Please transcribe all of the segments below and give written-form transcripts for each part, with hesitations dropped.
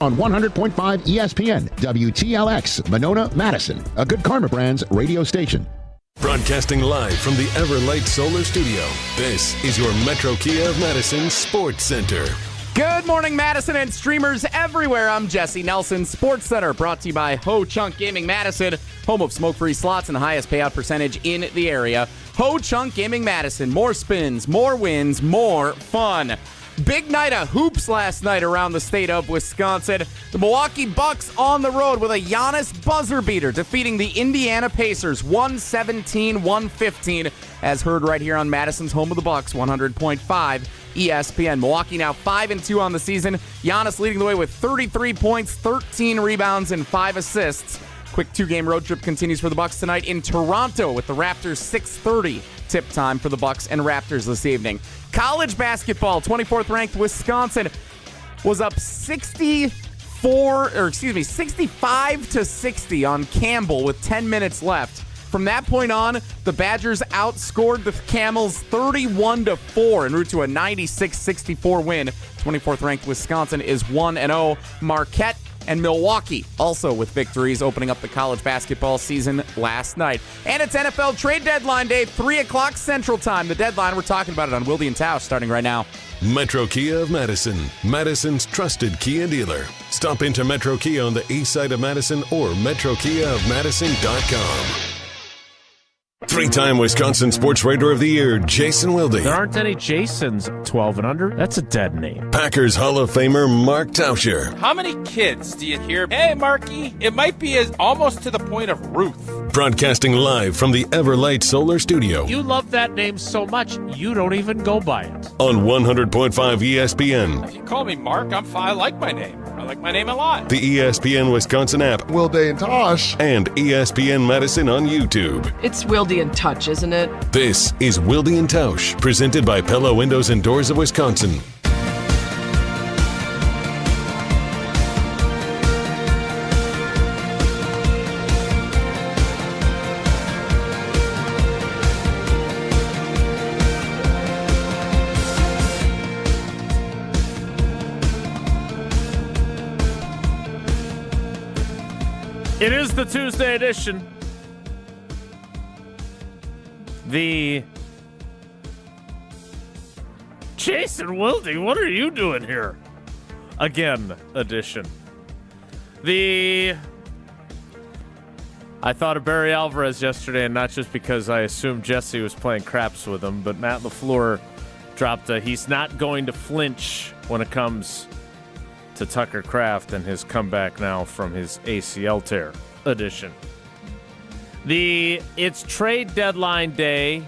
On 100.5 ESPN, WTLX, Monona, Madison, a Good Karma Brands radio station. Broadcasting live from the Everlight Solar Studio, this is your Metro Kia of Madison Sports Center. Good morning, Madison and streamers everywhere. I'm Jesse Nelson, Sports Center, brought to you by Ho Chunk Gaming Madison, home of smoke-free slots and the highest payout percentage in the area. Ho Chunk Gaming Madison, more spins, more wins, more fun. Big night of hoops last night around the state of Wisconsin. The Milwaukee Bucks on the road with a Giannis buzzer beater, defeating the Indiana Pacers 117-115, as heard right here on Madison's home of the Bucks, 100.5 ESPN. Milwaukee now 5-2 on the season. Giannis leading the way with 33 points, 13 rebounds, and 5 assists. Quick two-game road trip continues for the Bucks tonight in Toronto with the Raptors 6:30 tip time for the Bucks and Raptors this evening. College basketball, 24th ranked Wisconsin was up 65-60 on Campbell with 10 minutes left. From that point on, the Badgers outscored the Camels 31-4 en route to a 96-64 win. 24th ranked Wisconsin is 1-0. Marquette and Milwaukee also with victories, opening up the college basketball season last night. And it's NFL trade deadline day, 3 o'clock Central Time. The deadline, we're talking about it on Wilde and Tausch starting right now. Metro Kia of Madison, Madison's trusted Kia dealer. Stop into Metro Kia on the east side of Madison or metrokiaofmadison.com. Three-time Wisconsin Sports Writer of the Year, Jason Wilde. There aren't any Jasons 12 and under. That's a dead name. Packers Hall of Famer, Mark Tauscher. How many kids do you hear, hey, Marky? It might be almost to the point of Ruth. Broadcasting live from the Everlight Solar Studio. You love that name so much, you don't even go by it. On 100.5 ESPN. If you call me Mark, I'm fine. I like my name. I like my name a lot. The ESPN Wisconsin app. Wilde and Tausch. And ESPN Madison on YouTube. It's Wilde and Tausch, isn't it? This is Wilde and Tausch, presented by Pella Windows and Doors of Wisconsin. It is the Tuesday edition. The Jason Wilde, what are you doing here? Again, edition. I thought of Barry Alvarez yesterday, and not just because I assumed Jesse was playing craps with him, but Matt LaFleur dropped he's not going to flinch when it comes to Tucker Kraft and his comeback now from his ACL tear edition. It's trade deadline day.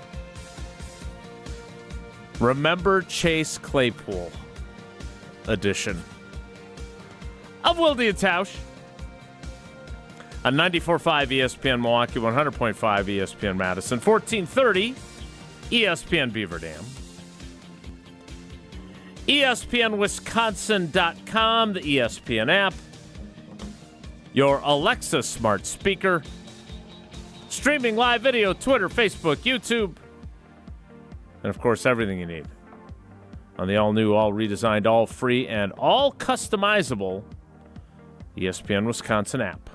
Remember Chase Claypool edition of Wilde and Tausch on 94.5 ESPN Milwaukee, 100.5 ESPN Madison, 1430 ESPN Beaver Dam, ESPNWisconsin.com, the ESPN app, your Alexa smart speaker, streaming live video, Twitter, Facebook, YouTube, and, of course, everything you need on the all-new, all-redesigned, all-free, and all-customizable ESPN Wisconsin app.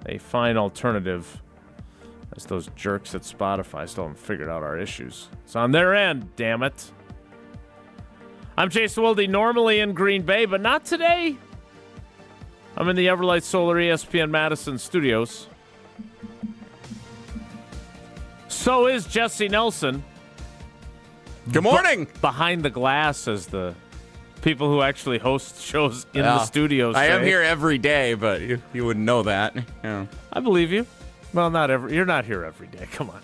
A fine alternative, as those jerks at Spotify still haven't figured out our issues. It's on their end, damn it. I'm Jason Wilde, normally in Green Bay, but not today. I'm in the Everlight Solar ESPN Madison studios. So is Jesse Nelson. Good morning. Behind the glass, as the people who actually host shows in the studios I say. am here every day, but you wouldn't know that. Yeah. I believe you. Well, not every. You're not here every day. Come on.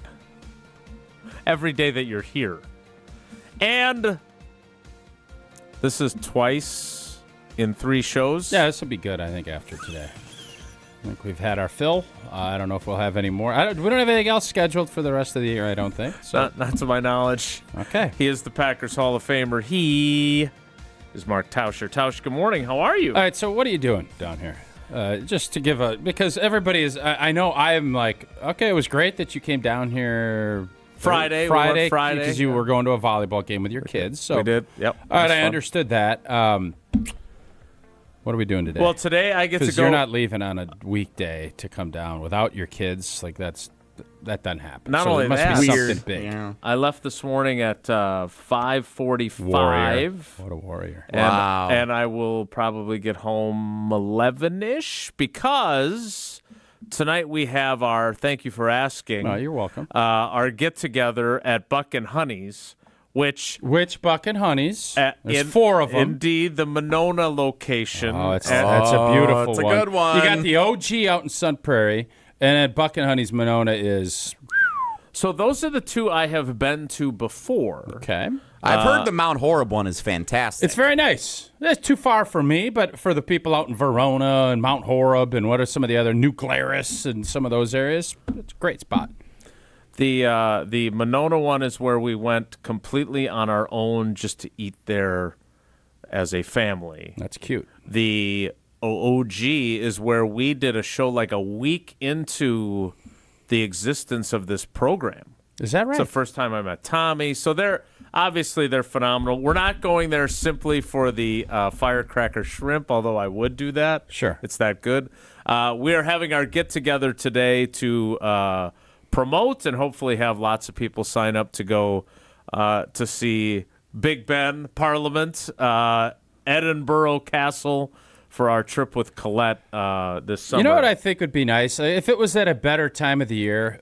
Every day that you're here. And this is twice in 3 shows. Yeah, this will be good, I think, after today. I think we've had our fill. I don't know if we'll have any more. We don't have anything else scheduled for the rest of the year, I don't think. So. Not to my knowledge. Okay. He is the Packers Hall of Famer. He is Mark Tauscher. Tausch, good morning. How are you? All right, so what are you doing down here? Just to give because everybody is, I know I'm like, okay, it was great that you came down here Friday, because you were going to a volleyball game with your kids. So we did. Yep. All right, I understood that. What are we doing today? Well, today I get to Because go. you're not leaving on a weekday to come down without your kids. Like that doesn't happen. Not so only it must that- be Weird. something big. Yeah. I left this morning at 5:45. Warrior. What a warrior. Wow. And I will probably get home 11-ish because tonight we have our, thank you for asking, Oh, you're welcome. our get-together at Buck and Honey's, which Which Buck and Honeys? There's in- 4 of them. Indeed, the Monona location. That's a beautiful it's a one. good one. You got the OG out in Sun Prairie, and at Buck and Honey's Monona is So those are the two I have been to before. okay. I've heard the Mount Horeb one is fantastic. It's very nice. It's too far for me, but for the people out in Verona and Mount Horeb and what are some of the other New Glarus and some of those areas, it's a great spot. The Monona one is where we went completely on our own just to eat there as a family. That's cute. The OG is where we did a show like a week into the existence of this program. Is that right? It's the first time I met Tommy. So they're phenomenal. We're not going there simply for the firecracker shrimp, although I would do that. Sure. It's that good. We are having our get-together today to promote and hopefully have lots of people sign up to go to see Big Ben, Parliament, Edinburgh Castle for our trip with Colette this summer. You know what I think would be nice? If it was at a better time of the year,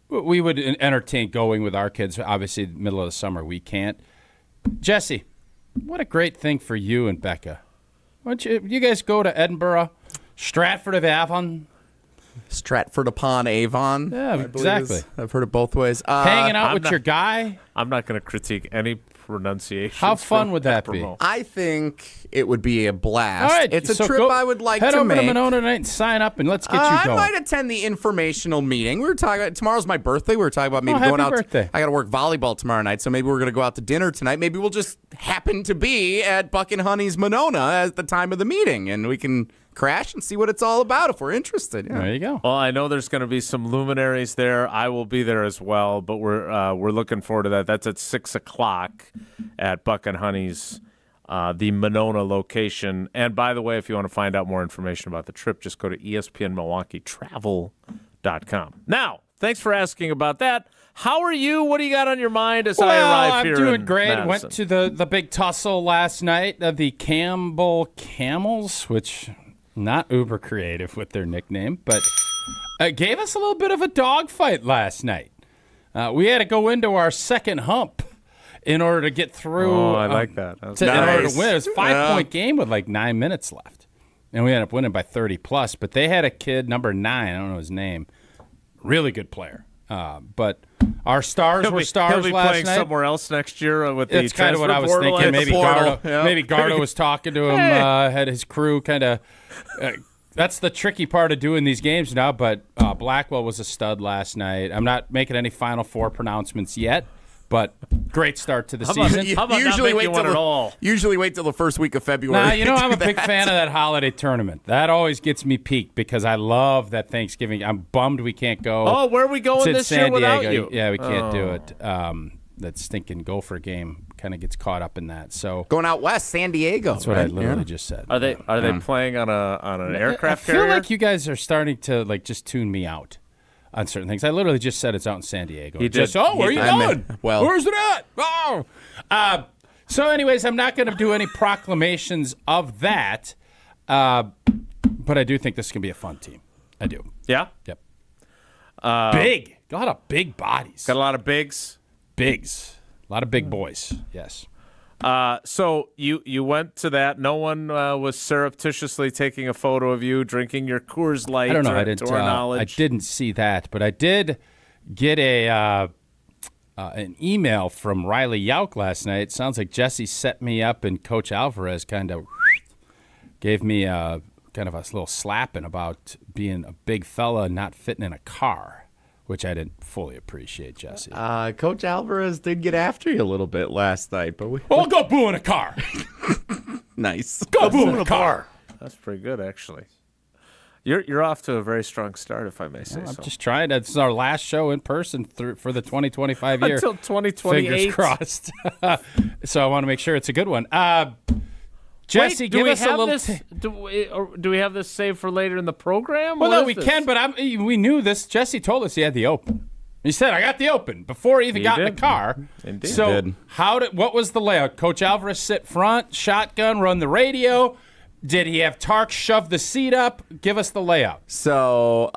we would entertain going with our kids. Obviously, middle of the summer, we can't. Jesse, what a great thing for you and Becca. Why don't you guys go to Edinburgh, Stratford of Avon? Stratford upon Avon. Yeah, I believe exactly. I've heard it both ways. Hanging out I'm with not- your guy? I'm not going to critique any pronunciation. How fun would that be? I think it would be a blast. All right, It's a so trip go- I would like head to over make. to Monona tonight and sign up, and let's get you I going. might attend the informational meeting. We were talking about tomorrow's my birthday. We were talking about maybe happy going out. birthday. I got to work volleyball tomorrow night, so maybe we're going to go out to dinner tonight. Maybe we'll just happen to be at Buck and Honey's Monona at the time of the meeting, and we can crash and see what it's all about if we're interested. Yeah. There you go. Well, I know there's going to be some luminaries there. I will be there as well, but we're looking forward to that. That's at 6:00 at Buck and Honey's, the Monona location. And by the way, if you want to find out more information about the trip, just go to ESPNMilwaukeeTravel.com. Now, thanks for asking about that. How are you? What do you got on your mind as I arrive here? I'm doing in great. Madison? Went to the big tussle last night of the Campbell Camels, which not uber creative with their nickname, but gave us a little bit of a dogfight last night. We had to go into our second hump in order to get through. Oh, I like that. That's In order nice. to win. It was a 5-point game with like 9 minutes left. And we ended up winning by 30 plus. But they had a kid, number 9, I don't know his name, really good player. But our stars were stars He'll be last playing night. somewhere else next year with the That's kind of what I was transfer portal. thinking. Maybe portal, Gardo, yeah. maybe Gardo was talking to him, had his crew kind of. That's the tricky part of doing these games now. But Blackwell was a stud last night. I'm not making any Final Four pronouncements yet, but great start to the season. How about not make you one at all? Usually wait till the first week of February. Nah, you know, to I'm do a big that. fan of that holiday tournament. That always gets me peaked because I love that Thanksgiving. I'm bummed we can't go. Oh, where are we going to this San year Diego. without you? Yeah, we can't do it. That stinking Gopher game kind of gets caught up in that. So Going out west, San Diego. that's what I literally just said. Are they playing on an aircraft I feel carrier? like you guys are starting to like just tune me out on certain things. I literally just said it's out in San Diego. He Just, did. where are you I going? meant- well- Where's it at? Oh. So anyways, I'm not going to do any proclamations of that, but I do think this is going to be a fun team. I do. Yeah? Yep. Big. A lot of big bodies. Got a lot of bigs. Bigs. A lot of big boys. Yes. So you went to that. No one was surreptitiously taking a photo of you drinking your Coors Light. I don't know. To our knowledge. I didn't see that, but I did get an email from Riley Yauk last night. Sounds like Jesse set me up, and Coach Alvarez kind of gave me kind of a little slapping about being a big fella and not fitting in a car, which I didn't fully appreciate, Jesse. Coach Alvarez did get after you a little bit last night, but Well, go boo in a car. nice. Go boo in a car. That's pretty good, actually. You're off to a very strong start, if I may say I'm so. just trying to. This is our last show in person for the 2025 year. Until 2028. Fingers crossed. So I want to make sure it's a good one. Jesse, Wait, give do we us a have little. this? Do we have this saved for later in the program? Well, What no, is we this? can, but we knew this. Jesse told us he had the open. He said, "I got the open" before he even He got in did. the car. Indeed. So, He did. what was the layout? Coach Alvarez sit front, shotgun, run the radio. Did he have Tark shove the seat up? Give us the layout. So,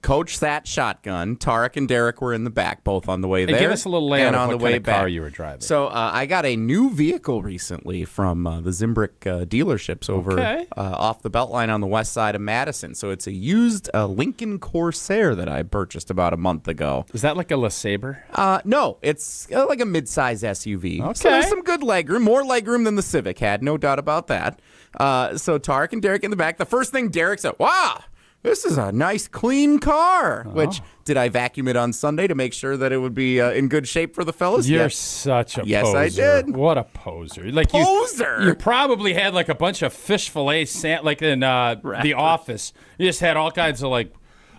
Coach sat shotgun. Tarek and Derek were in the back, both on the way there. Give us a little layout and of on what the way kind of car back. you were driving. So, I got a new vehicle recently from the Zimbrick dealerships over off the Beltline on the west side of Madison. So, it's a used Lincoln Corsair that I purchased about a month ago. Is that like a LeSabre? No, it's like a mid-size SUV. Okay. So there's some good legroom, more legroom than the Civic had, no doubt about that. So Tarek and Derek in the back. The first thing Derek said, "Wow, this is a nice, clean car." Which, did I vacuum it on Sunday to make sure that it would be in good shape for the fellas? You're Yes. such a Yes, poser. I did. What a poser! Like Poser? You probably had like a bunch of fish fillet, like in The Office. You just had all kinds of like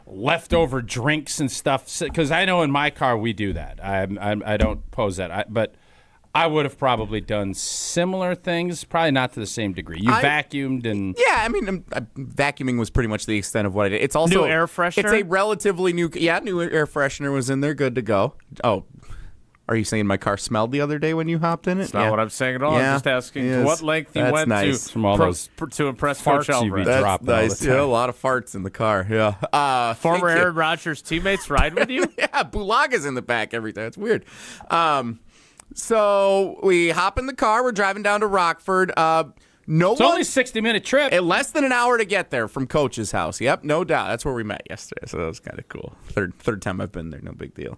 leftover drinks and stuff. Because I know in my car we do that. I don't pose that, but I would have probably done similar things, probably not to the same degree. You vacuumed and Yeah, I mean, vacuuming was pretty much the extent of what I did. It's also New air freshener? It's a relatively new. Yeah, new air freshener was in there, good to go. Oh, are you saying my car smelled the other day when you hopped in it? That's not what I'm saying at all. Yeah. I'm just asking to Yes. what length you That's went nice. From all those to impress farts Coach you be Alvarez. That's dropping all nice. the time. Yeah, a lot of farts in the car. Yeah. Former thank you. Aaron Rodgers teammates ride with you? Yeah, Bulaga's in the back every time. It's weird. So we hop in the car. We're driving down to Rockford. it's only a 60-minute trip. Less than an hour to get there from Coach's house. Yep, no doubt. That's where we met yesterday. So that was kind of cool. Third time I've been there. No big deal.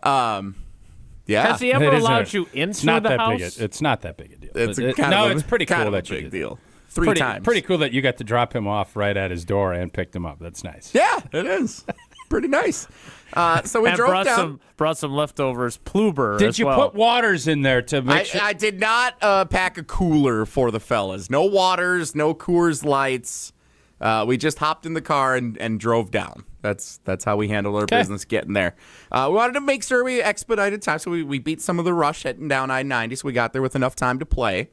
Yeah. Has he ever It isn't allowed a- you it's into not the that house? big. It's not that big a deal. It's It- kind no, of it's pretty kind cool of that a you big did. deal. Three times. Pretty cool that you got to drop him off right at his door and picked him up. That's nice. Yeah, it is. Pretty nice. So we and drove down. brought some leftovers, Pluber. Did as you well. put waters in there to make sure? I did not pack a cooler for the fellas. No waters, no Coors Lights. We just hopped in the car and drove down. That's how we handled our business getting there. We wanted to make sure we expedited time, so we beat some of the rush heading down I-90, so we got there with enough time to play.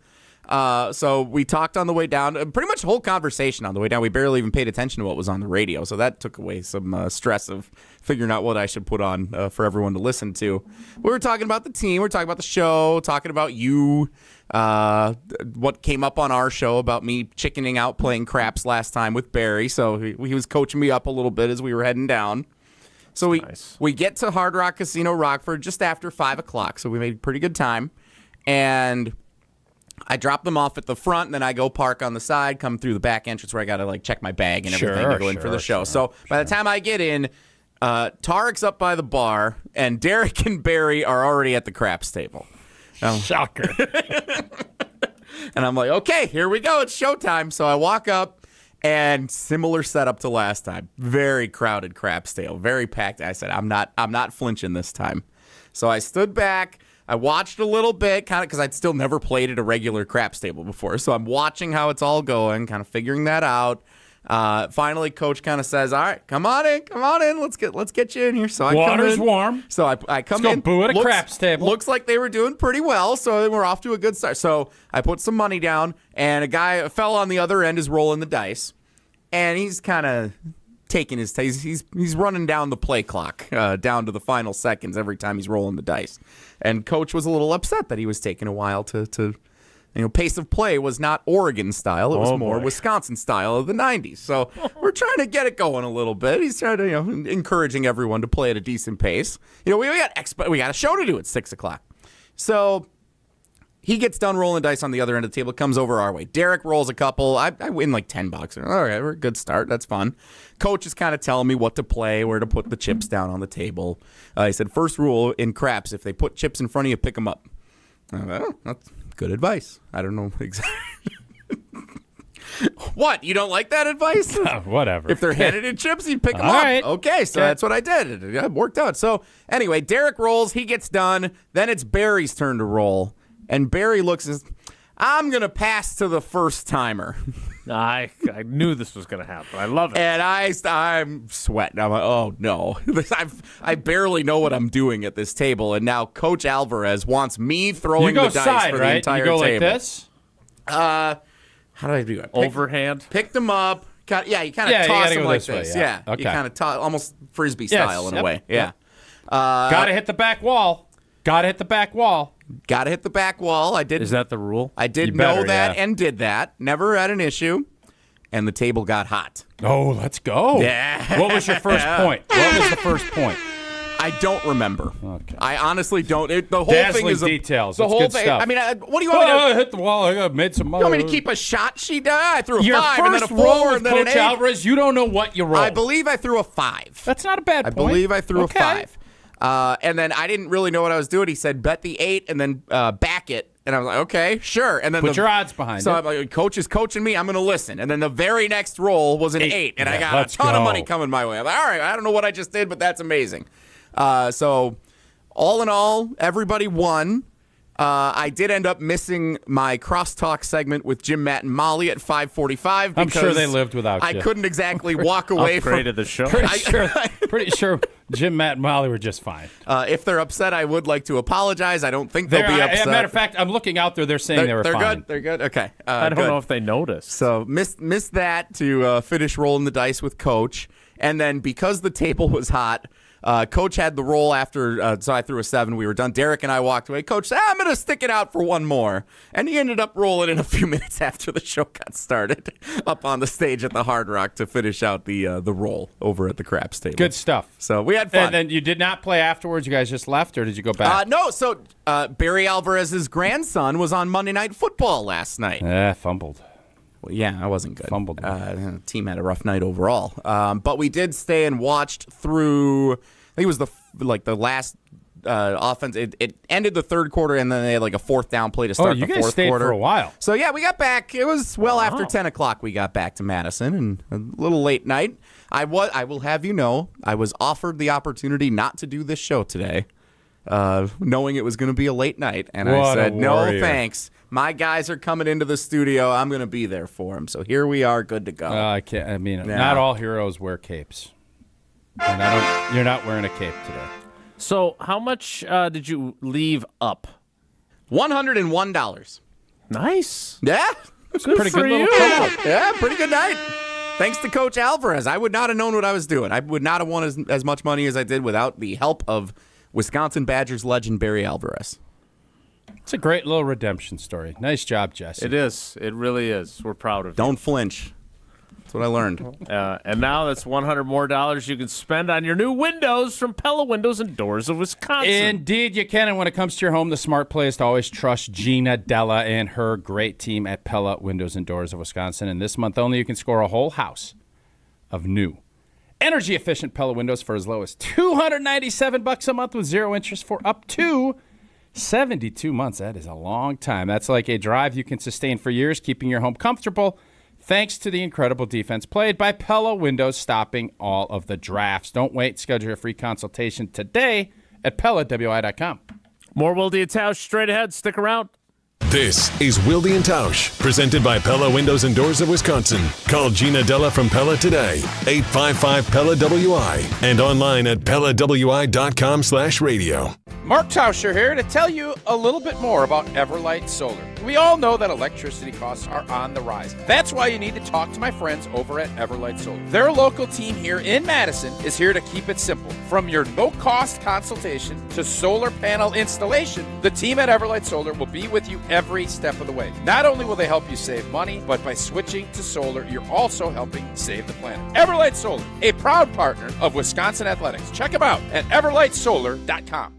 So we talked on the way down, pretty much the whole conversation on the way down. We barely even paid attention to what was on the radio, so that took away some stress of figuring out what I should put on for everyone to listen to. We were talking about the team, we were talking about the show, talking about you, what came up on our show about me chickening out playing craps last time with Barry, so he was coaching me up a little bit as we were heading down. So we get to Hard Rock Casino Rockford just after 5 o'clock, so we made pretty good time, and I drop them off at the front, and then I go park on the side, come through the back entrance where I got to like check my bag and everything to go in for the show. So by the time I get in, Tarek's up by the bar, and Derek and Barry are already at the craps table. Shocker. And I'm like, okay, here we go. It's showtime. So I walk up, and similar setup to last time. Very crowded craps table, very packed. I said, I'm not flinching this time. So I stood back. I watched a little bit, kind of because I'd still never played at a regular craps table before. So I'm watching how it's all going, kind of figuring that out. Finally, Coach kind of says, "All right, come on in. Let's get you in here." So I Water's come in. warm. So I come Let's go in. boo at a craps table. Looks like they were doing pretty well, so we're off to a good start. So I put some money down, and a fella on the other end is rolling the dice, and he's kind of taking his time. He's running down the play clock down to the final seconds every time he's rolling the dice. And Coach was a little upset that he was taking a while to pace of play was not Oregon style. It was more Wisconsin style of the 90s. So we're trying to get it going a little bit. He's trying to, encouraging everyone to play at a decent pace. We got a show to do at 6 o'clock. So he gets done rolling dice on the other end of the table, comes over our way. Derek rolls a couple. I win like $10. All right, we're a good start. That's fun. Coach is kind of telling me what to play, where to put the chips down on the table. He said, first rule in craps, if they put chips in front of you, pick them up. That's good advice. I don't know exactly. What? You don't like that advice? Whatever. If they're handed in chips, you pick them All up. right. Okay, so that's what I did. It worked out. So anyway, Derek rolls. He gets done. Then it's Barry's turn to roll. And Barry looks and says, I'm going to pass to the first timer. I knew this was going to happen. I love it. And I'm sweating. I'm like, oh, no. I barely know what I'm doing at this table. And now Coach Alvarez wants me throwing you go the dice side, for right? the entire you go table. like this? How did I do it? Overhand? Picked them up. You kind of toss them like this. Yeah. Okay. You kind of toss, almost Frisbee style in a way. Yeah. Gotta hit the back wall. Got to hit the back wall. I did. Is that the rule? I did know that and did that. Never had an issue. And the table got hot. Oh, let's go. Yeah. What was your first point? What was the first point? I don't remember. Okay. I honestly don't. The whole Dazzling thing is details. The That's whole good thing. stuff. I mean, what do you want me to? I hit the wall. I made some money. You want me to keep a shot sheet? I threw a Your 5 and then a first 4 roll and with then Coach an 8. Alvarez, you don't know what you rolled. I believe I threw a 5. That's not a bad point. I believe I threw Okay. a 5. And then I didn't really know what I was doing. He said, bet the 8 and then back it. And I was like, okay, sure. And then Put your odds behind so it. I'm like, coach is coaching me. I'm going to listen. And then the very next roll was an 8. And I got a ton of money coming my way. I'm like, all right, I don't know what I just did, but that's amazing. So all in all, everybody won. I did end up missing my crosstalk segment with Jim, Matt, and Molly at 5:45. I'm sure they lived without you. I couldn't exactly walk away from Upgraded the show. Pretty sure Jim, Matt, and Molly were just fine. If they're upset, I would like to apologize. I don't think they'll be upset. As a matter of fact, I'm looking out there. They're saying they were they're fine. good. They're good. Okay. I don't know if they noticed. So missed that to finish rolling the dice with Coach, and then because the table was hot, Coach had the roll after. So I threw a 7. We were done. Derek and I walked away. Coach said, "I'm going to stick it out for one more," and he ended up rolling in a few minutes after the show got started, up on the stage at the Hard Rock to finish out the roll over at the craps table. Good stuff. So we had fun. And then you did not play afterwards. You guys just left, or did you go back? No. So Barry Alvarez's grandson was on Monday Night Football last night. Fumbled. Well, yeah, I wasn't good. Fumbled. The team had a rough night overall. But we did stay and watched through. I think it was the last offense. It ended the third quarter, and then they had like a 4th down play to start the fourth quarter. You guys stayed for a while. So yeah, we got back. It was after 10 o'clock. We got back to Madison, and a little late night. I will have you know, I was offered the opportunity not to do this show today, knowing it was going to be a late night, and I said no, thanks. My guys are coming into the studio. I'm going to be there for them. So here we are, good to go. I can't. I mean, not all heroes wear capes. And you're not wearing a cape today. So how much did you leave up? $101. Nice. Yeah. Good pretty good for little you. turnout. Yeah, pretty good night. Thanks to Coach Alvarez. I would not have known what I was doing. I would not have won as much money as I did without the help of Wisconsin Badgers legend Barry Alvarez. It's a great little redemption story. Nice job, Jesse. It is. It really is. We're proud of you. Don't flinch. That's what I learned. And now that's $100 more you can spend on your new windows from Pella Windows and Doors of Wisconsin. Indeed, you can. And when it comes to your home, the smart play is to always trust Gina Della and her great team at Pella Windows and Doors of Wisconsin. And this month only, you can score a whole house of new energy-efficient Pella windows for as low as $297 a month with 0 interest for up to 72 months. That is a long time. That's like a drive you can sustain for years, keeping your home comfortable. Thanks to the incredible defense played by Pella Windows, stopping all of the drafts. Don't wait. Schedule a free consultation today at PellaWI.com. More Wilde and Tausch straight ahead. Stick around. This is Wilde and Tausch, presented by Pella Windows and Doors of Wisconsin. Call Gina Della from Pella today, 855-PELLA-WI, and online at PellaWI.com/radio. Mark Tauscher here to tell you a little bit more about Everlight Solar. We all know that electricity costs are on the rise. That's why you need to talk to my friends over at Everlight Solar. Their local team here in Madison is here to keep it simple. From your no-cost consultation to solar panel installation, the team at Everlight Solar will be with you every step of the way. Not only will they help you save money, but by switching to solar, you're also helping save the planet. Everlight Solar, a proud partner of Wisconsin Athletics. Check them out at everlightsolar.com.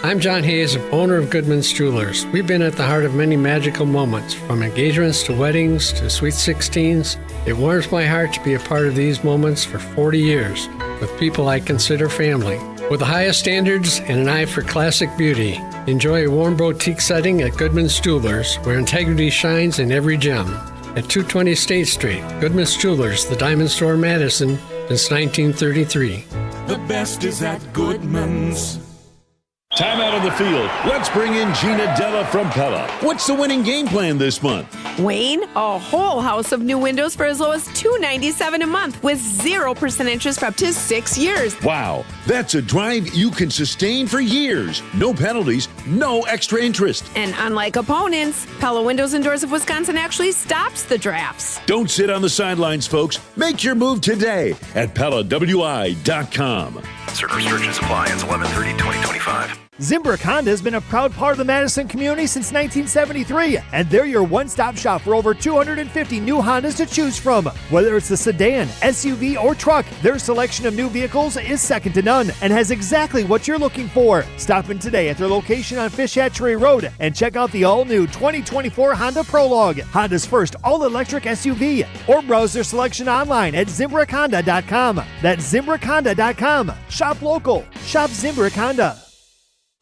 I'm John Hayes, owner of Goodman's Jewelers. We've been at the heart of many magical moments, from engagements to weddings to sweet 16s. It warms my heart to be a part of these moments for 40 years with people I consider family. With the highest standards and an eye for classic beauty, enjoy a warm boutique setting at Goodman's Jewelers, where integrity shines in every gem. At 220 State Street, Goodman's Jewelers, the Diamond Store, Madison, since 1933. The best is at Goodman's. Timeout on the field. Let's bring in Gina Della from Pella. What's the winning game plan this month? Wayne, a whole house of new windows for as low as $297 a month with 0% interest for up to 6 years. Wow, that's a drive you can sustain for years. No penalties, no extra interest. And unlike opponents, Pella Windows and Doors of Wisconsin actually stops the drafts. Don't sit on the sidelines, folks. Make your move today at PellaWI.com. Certain restrictions apply. Ends 11/30/2025. Zimbrick Honda has been a proud part of the Madison community since 1973, and they're your one-stop shop for over 250 new Hondas to choose from. Whether it's the sedan, SUV, or truck, their selection of new vehicles is second to none and has exactly what you're looking for. Stop in today at their location on Fish Hatchery Road and check out the all-new 2024 Honda Prologue, Honda's first all-electric SUV, or browse their selection online at ZimbrickHonda.com. That's ZimbrickHonda.com. Shop local. Shop Zimbrick Honda.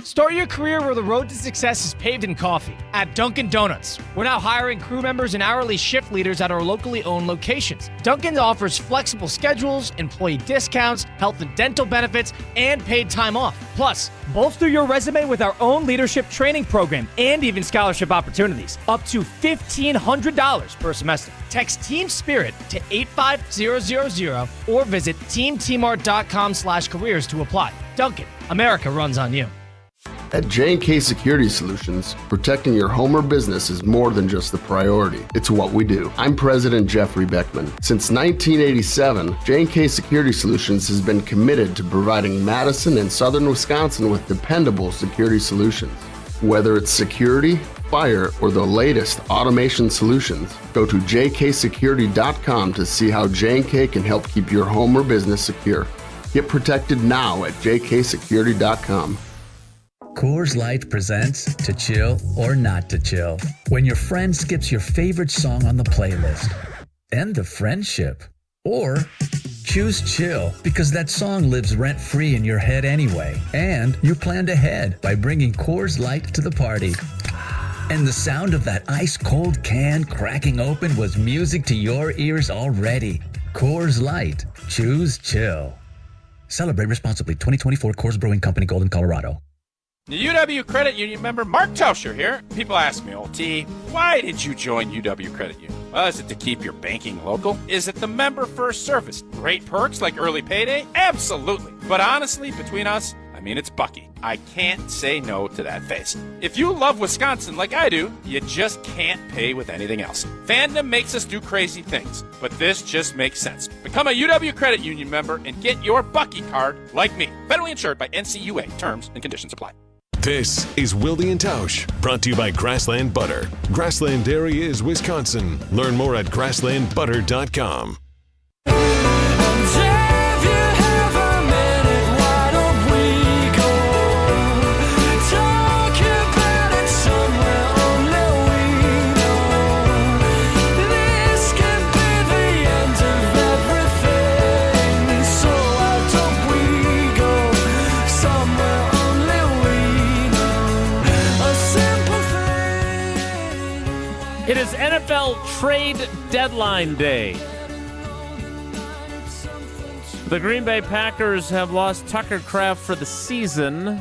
Start your career where the road to success is paved in coffee. At Dunkin' Donuts, we're now hiring crew members and hourly shift leaders at our locally owned locations. Dunkin' offers flexible schedules, employee discounts, health and dental benefits, and paid time off. Plus, bolster your resume with our own leadership training program and even scholarship opportunities. Up to $1,500 per semester. Text Team Spirit to 85000 or visit teamtmart.com/careers to apply. Dunkin', America runs on you. At J&K Security Solutions, protecting your home or business is more than just the priority. It's what we do. I'm President Jeffrey Beckman. Since 1987, J&K Security Solutions has been committed to providing Madison and Southern Wisconsin with dependable security solutions. Whether it's security, fire, or the latest automation solutions, go to jksecurity.com to see how J&K can help keep your home or business secure. Get protected now at jksecurity.com. Coors Light presents To Chill or Not to Chill. When your friend skips your favorite song on the playlist. End the friendship. Or choose chill because that song lives rent-free in your head anyway. And you planned ahead by bringing Coors Light to the party. And the sound of that ice-cold can cracking open was music to your ears already. Coors Light. Choose chill. Celebrate responsibly. 2024 Coors Brewing Company, Golden, Colorado. UW Credit Union member Mark Tauscher here. People ask me, old T, why did you join UW Credit Union? Well, is it to keep your banking local? Is it the member first service? Great perks like early payday? Absolutely. But honestly, between us, I mean, it's Bucky. I can't say no to that face. If you love Wisconsin like I do, you just can't pay with anything else. Fandom makes us do crazy things, but this just makes sense. Become a UW Credit Union member and get your Bucky card like me. Federally insured by NCUA. Terms and conditions apply. This is Wilde and Tausch, brought to you by Grassland Butter. Grassland Dairy is Wisconsin. Learn more at grasslandbutter.com. It is NFL trade deadline day. The Green Bay Packers have lost Tucker Kraft for the season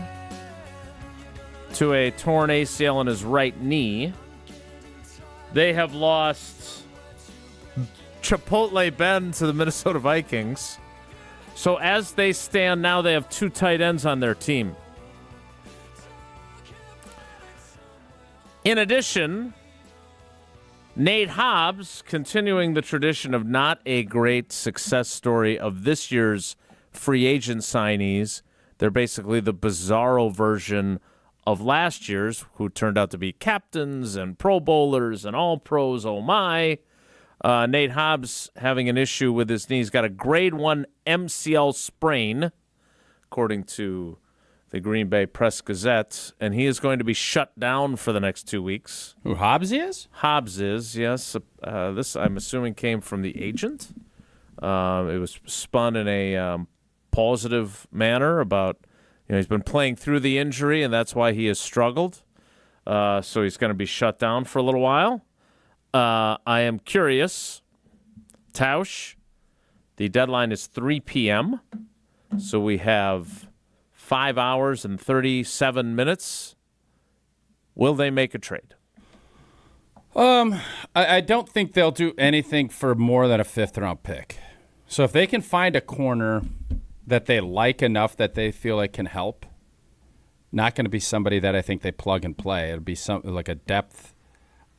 to a torn ACL in his right knee. They have lost Chipotle Ben to the Minnesota Vikings. So as they stand now, they have two tight ends on their team. In addition, Nate Hobbs, continuing the tradition of not a great success story of this year's free agent signees. They're basically the bizarro version of last year's, who turned out to be captains and Pro Bowlers and all pros, oh my. Nate Hobbs having an issue with his knee. He's got a grade 1 MCL sprain, according to the Green Bay Press-Gazette, and he is going to be shut down for the next 2 weeks. Who, Hobbs is? Hobbs is, yes. This, I'm assuming, came from the agent. It was spun in a positive manner about, he's been playing through the injury, and that's why he has struggled. So he's going to be shut down for a little while. I am curious. Tausch, the deadline is 3 p.m., so we have 5 hours and 37 minutes. Will they make a trade? I don't think they'll do anything for more than a 5th-round pick. So if they can find a corner that they like enough that they feel like can help, not going to be somebody that I think they plug and play. It'll be something like a depth.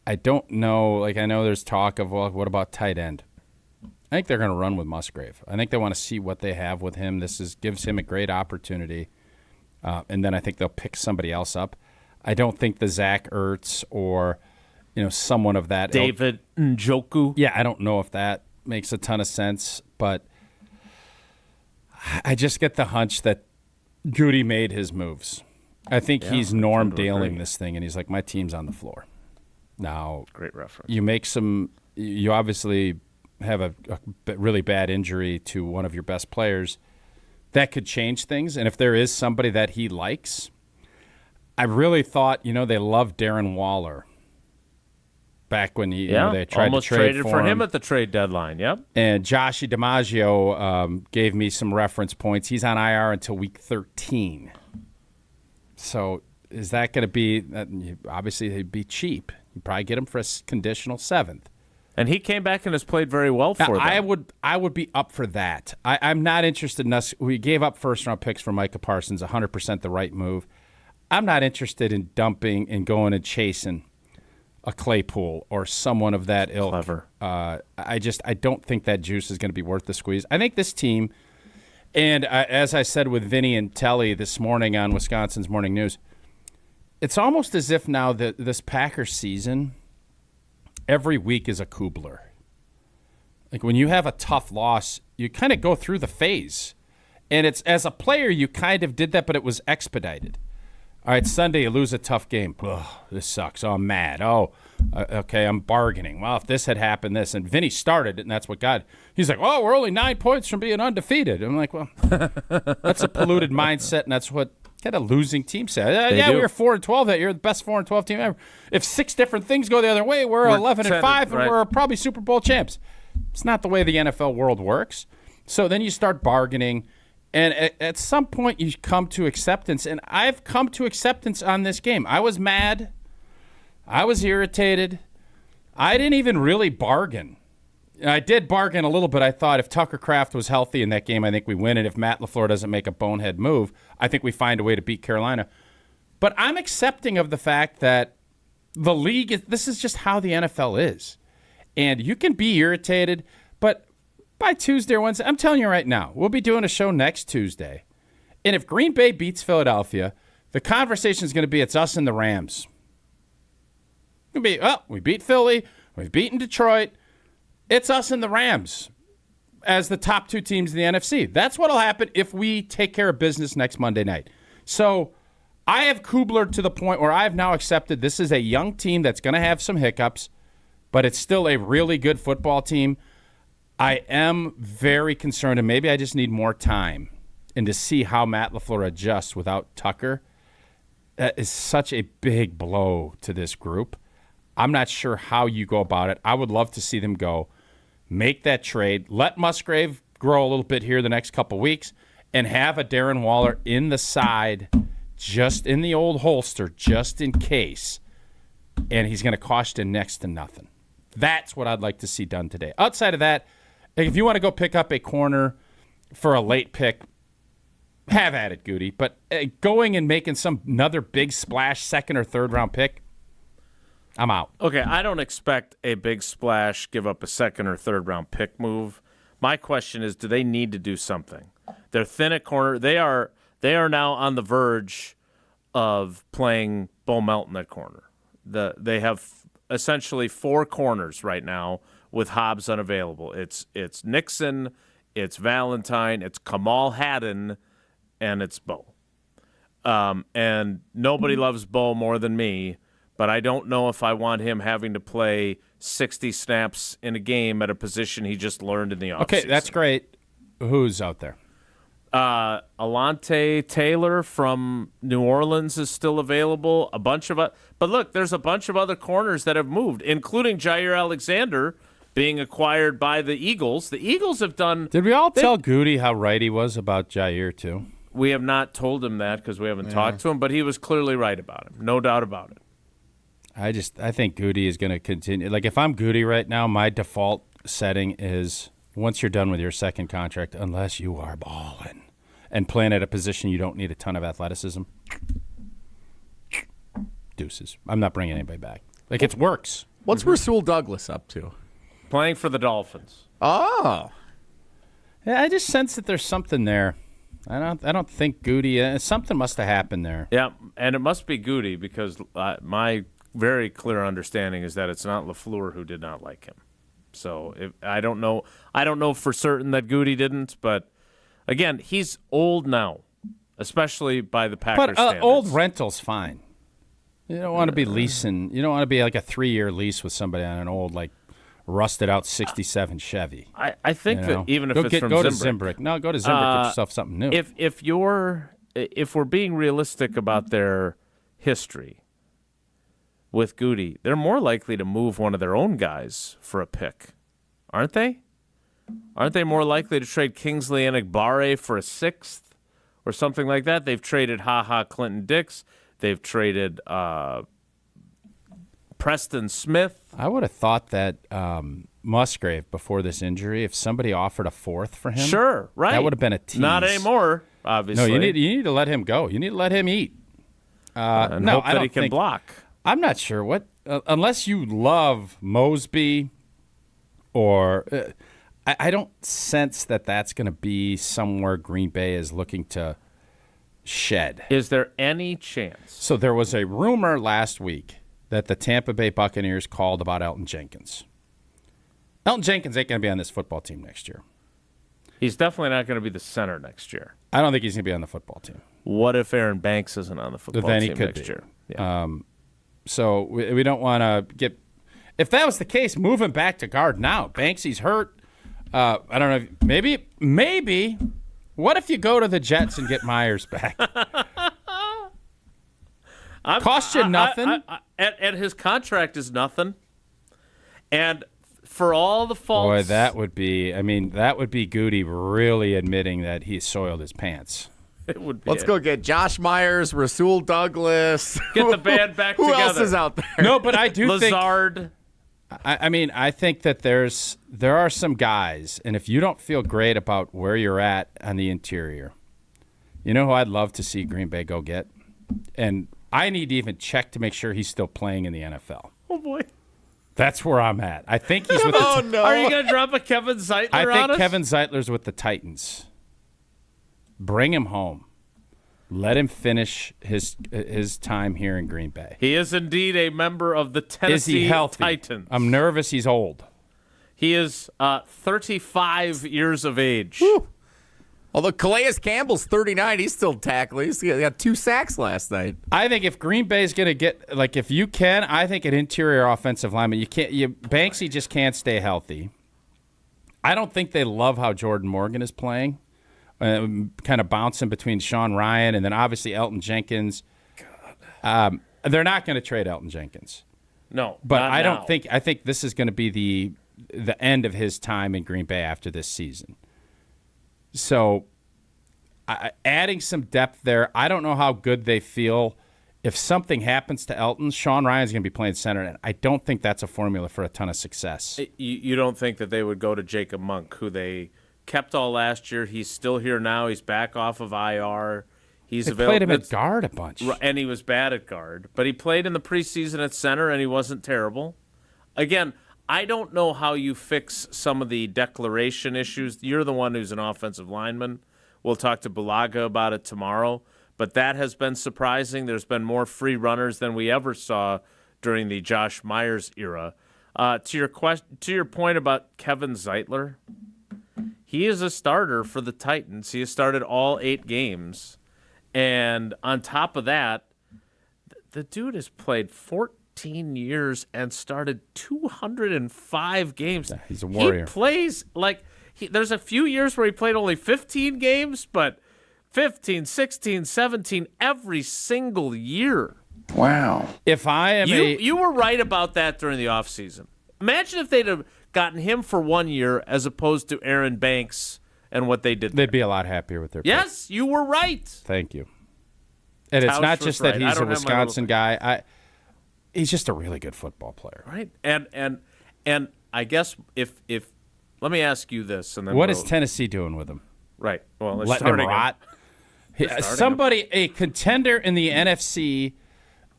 I don't know. Like, I know there's talk of, well, what about tight end? I think they're going to run with Musgrave. I think they want to see what they have with him. Gives him a great opportunity. And then I think they'll pick somebody else up. I don't think the Zach Ertz or someone of that David Njoku. Yeah, I don't know if that makes a ton of sense, but I just get the hunch that Goody made his moves. I think he's Norm Daling this thing, and he's like, my team's on the floor. Now, great reference. You obviously have a really bad injury to one of your best players. That could change things, and if there is somebody that he likes, I really thought, they loved Darren Waller back when they tried almost to trade traded for him at the trade deadline. Yep. And Joshie DiMaggio gave me some reference points. He's on IR until week 13. So is that going to be obviously they'd be cheap. You probably get him for a conditional 7th. And he came back and has played very well for them. I would be up for that. I'm not interested in us. We gave up 1st-round picks for Micah Parsons, 100% the right move. I'm not interested in dumping and going and chasing a Claypool or someone of that ilk. Clever. I don't think that juice is going to be worth the squeeze. I think this team, and as I said with Vinny and Telly this morning on Wisconsin's Morning News, it's almost as if now that this Packers season, every week is a Kubler. Like when you have a tough loss, you kind of go through the phase. And it's as a player, you kind of did that, but it was expedited. All right, Sunday you lose a tough game. Oh, this sucks. Oh, I'm mad. Oh, okay, I'm bargaining. Well, if this had happened, this. And Vinny started it, and that's what got. He's like, oh, we're only 9 points from being undefeated. I'm like, well, that's a polluted mindset, and that's what kind of losing team said. We were 4-12 that year, the best 4-12 team ever. If 6 different things go the other way, we're 11-5, and we're probably Super Bowl champs. It's not the way the NFL world works. So then you start bargaining. And at some point, you come to acceptance. And I've come to acceptance on this game. I was mad. I was irritated. I didn't even really bargain. I did bargain a little bit. I thought if Tucker Kraft was healthy in that game, I think we win. And if Matt LaFleur doesn't make a bonehead move, I think we find a way to beat Carolina. But I'm accepting of the fact that the league, this is just how the NFL is. And you can be irritated, but by Tuesday or Wednesday, I'm telling you right now, we'll be doing a show next Tuesday. And if Green Bay beats Philadelphia, the conversation is going to be it's us and the Rams. It's going to be, we beat Philly, we've beaten Detroit. It's us and the Rams as the top 2 teams in the NFC. That's what will happen if we take care of business next Monday night. So I have Kubler to the point where I've now accepted this is a young team that's going to have some hiccups, but it's still a really good football team. I am very concerned, and maybe I just need more time and to see how Matt LaFleur adjusts without Tucker. That is such a big blow to this group. I'm not sure how you go about it. I would love to see them go, make that trade, let Musgrave grow a little bit here the next couple weeks, and have a Darren Waller in the side, just in the old holster, just in case, and he's going to cost you next to nothing. That's what I'd like to see done today. Outside of that, if you want to go pick up a corner for a late pick, have at it, Goody. But going and making another big splash 2nd or 3rd round pick, I'm out. Okay, I don't expect a big splash, give up a 2nd or 3rd round pick move. My question is, do they need to do something? They're thin at corner. They are now on the verge of playing Bo Melton at corner. They have essentially 4 corners right now with Hobbs unavailable. It's Nixon, it's Valentine, it's Kamal Haddon, and it's Bo. And nobody loves Bo more than me, but I don't know if I want him having to play 60 snaps in a game at a position he just learned in the offseason. Okay, that's great. Who's out there? Alante Taylor from New Orleans is still available. But look, there's a bunch of other corners that have moved, including Jair Alexander being acquired by the Eagles. The Eagles have done. Did we all tell Goody how right he was about Jair too? We have not told him that because we haven't talked to him, but he was clearly right about him. No doubt about it. I think Goody is going to continue. Like, if I'm Goody right now, my default setting is once you're done with your second contract, unless you are balling and playing at a position you don't need a ton of athleticism, deuces. I'm not bringing anybody back. Like, it works. What's Rasul Douglas up to? Playing for the Dolphins. Oh. Yeah, I just sense that there's something there. I don't think Goody. Something must have happened there. Yeah, and it must be Goody because my very clear understanding is that it's not LaFleur who did not like him. So I don't know for certain that Goody didn't, but again, he's old now, especially by the Packers standards. Old rental's fine. You don't want to be leasing. You don't want to be like a 3-year lease with somebody on an old, like, rusted out 67 Chevy. I think that even if it's from go Zimbrick. To Zimbrick. No, go to Zimbrick. Get yourself something new. If we're being realistic about their history with Goody, they're more likely to move one of their own guys for a pick, aren't they? Aren't they more likely to trade Kingsley Enagbare for a 6th or something like that? They've traded Clinton Dix. They've traded Preston Smith. I would have thought that Musgrave, before this injury, if somebody offered a 4th for him, sure, right, that would have been a tease. Not anymore, obviously. No, you need to let him go. You need to let him eat. And hope that he can block. I'm not sure what, unless you love Mosby, or I don't sense that that's going to be somewhere Green Bay is looking to shed. Is there any chance? So there was a rumor last week that the Tampa Bay Buccaneers called about Elton Jenkins. Elton Jenkins ain't going to be on this football team next year. He's definitely not going to be the center next year. I don't think he's going to be on the football team. What if Aaron Banks isn't on the football then team he could next be. year? Yeah. So we don't want to get – if that was the case, move him back to guard now. Banksy's hurt. I don't know. Maybe. What if you go to the Jets and get Myers back? Cost you nothing. And his contract is nothing. And for all the faults. Boy, that would be Goody really admitting that he soiled his pants. It would be. Let's go get Josh Myers, Rasul Douglas. Get the band back together. Who else is out there? No, but I do Lazard. think. I think that there are some guys, and if you don't feel great about where you're at on the interior, you know who I'd love to see Green Bay go get? And I need to even check to make sure he's still playing in the NFL. Oh, boy. That's where I'm at. I think he's with no. Are you going to drop a Kevin Zeitler I on think us? Kevin Zeitler's with the Titans. Bring him home. Let him finish his time here in Green Bay. He is indeed a member of the Tennessee Titans. I'm nervous he's old. He is 35 years of age. Whew. Although Calais Campbell's 39, he's still tackling. He got 2 sacks last night. I think if Green Bay's going to get, like, if you can, I think an interior offensive lineman, Banksy just can't stay healthy. I don't think they love how Jordan Morgan is playing. Kind of bouncing between Sean Ryan and then obviously Elton Jenkins. God. They're not going to trade Elton Jenkins. No, but not I now. don't think. I think this is going to be the end of his time in Green Bay after this season. So, adding some depth there. I don't know how good they feel. If something happens to Elton, Sean Ryan's going to be playing center, and I don't think that's a formula for a ton of success. You don't think that they would go to Jacob Monk, who they kept all last year? He's still here now. He's back off of IR. He's they available. Played him at guard a bunch. And he was bad at guard. But he played in the preseason at center, and he wasn't terrible. Again, I don't know how you fix some of the declaration issues. You're the one who's an offensive lineman. We'll talk to Bulaga about it tomorrow. But that has been surprising. There's been more free runners than we ever saw during the Josh Myers era. To your point about Kevin Zeitler, he is a starter for the Titans. He has started all 8 games. And on top of that, the dude has played 14 years and started 205 games. Yeah, he's a warrior. He plays like there's a few years where he played only 15 games, but 15, 16, 17 every single year. Wow. If I am You were right about that during the offseason. Imagine if they'd have gotten him for 1 year as opposed to Aaron Banks and what they did. They'd be a lot happier with their pick. Yes, you were right. Thank you. And it's Tausch not was just right. that he's a Wisconsin guy. He's just a really good football player. Right. And I guess if let me ask you this, and then what is Tennessee doing with him? Right. Well, letting him rot. A contender in the NFC.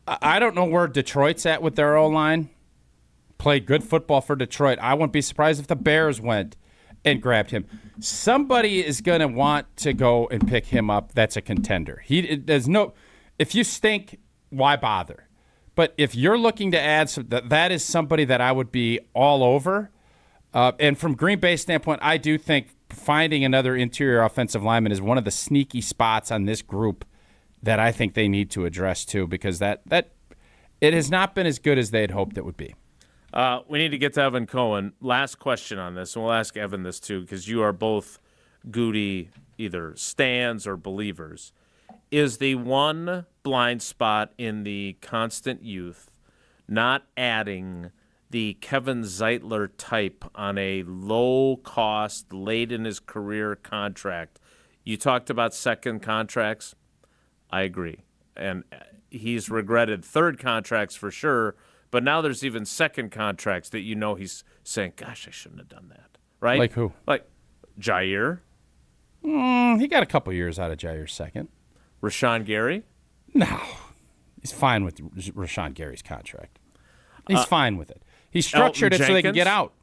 I don't know where Detroit's at with their O-line. Played good football for Detroit. I wouldn't be surprised if the Bears went and grabbed him. Somebody is going to want to go and pick him up. That's a contender. If you stink, why bother? But if you're looking to add, that is somebody that I would be all over. And from Green Bay's standpoint, I do think finding another interior offensive lineman is one of the sneaky spots on this group that I think they need to address too, because that it has not been as good as they had hoped it would be. We need to get to Evan Cohen. Last question on this, and we'll ask Evan this too, because you are both Goody either stands or believers. Is the one blind spot in the constant youth not adding the Kevin Zeitler type on a low-cost, late-in-his-career contract? You talked about second contracts. I agree. And he's regretted third contracts for sure, but now there's even second contracts that he's saying, gosh, I shouldn't have done that. Right? Like who? Like Jair. He got a couple years out of Jair's second. Rashawn Gary? No. He's fine with Rashawn Gary's contract. He's fine with it. He structured it so they can get out.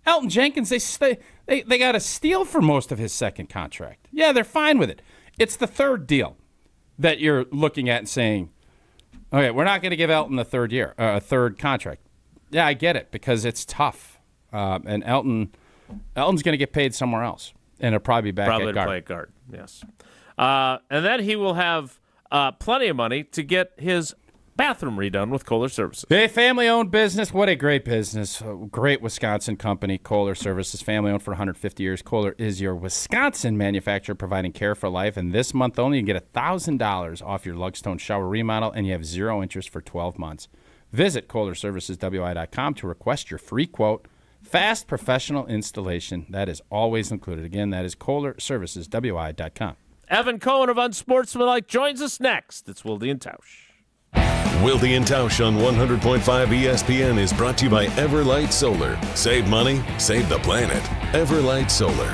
Elton Jenkins, they got a steal for most of his second contract. Yeah, they're fine with it. It's the third deal that you're looking at and saying, okay, we're not going to give Elton a third contract. Yeah, I get it, because it's tough. And Elton's going to get paid somewhere else, and he'll probably be back at guard. Probably play at guard, yes. And then he will have plenty of money to get his bathroom redone with Kohler Services. Hey, family-owned business. What a great business. A great Wisconsin company, Kohler Services. Family-owned for 150 years. Kohler is your Wisconsin manufacturer providing care for life. And this month only, you can get $1,000 off your Lugstone shower remodel, and you have 0 interest for 12 months. Visit KohlerServicesWI.com to request your free quote. Fast professional installation. That is always included. Again, that is KohlerServicesWI.com. Evan Cohen of Unsportsmanlike joins us next. It's Wilde and Tausch. Wilde and Tausch on 100.5 ESPN is brought to you by Everlight Solar. Save money, save the planet. Everlight Solar.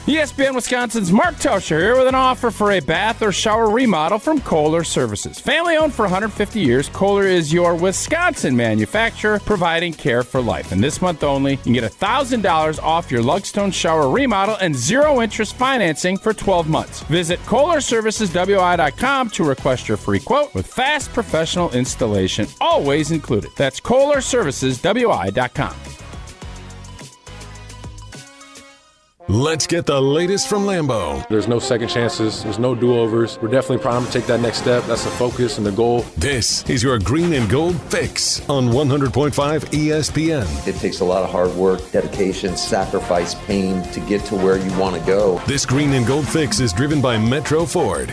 ESPN Wisconsin's Mark Tauscher here with an offer for a bath or shower remodel from Kohler Services. Family owned for 150 years, Kohler is your Wisconsin manufacturer providing care for life. And this month only, you can get $1,000 off your Lugstone shower remodel and 0 interest financing for 12 months. Visit KohlerServicesWI.com to request your free quote with fast professional installation always included. That's KohlerServicesWI.com. Let's get the latest from Lambeau. There's no second chances. There's no do-overs. We're definitely primed to take that next step. That's the focus and the goal. This is your Green and Gold Fix on 100.5 ESPN. It takes a lot of hard work, dedication, sacrifice, pain to get to where you want to go. This Green and Gold Fix is driven by Metro Ford.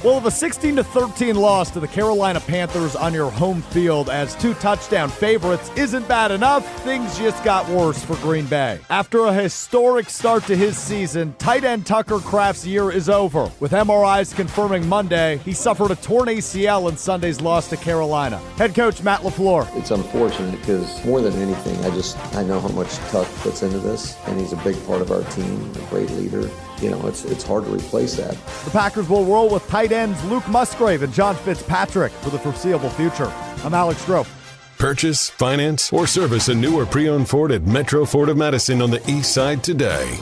Well, of a 16-13 loss to the Carolina Panthers on your home field as 2 touchdown favorites isn't bad enough, things just got worse for Green Bay. After a historic start to his season, tight end Tucker Kraft's year is over. With MRIs confirming Monday, he suffered a torn ACL in Sunday's loss to Carolina. Head coach Matt LaFleur. It's unfortunate because more than anything, I know how much Tuck puts into this, and he's a big part of our team, a great leader. You know, it's hard to replace that. The Packers will roll with tight ends Luke Musgrave and John Fitzpatrick for the foreseeable future. I'm Alex Stroh. Purchase, finance, or service a new or pre-owned Ford at Metro Ford of Madison on the east side today.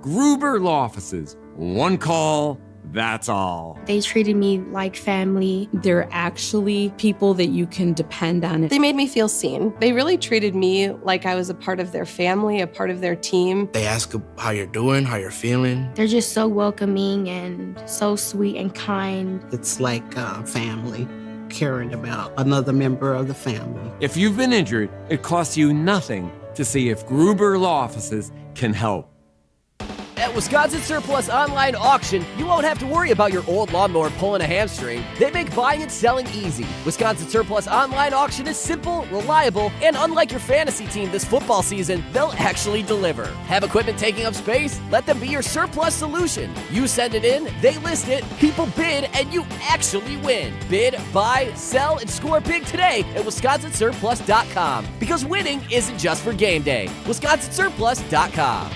Gruber Law Offices. One call, that's all. They treated me like family. They're actually people that you can depend on. They made me feel seen. They really treated me like I was a part of their family, a part of their team. They ask how you're doing, how you're feeling. They're just so welcoming and so sweet and kind. It's like family, caring about another member of the family. If you've been injured, it costs you nothing to see if Gruber Law Offices can help. At Wisconsin Surplus Online Auction, you won't have to worry about your old lawnmower pulling a hamstring. They make buying and selling easy. Wisconsin Surplus Online Auction is simple, reliable, and unlike your fantasy team this football season, they'll actually deliver. Have equipment taking up space? Let them be your surplus solution. You send it in, they list it, people bid, and you actually win. Bid, buy, sell, and score big today at WisconsinSurplus.com. Because winning isn't just for game day. WisconsinSurplus.com.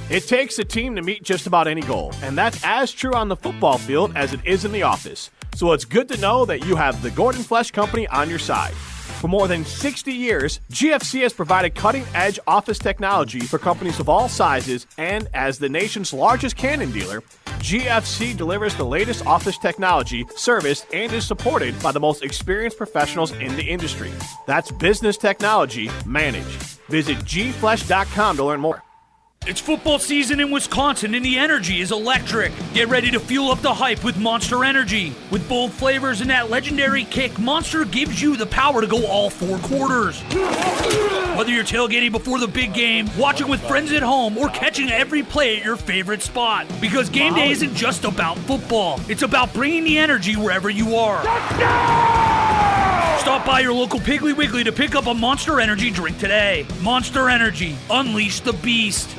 It takes a team to meet just about any goal, and that's as true on the football field as it is in the office. So it's good to know that you have the Gordon Flesch Company on your side. For more than 60 years, GFC has provided cutting-edge office technology for companies of all sizes, and as the nation's largest Canon dealer, GFC delivers the latest office technology, serviced, and is supported by the most experienced professionals in the industry. That's business technology managed. Visit gflesh.com to learn more. It's football season in Wisconsin and the energy is electric. Get ready to fuel up the hype with Monster Energy. With bold flavors and that legendary kick, Monster gives you the power to go all 4 quarters. Whether you're tailgating before the big game, watching with friends at home, or catching every play at your favorite spot. Because game day isn't just about football. It's about bringing the energy wherever you are. Stop by your local Piggly Wiggly to pick up a Monster Energy drink today. Monster Energy, unleash the beast.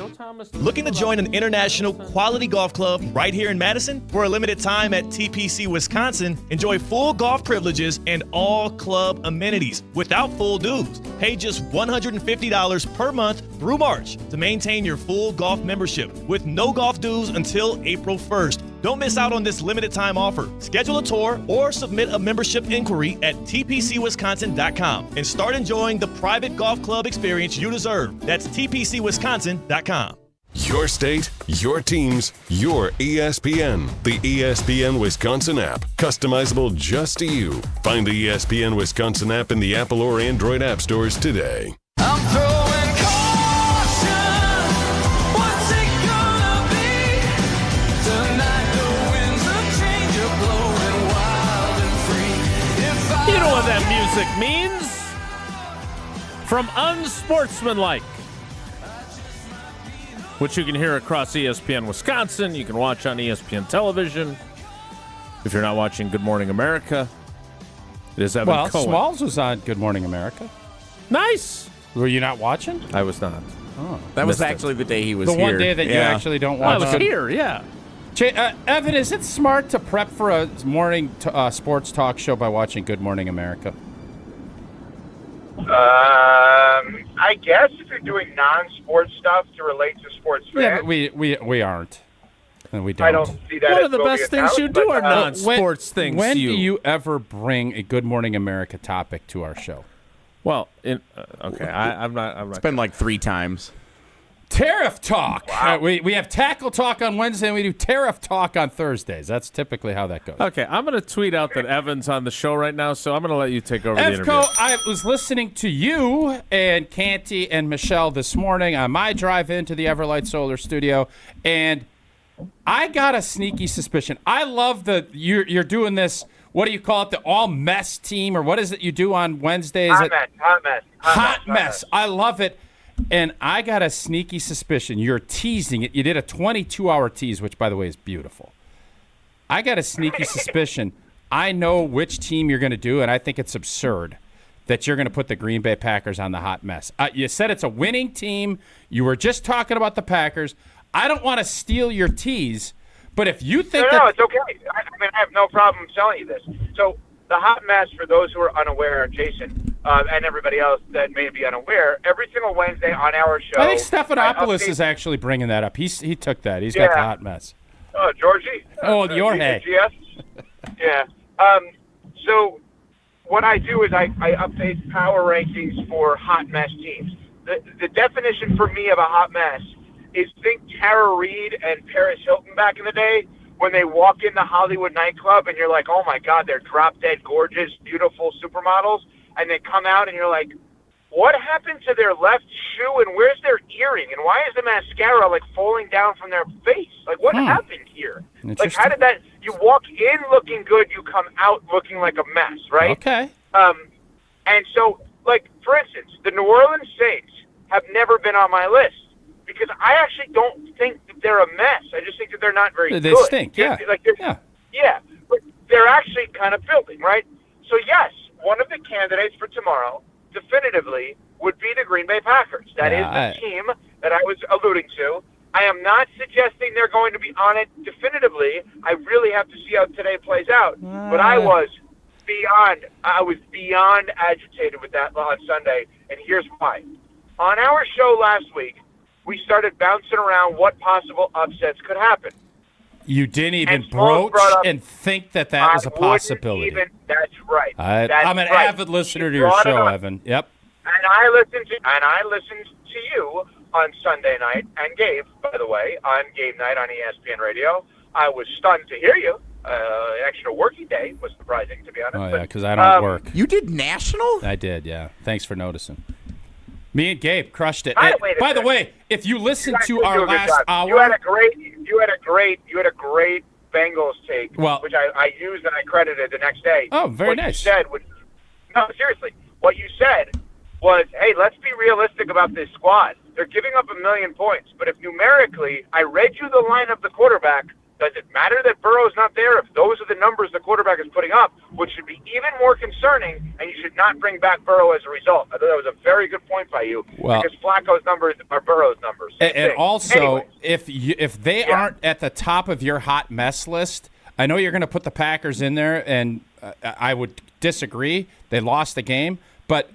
Looking to join an international quality golf club right here in Madison? For a limited time at TPC Wisconsin, enjoy full golf privileges and all club amenities without full dues. Pay just $150 per month through March to maintain your full golf membership with no golf dues until April 1st. Don't miss out on this limited time offer. Schedule a tour or submit a membership inquiry at tpcwisconsin.com and start enjoying the private golf club experience you deserve. That's tpcwisconsin.com. Your state, your teams, your ESPN. The ESPN Wisconsin app. Customizable just to you. Find the ESPN Wisconsin app in the Apple or Android app stores today. I'm throwing caution. What's it gonna be? Tonight the winds of change are blowing wild and free. You know what that music means? From Unsportsmanlike, which you can hear across ESPN Wisconsin. You can watch on ESPN television. If you're not watching Good Morning America, it is Evan Cohen. Smalls was on Good Morning America. Nice. Were you not watching? I was not. Oh, that was actually the day he was the here. one day that you actually don't watch. I was here, yeah. Evan, is it smart to prep for a morning sports talk show by watching Good Morning America? I guess if you're doing non-sports stuff to relate to sports fans. Yeah, but we aren't. And we don't. I don't see that. One of the best things you do are non-sports things. When do you ever bring a Good Morning America topic to our show? Well, okay, I'm not. It's been like 3 times. Tariff talk. Wow. We have tackle talk on Wednesday, and we do tariff talk on Thursdays. That's typically how that goes. Okay, I'm going to tweet out that Evan's on the show right now, so I'm going to let you take over the interview. I was listening to you and Canty and Michelle this morning on my drive into the Everlight Solar Studio, and I got a sneaky suspicion. I love you're doing this. What do you call it? The all mess team, or what is it you do on Wednesdays? Hot mess. I love it. And I got a sneaky suspicion. You're teasing it. You did a 22-hour tease, which, by the way, is beautiful. I got a sneaky suspicion. I know which team you're going to do, and I think it's absurd that you're going to put the Green Bay Packers on the hot mess. You said it's a winning team. You were just talking about the Packers. I don't want to steal your tease, but if you think No, it's okay. I have no problem telling you this. So the hot mess, for those who are unaware, Jason, and everybody else that may be unaware, every single Wednesday on our show. I think Stephanopoulos is actually bringing that up. He took that. He's got the hot mess. Oh, Georgie. Oh, Jorge. GS? Yeah. So what I do is I update power rankings for hot mess teams. The definition for me of a hot mess is think Tara Reid and Paris Hilton back in the day when they walk in the Hollywood nightclub and you're like, oh my God, they're drop-dead gorgeous, beautiful supermodels. And they come out and you're like, what happened to their left shoe and where's their earring? And why is the mascara like falling down from their face? Like what happened here? Like how did that, you walk in looking good, you come out looking like a mess, right? Okay. And so, like, for instance, the New Orleans Saints have never been on my list because I actually don't think that they're a mess. I just think that they're not very good. They stink, yeah. Yeah, but they're actually kind of building, right? So, yes, one of the candidates for tomorrow, definitively, would be the Green Bay Packers. That is the team that I was alluding to. I am not suggesting they're going to be on it definitively. I really have to see how today plays out. But I was beyond agitated with that on Sunday, and here's why. On our show last week, we started bouncing around what possible upsets could happen. You didn't even broach and think that was a possibility. That's right. I'm an avid listener to your show, Evan. Yep. And I listened to you on Sunday night, and Gabe, by the way, on Game Night on ESPN Radio. I was stunned to hear you. An extra working day was surprising, to be honest. Oh, yeah, because I don't work. You did national? I did, yeah. Thanks for noticing. Me and Gabe crushed it. By the way, if you listen to our last hour, you had a great Bengals take, which I used and I credited the next day. Oh, very nice. No, seriously, what you said was, hey, let's be realistic about this squad. They're giving up 1 million points, but if numerically, I read you the line of the quarterback. Does it matter that Burrow's not there if those are the numbers the quarterback is putting up, which should be even more concerning, and you should not bring back Burrow as a result? I thought that was a very good point by you, because Flacco's numbers are Burrow's numbers. And also, if they aren't at the top of your hot mess list, I know you're going to put the Packers in there, and I would disagree. They lost the game, but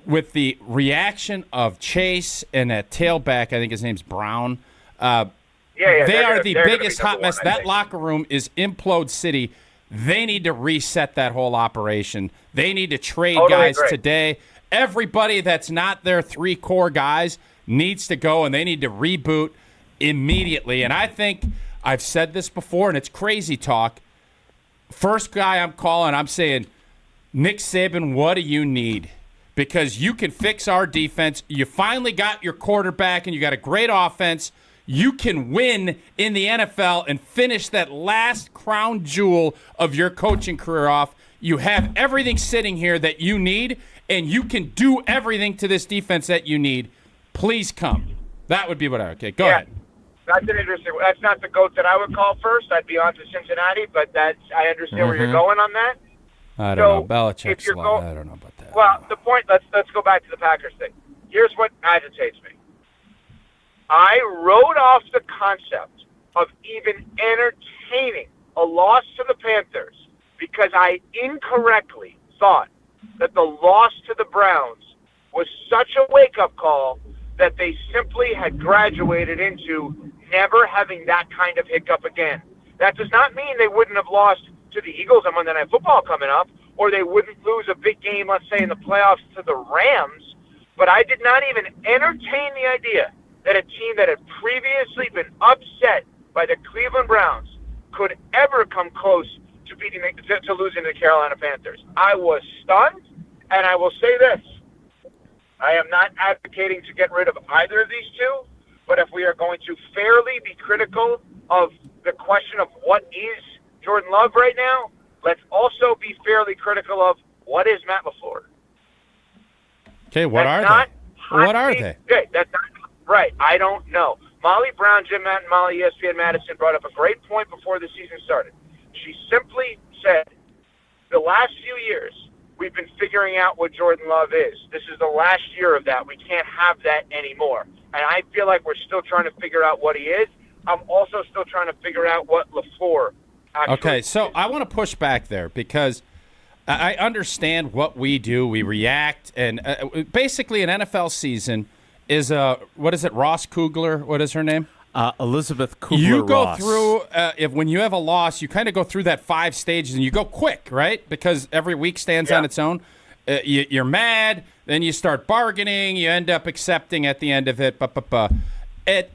with the reaction of Chase and that tailback, I think his name's Brown, they are the biggest hot mess. That locker room is implode city. They need to reset that whole operation. They need to trade guys today. Everybody that's not their 3 core guys needs to go, and they need to reboot immediately. And I think I've said this before, and it's crazy talk. First guy I'm calling, I'm saying, Nick Saban, what do you need? Because you can fix our defense. You finally got your quarterback, and you got a great offense. You can win in the NFL and finish that last crown jewel of your coaching career off. You have everything sitting here that you need, and you can do everything to this defense that you need. Please come. That would be what I would. Okay, go ahead. That's an interesting. That's not the GOAT that I would call first. I'd be on to Cincinnati, but I understand where you're going on that. I don't know. Belichick's I don't know about that. Well, the point. Let's go back to the Packers thing. Here's what agitates me. I wrote off the concept of even entertaining a loss to the Panthers because I incorrectly thought that the loss to the Browns was such a wake-up call that they simply had graduated into never having that kind of hiccup again. That does not mean they wouldn't have lost to the Eagles on Monday Night Football coming up, or they wouldn't lose a big game, let's say, in the playoffs to the Rams, but I did not even entertain the idea that a team that had previously been upset by the Cleveland Browns could ever come close to losing to the Carolina Panthers. I was stunned, and I will say this. I am not advocating to get rid of either of these two, but if we are going to fairly be critical of the question of what is Jordan Love right now, let's also be fairly critical of what is Matt LaFleur. Okay, what are they? Okay, that's not right. I don't know. Molly Brown, Jim Matt, and Molly ESPN Madison brought up a great point before the season started. She simply said, the last few years, we've been figuring out what Jordan Love is. This is the last year of that. We can't have that anymore. And I feel like we're still trying to figure out what he is. I'm also still trying to figure out what LaFleur actually Okay, so I want to push back there because I understand what we do. We react. And basically an NFL season is, what is it, Ross Kugler? What is her name? Elizabeth Kubler-Ross. You go through, when you have a loss, you kind of go through that 5 stages, and you go quick, right? Because every week stands on its own. You're mad, then you start bargaining, you end up accepting at the end of it.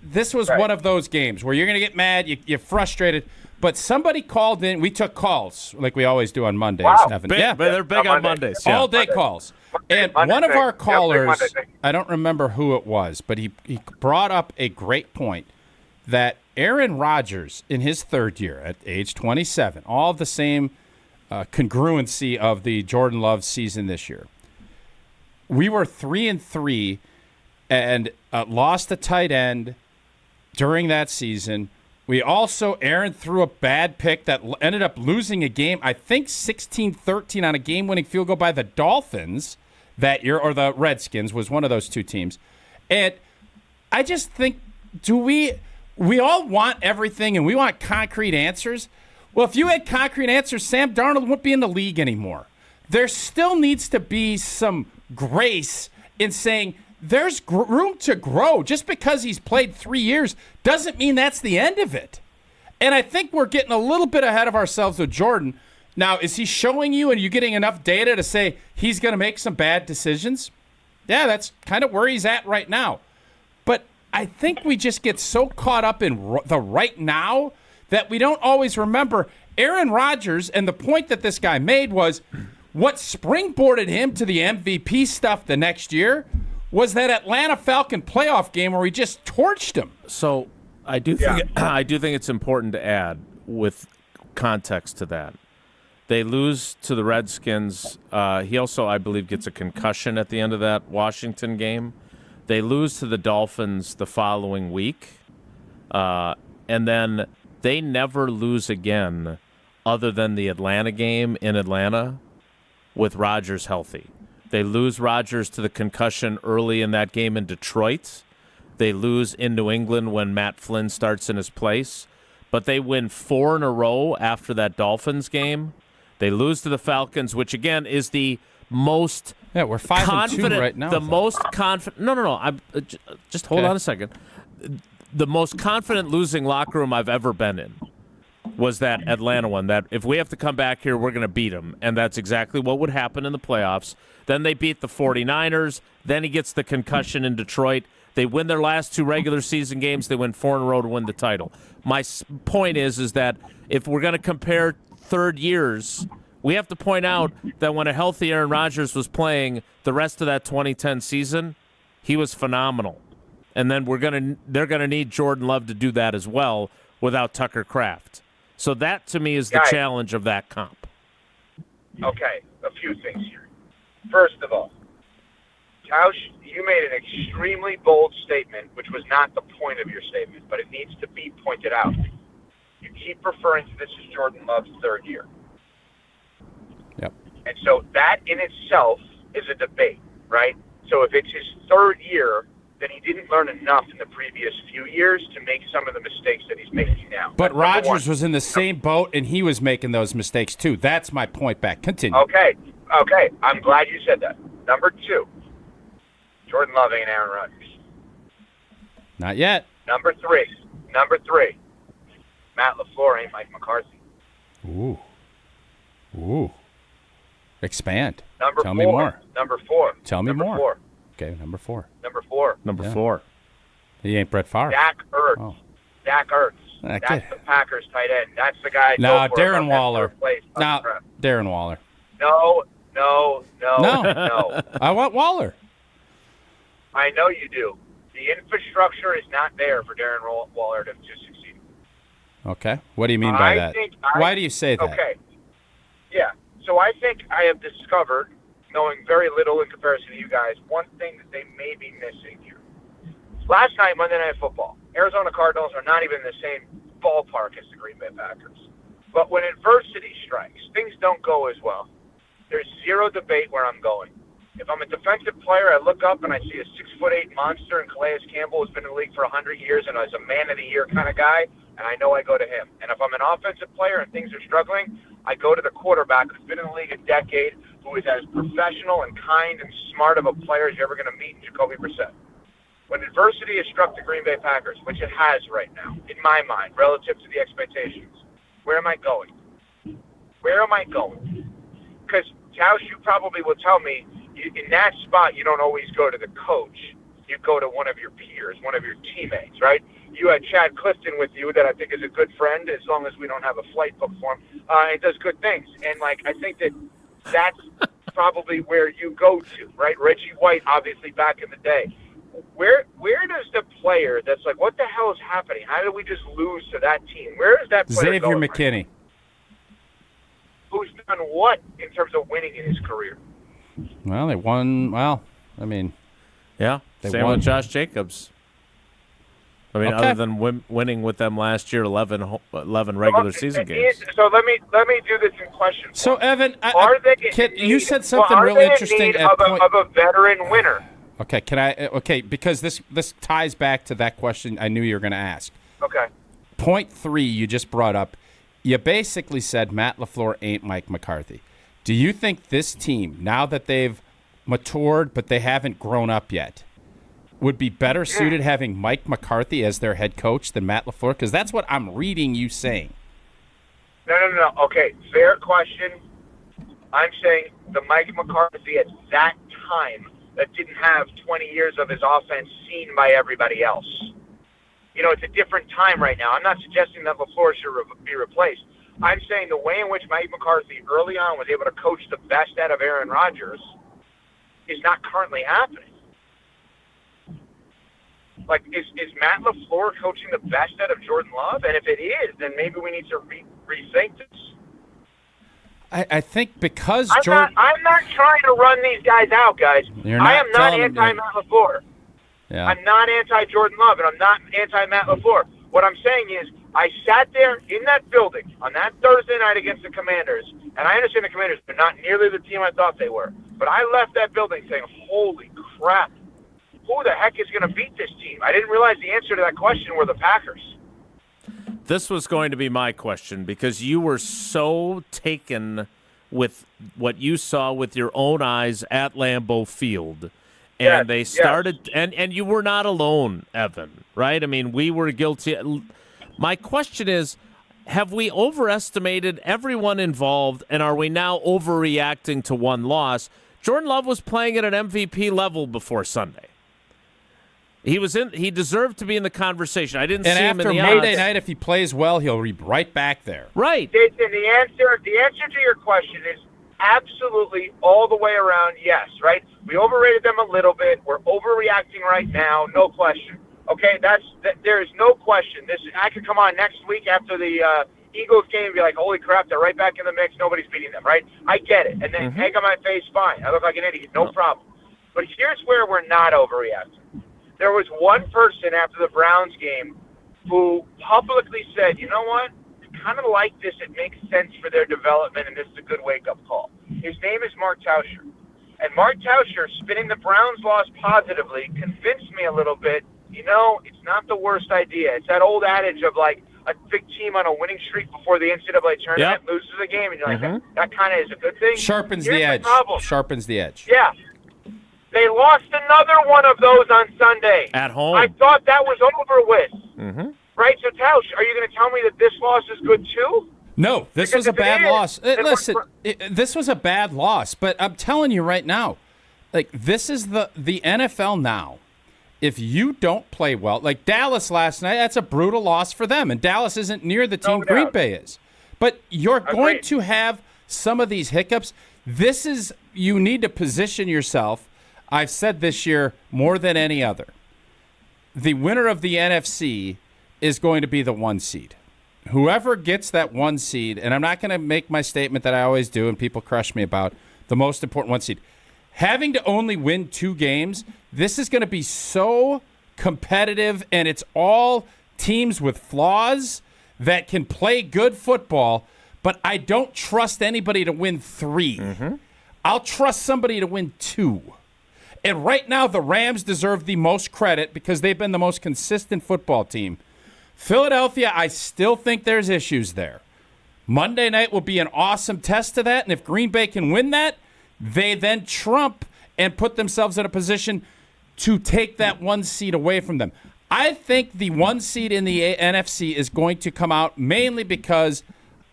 This was one of those games where you're going to get mad, you're frustrated, but somebody called in. We took calls, like we always do on Mondays. Wow. Evan. But they're big on Mondays. All day calls. And one of our callers, I don't remember who it was, but he brought up a great point that Aaron Rodgers in his 3rd year at age 27, all the same congruency of the Jordan Love season this year. We were 3-3, and lost a tight end during that season. We also, Aaron threw a bad pick that ended up losing a game, I think 16-13 on a game-winning field goal by the Dolphins that year, or the Redskins was one of those two teams. And I just think, we all want everything and we want concrete answers. Well, if you had concrete answers, Sam Darnold wouldn't be in the league anymore. There still needs to be some grace in saying there's room to grow. Just because he's played 3 years doesn't mean that's the end of it. And I think we're getting a little bit ahead of ourselves with Jordan. Now, is he showing you and you getting enough data to say he's going to make some bad decisions? Yeah, that's kind of where he's at right now. But I think we just get so caught up in the right now that we don't always remember Aaron Rodgers, and the point that this guy made was what springboarded him to the MVP stuff the next year was that Atlanta Falcon playoff game where he just torched him. So I do think it's important to add with context to that. They lose to the Redskins. He also, I believe, gets a concussion at the end of that Washington game. They lose to the Dolphins the following week. And then they never lose again other than the Atlanta game in Atlanta with Rodgers healthy. They lose Rodgers to the concussion early in that game in Detroit. They lose in New England when Matt Flynn starts in his place. But they win 4 in a row after that Dolphins game. They lose to the Falcons, which, again, is the most we're 5-2 right now. The most confident. No. Just hold on a second. The most confident losing locker room I've ever been in was that Atlanta one. That if we have to come back here, we're going to beat them. And that's exactly what would happen in the playoffs. Then they beat the 49ers. Then he gets the concussion in Detroit. They win their last 2 regular season games. They win 4 in a row to win the title. My point is that if we're going to compare third years, we have to point out that when a healthy Aaron Rodgers was playing the rest of that 2010 season, he was phenomenal. And then they're going to need Jordan Love to do that as well without Tucker Kraft. So that, to me, is the challenge of that comp. Okay, a few things here. First of all, Tausch, you made an extremely bold statement, which was not the point of your statement, but it needs to be pointed out. You keep referring to this as Jordan Love's third year. Yep. And so that in itself is a debate, right? So if it's his third year, then he didn't learn enough in the previous few years to make some of the mistakes that he's making now. But Rodgers was in the same boat, and he was making those mistakes too. That's my point back. Continue. Okay. I'm glad you said that. Number 2, Jordan Love ain't Aaron Rodgers. Not yet. Number 3, Matt LaFleur ain't Mike McCarthy. Ooh. Expand. Tell me more. Number 4. Tell me more. 4. Okay, number 4. Number 4. He ain't Brett Favre. Dak Ertz. Oh. Dak Ertz. That's the Packers tight end. That's the guy. No, Darren Waller. No, Darren Waller. No. I want Waller. I know you do. The infrastructure is not there for Darren Waller to succeed. Okay. What do you mean by that? Why do you say that? Okay. Yeah. So I think I have discovered, knowing very little in comparison to you guys, one thing that they may be missing here. Last night, Monday Night Football, Arizona Cardinals are not even in the same ballpark as the Green Bay Packers. But when adversity strikes, things don't go as well. There's zero debate where I'm going. If I'm a defensive player, I look up and I see a 6'8" monster, and Calais Campbell has been in the league for 100 years and is a man of the year kind of guy, and I know I go to him. And if I'm an offensive player and things are struggling, I go to the quarterback who's been in the league a decade, who is as professional and kind and smart of a player as you're ever going to meet in Jacoby Brissett. When adversity has struck the Green Bay Packers, which it has right now, in my mind, relative to the expectations, where am I going? Because, Tausch, you probably will tell me, in that spot, you don't always go to the coach. You go to one of your peers, one of your teammates, right? You had Chad Clifton with you that I think is a good friend, as long as we don't have a flight booked for him. He does good things. And, I think that's probably where you go to, right? Reggie White, obviously, back in the day. Where does the player that's like, what the hell is happening? How did we just lose to that team? Where is that player Xavier McKinney. Right? Who's done what in terms of winning in his career? Well, they won. Well, I mean, yeah, Same with Josh Jacobs. I mean, other than winning with them last year, 11 regular season games. So let me do this in question. So Evan, you said well, something really interesting in need of a veteran winner. Okay, can I? Okay, because this ties back to that question I knew you were going to ask. Okay. Point 3 you just brought up. You basically said Matt LaFleur ain't Mike McCarthy. Do you think this team, now that they've matured but they haven't grown up yet, would be better suited having Mike McCarthy as their head coach than Matt LaFleur? Because that's what I'm reading you saying. No. Okay, fair question. I'm saying the Mike McCarthy at that time that didn't have 20 years of his offense seen by everybody else. You know, it's a different time right now. I'm not suggesting that LaFleur should be replaced. I'm saying the way in which Mike McCarthy early on was able to coach the best out of Aaron Rodgers is not currently happening. Like, is Matt LaFleur coaching the best out of Jordan Love? And if it is, then maybe we need to rethink this. I think because I'm not trying to run these guys out, guys. I am not anti-Matt LaFleur. Yeah. I'm not anti-Jordan Love, and I'm not anti-Matt LaFleur. What I'm saying is I sat there in that building on that Thursday night against the Commanders, and I understand the Commanders are not nearly the team I thought they were, but I left that building saying, holy crap, who the heck is going to beat this team? I didn't realize the answer to that question were the Packers. This was going to be my question because you were so taken with what you saw with your own eyes at Lambeau Field. And they started, and you were not alone, Evan, right? I mean, we were guilty. My question is, have we overestimated everyone involved, and are we now overreacting to one loss? Jordan Love was playing at an MVP level before Sunday. He deserved to be in the conversation. I didn't see him in the And after Monday night, if he plays well, he'll be right back there. Right. Jason, the answer to your question is absolutely all the way around yes, right? We overrated them a little bit. We're overreacting right now, no question. Okay, there is no question. I could come on next week after the Eagles game and be like, holy crap, they're right back in the mix. Nobody's beating them, right? I get it. And then egg on my face, fine. I look like an idiot, no problem. But here's where we're not overreacting. There was one person after the Browns game who publicly said, you know what? I kind of like this. It makes sense for their development, and this is a good wake-up call. His name is Mark Tauscher. And Mark Tauscher, spinning the Browns loss positively, convinced me a little bit, you know, it's not the worst idea. It's that old adage of, like, a big team on a winning streak before the NCAA tournament loses a game, and you're like, that kind of is a good thing. Sharpens Here's the edge. Sharpens the edge. Yeah. They lost another one of those on Sunday. At home. I thought that was over with. Mm-hmm. Right? So, Tausch, are you going to tell me that this loss is good too? No, this was a bad loss. Listen, this was a bad loss, but I'm telling you right now, like, this is the NFL now. If you don't play well, like Dallas last night, that's a brutal loss for them, and Dallas isn't near the team Green Bay is. But you're going to have some of these hiccups. You need to position yourself. I've said this year more than any other. The winner of the NFC is going to be the 1 seed. Whoever gets that 1 seed, and I'm not going to make my statement that I always do and people crush me about, the most important 1 seed. Having to only win 2 games, this is going to be so competitive, and it's all teams with flaws that can play good football, but I don't trust anybody to win 3. Mm-hmm. I'll trust somebody to win 2. And right now, the Rams deserve the most credit because they've been the most consistent football team. Philadelphia, I still think there's issues there. Monday night will be an awesome test to that, and if Green Bay can win that, they then trump and put themselves in a position to take that 1 seed away from them. I think the 1 seed in the NFC is going to come out mainly because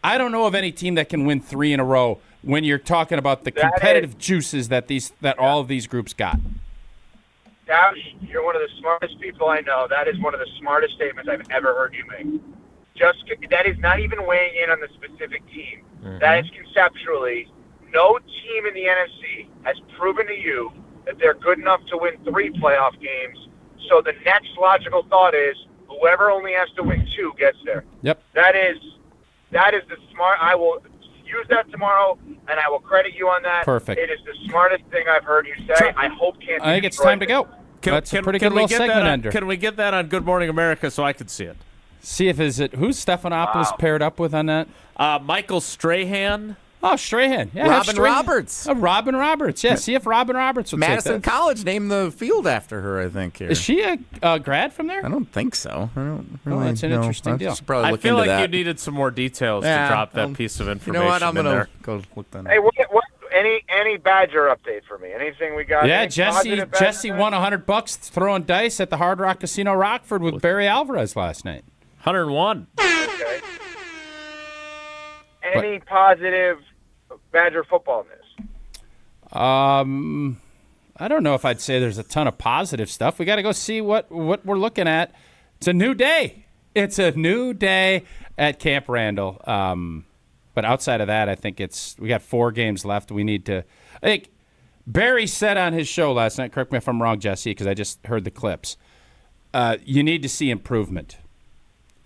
I don't know of any team that can win 3 in a row when you're talking about the competitive juices that all of these groups got. Tausch, you're one of the smartest people I know. That is one of the smartest statements I've ever heard you make. That is not even weighing in on the specific team. Mm-hmm. That is conceptually, no team in the NFC has proven to you that they're good enough to win 3 playoff games. So the next logical thought is whoever only has to win 2 gets there. Yep. That is the smart. I will use that tomorrow, and I will credit you on that. Perfect. It is the smartest thing I've heard you say. I hope Kansas. I think it's time to go. That's a pretty good little segment ender. Can we get that on Good Morning America so I can see it? See if who's Stephanopoulos paired up with on that? Michael Strahan. Oh, Strahan. Yeah, Robin Roberts. Robin Roberts. Yeah, see if Robin Roberts will Madison take that. College named the field after her, I think. Here. Is she a grad from there? I don't think so. I don't really that's an interesting deal. Probably I look feel into like that. you needed some more details to drop that piece of information. You know what? I'm in going there. to go look that up. Hey, what any Badger update for me? Anything we got? Yeah, Any Jesse positive won $100 throwing dice at the Hard Rock Casino Rockford with Barry Alvarez last night. 101. Okay. Any positive Badger football news? I don't know if I'd say there's a ton of positive stuff. We got to go see what we're looking at. It's a new day. It's a new day at Camp Randall. But outside of that, I think we got 4 games left. We need to. I think Barry said on his show last night. Correct me if I'm wrong, Jesse, because I just heard the clips. You need to see improvement.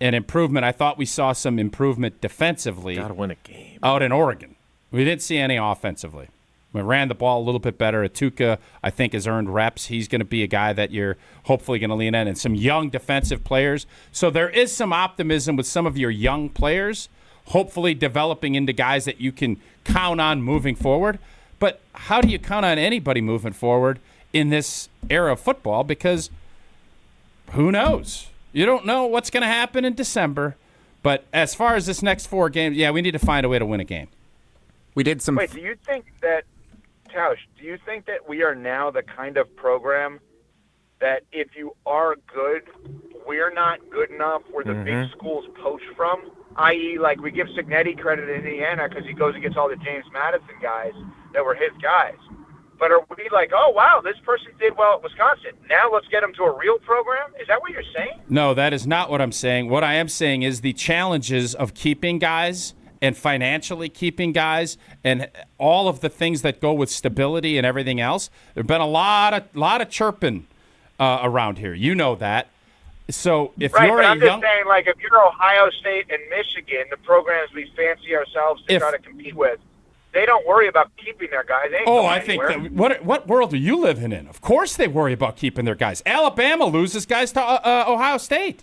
And improvement. I thought we saw some improvement defensively. Got to win a game out in Oregon. We didn't see any offensively. We ran the ball a little bit better. Atuka, I think, has earned reps. He's going to be a guy that you're hopefully going to lean in, and some young defensive players. So there is some optimism with some of your young players, hopefully developing into guys that you can count on moving forward. But how do you count on anybody moving forward in this era of football? Because who knows? You don't know what's going to happen in December. But as far as this next 4 games, yeah, we need to find a way to win a game. We did some. Wait, do you think that, Tausch, do you think that we are now the kind of program that if you are good, we're not good enough where the big schools poach from? I.e., like we give Cignetti credit in Indiana because he goes and gets all the James Madison guys that were his guys. But are we like, oh, wow, this person did well at Wisconsin. Now let's get him to a real program? Is that what you're saying? No, that is not what I'm saying. What I am saying is the challenges of keeping guys and financially keeping guys and all of the things that go with stability and everything else. There have been a lot of chirping around here. You know that. So if you're but a I'm young, just saying, like, if you're Ohio State and Michigan, the programs we fancy ourselves to try to compete with, they don't worry about keeping their guys. They ain't going I think anywhere. what world are you living in? Of course they worry about keeping their guys. Alabama loses guys to Ohio State.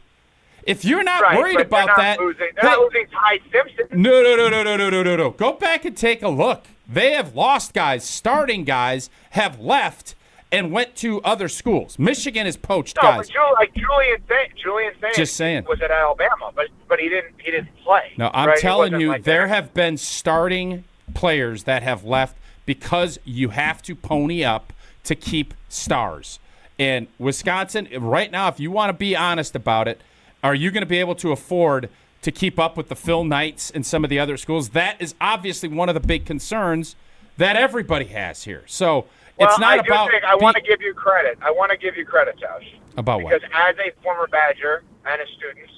If you're not worried but about they're not losing Ty Simpson. No. Go back and take a look. They have lost guys. Starting guys have left and went to other schools. Michigan has poached guys. But Julian Saint Just saying. was at Alabama, but he didn't play. No, I'm right? telling you, like there that. have been starting players that have left because you have to pony up to keep stars. And Wisconsin, right now, if you want to be honest about it, are you going to be able to afford to keep up with the Phil Knights and some of the other schools? That is obviously one of the big concerns that everybody has here. So it's not about. I want to give you credit. I want to give you credit, Tausch. About what? Because as a former Badger and a student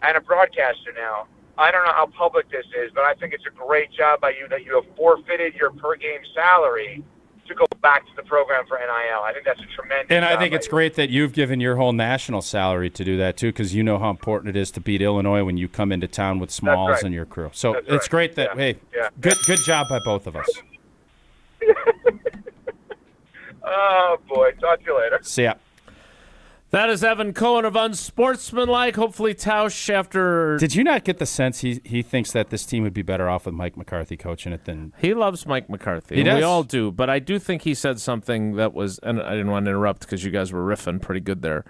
and a broadcaster now, I don't know how public this is, but I think it's a great job by you that you have forfeited your per game salary to go back to the program for NIL. I think that's a tremendous And I job think by it's you. great that you've given your whole national salary to do that, too, because you know how important it is to beat Illinois when you come into town with Smalls right. and your crew. So That's it's right. great that, good job by both of us. Oh, boy. Talk to you later. See ya. That is Evan Cohen of Unsportsmanlike. Hopefully Tausch after... Did you not get the sense he thinks that this team would be better off with Mike McCarthy coaching it than... He loves Mike McCarthy. He does. We all do. But I do think he said something that was... And I didn't want to interrupt because you guys were riffing pretty good there.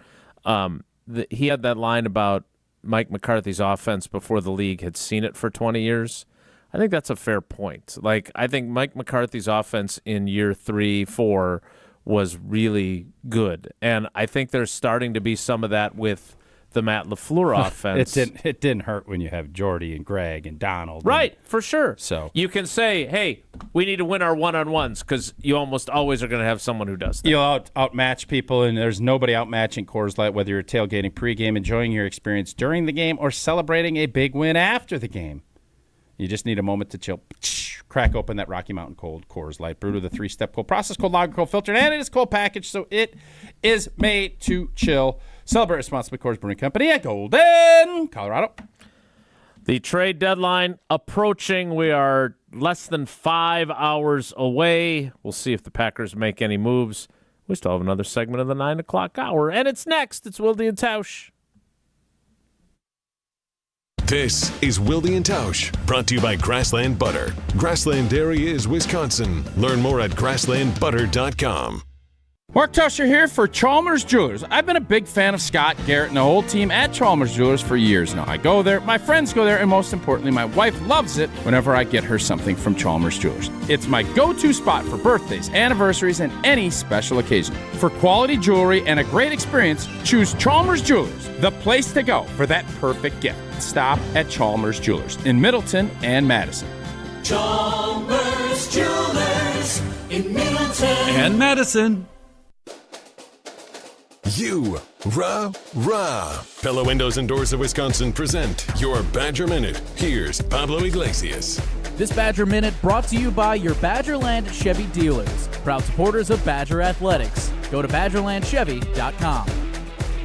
He had that line about Mike McCarthy's offense before the league had seen it for 20 years. I think that's a fair point. Like, I think Mike McCarthy's offense in year 3, 4 was really good. And I think there's starting to be some of that with the Matt LaFleur offense. It didn't hurt when you have Jordy and Greg and Donald. Right, for sure. So you can say, hey, we need to win our one-on-ones because you almost always are going to have someone who does that. You'll outmatch people, and there's nobody outmatching Coors Light, whether you're tailgating pregame, enjoying your experience during the game, or celebrating a big win after the game. You just need a moment to chill. Crack open that Rocky Mountain Cold Coors Light, brewed with a 3-step cold process, cold lager, cold filtered, and it is cold packaged, so it is made to chill. Celebrate responsibly, Coors Brewing Company at Golden, Colorado. The trade deadline approaching. We are less than 5 hours away. We'll see if the Packers make any moves. We still have another segment of the 9 o'clock hour, and it's next. It's Wilde and Tausch. This is Wilde and Tausch, brought to you by Grassland Butter. Grassland Dairy is Wisconsin. Learn more at grasslandbutter.com. Mark Tusher here for Chalmers Jewelers. I've been a big fan of Scott, Garrett, and the whole team at Chalmers Jewelers for years now. I go there, my friends go there, and most importantly, my wife loves it whenever I get her something from Chalmers Jewelers. It's my go-to spot for birthdays, anniversaries, and any special occasion. For quality jewelry and a great experience, choose Chalmers Jewelers, the place to go for that perfect gift. Stop at Chalmers Jewelers in Middleton and Madison. Chalmers Jewelers in Middleton and Madison. Pella Windows and Doors of Wisconsin present your Badger Minute. Here's Pablo Iglesias. This Badger Minute brought to you by your Badgerland Chevy dealers, proud supporters of Badger Athletics. Go to BadgerlandChevy.com.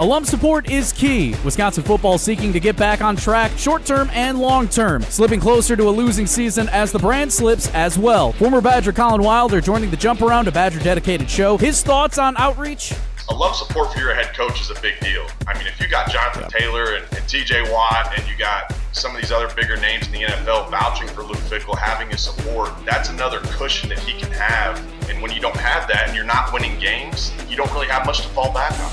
Alum support is key. Wisconsin football seeking to get back on track short-term and long-term, slipping closer to a losing season as the brand slips as well. Former Badger Colin Wilder joining the Jump Around, a Badger-dedicated show. His thoughts on outreach? Alum support for your head coach is a big deal. I mean, if you got Jonathan Taylor and TJ Watt and you got some of these other bigger names in the NFL vouching for Luke Fickell, having his support, that's another cushion that he can have. And when you don't have that and you're not winning games, you don't really have much to fall back on.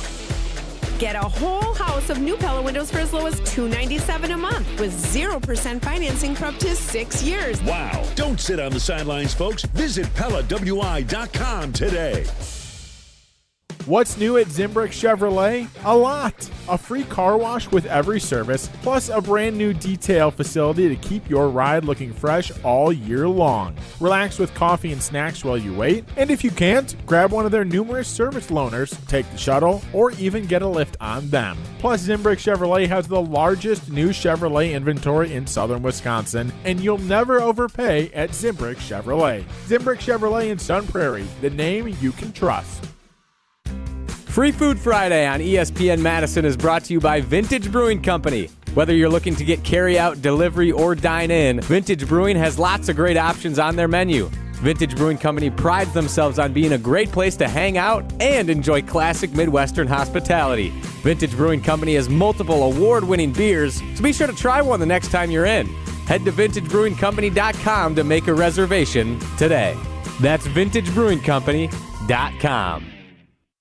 Get a whole house of new Pella windows for as low as $297 a month with 0% financing for up to 6 years. Wow. Don't sit on the sidelines, folks. Visit PellaWI.com today. What's new at Zimbrick Chevrolet? A lot. A free car wash with every service, plus a brand new detail facility to keep your ride looking fresh all year long. Relax with coffee and snacks while you wait, and if you can't, grab one of their numerous service loaners, take the shuttle, or even get a lift on them. Plus, Zimbrick Chevrolet has the largest new Chevrolet inventory in southern Wisconsin, and you'll never overpay at Zimbrick Chevrolet. Zimbrick Chevrolet in Sun Prairie, the name you can trust. Free Food Friday on ESPN Madison is brought to you by Vintage Brewing Company. Whether you're looking to get carry-out, delivery, or dine-in, Vintage Brewing has lots of great options on their menu. Vintage Brewing Company prides themselves on being a great place to hang out and enjoy classic Midwestern hospitality. Vintage Brewing Company has multiple award-winning beers, so be sure to try one the next time you're in. Head to VintageBrewingCompany.com to make a reservation today. That's VintageBrewingCompany.com.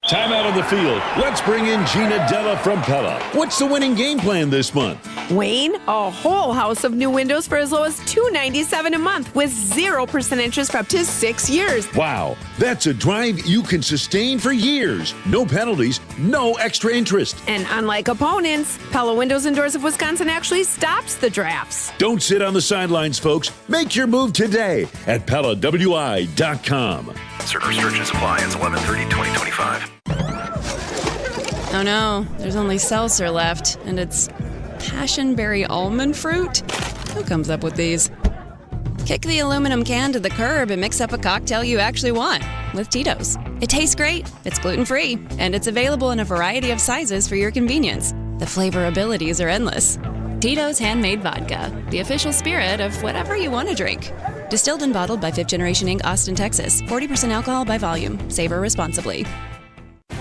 Time out on the field. Let's bring in Gina Della from Pella. What's the winning game plan this month? Wayne, a whole house of new windows for as low as $297 a month with 0% interest for up to 6 years. Wow, that's a drive you can sustain for years. No penalties, no extra interest. And unlike opponents, Pella Windows and Doors of Wisconsin actually stops the drafts. Don't sit on the sidelines, folks. Make your move today at PellaWI.com. Certain restrictions apply. It's 11/30/2025. Oh no, there's only seltzer left, and it's passionberry almond fruit? Who comes up with these? Kick the aluminum can to the curb and mix up a cocktail you actually want with Tito's. It tastes great, it's gluten-free, and it's available in a variety of sizes for your convenience. The flavor abilities are endless. Tito's Handmade Vodka, the official spirit of whatever you want to drink. Distilled and bottled by 5th Generation Inc., Austin, Texas. 40% alcohol by volume. Savor responsibly.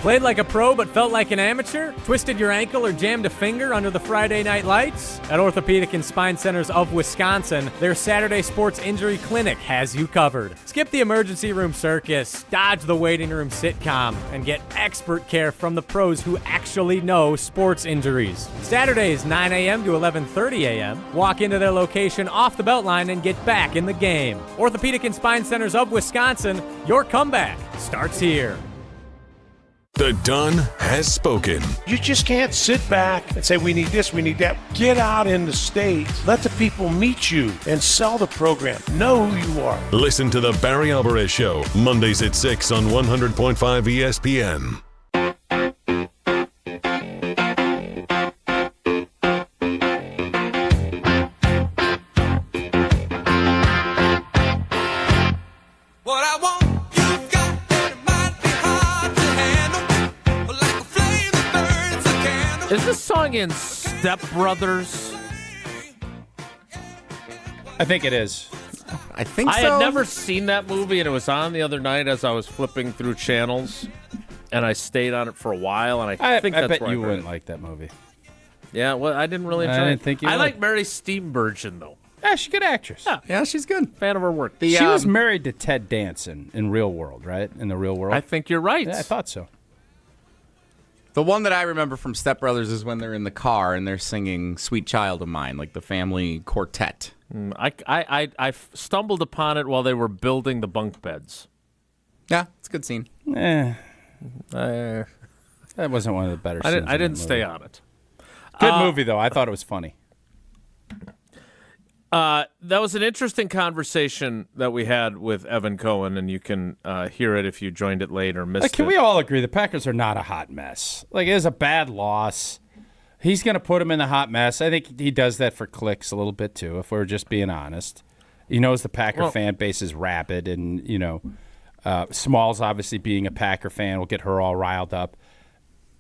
Played like a pro but felt like an amateur? Twisted your ankle or jammed a finger under the Friday night lights? At Orthopedic and Spine Centers of Wisconsin, their Saturday Sports Injury Clinic has you covered. Skip the emergency room circus, dodge the waiting room sitcom, and get expert care from the pros who actually know sports injuries. Saturdays, 9 a.m. to 11:30 a.m. Walk into their location off the Beltline and get back in the game. Orthopedic and Spine Centers of Wisconsin, your comeback starts here. The Don has spoken. You just can't sit back and say, we need this, we need that. Get out in the state. Let the people meet you and sell the program. Know who you are. Listen to The Barry Alvarez Show, Mondays at 6 on 100.5 ESPN. Is this song in Step Brothers? I think it is. I think so. I had never seen that movie, and it was on the other night as I was flipping through channels. and I stayed on it for a while, and I think that's bet where you I heard wouldn't it. like that movie. Yeah, well, I didn't really enjoy I it. didn't think you I would. like Mary Steenburgen, though. Yeah, she's a good actress. Yeah, she's good. Fan of her work. She was married to Ted Danson in Real World, right? In the Real World. I think you're right. Yeah, I thought so. The one that I remember from Step Brothers is when they're in the car and they're singing "Sweet Child of Mine," like the family quartet. I stumbled upon it while they were building the bunk beds. Yeah, it's a good scene. That wasn't one of the better scenes. I didn't stay on it. Good movie, though. I thought it was funny. That was an interesting conversation that we had with Evan Cohen, and you can hear it if you joined it late or missed it. Can we all agree the Packers are not a hot mess? Like, it is a bad loss. He's going to put him in the hot mess. I think he does that for clicks a little bit, too, if we're just being honest. He knows the Packer fan base is rabid, and, Smalls, obviously, being a Packer fan, will get her all riled up.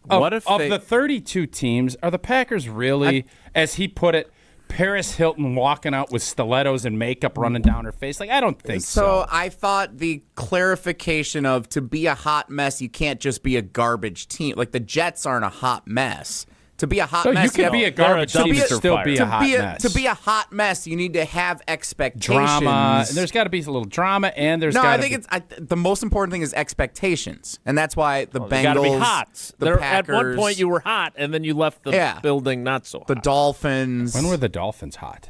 Of the 32 teams, are the Packers really, as he put it, Paris Hilton walking out with stilettos and makeup running down her face? Like, I don't think so. So I thought the clarification of to be a hot mess, you can't just be a garbage team. Like, the Jets aren't a hot mess. To be a hot mess, you can be a garbage team and still be a hot mess. To be a hot mess, you need to have expectations. Drama. And there's got to be a little drama, and there's got to be... the most important thing is expectations, and that's why the Bengals, you got to be hot. the Packers. At one point, you were hot, and then you left the building not so hot. The Dolphins. When were the Dolphins hot?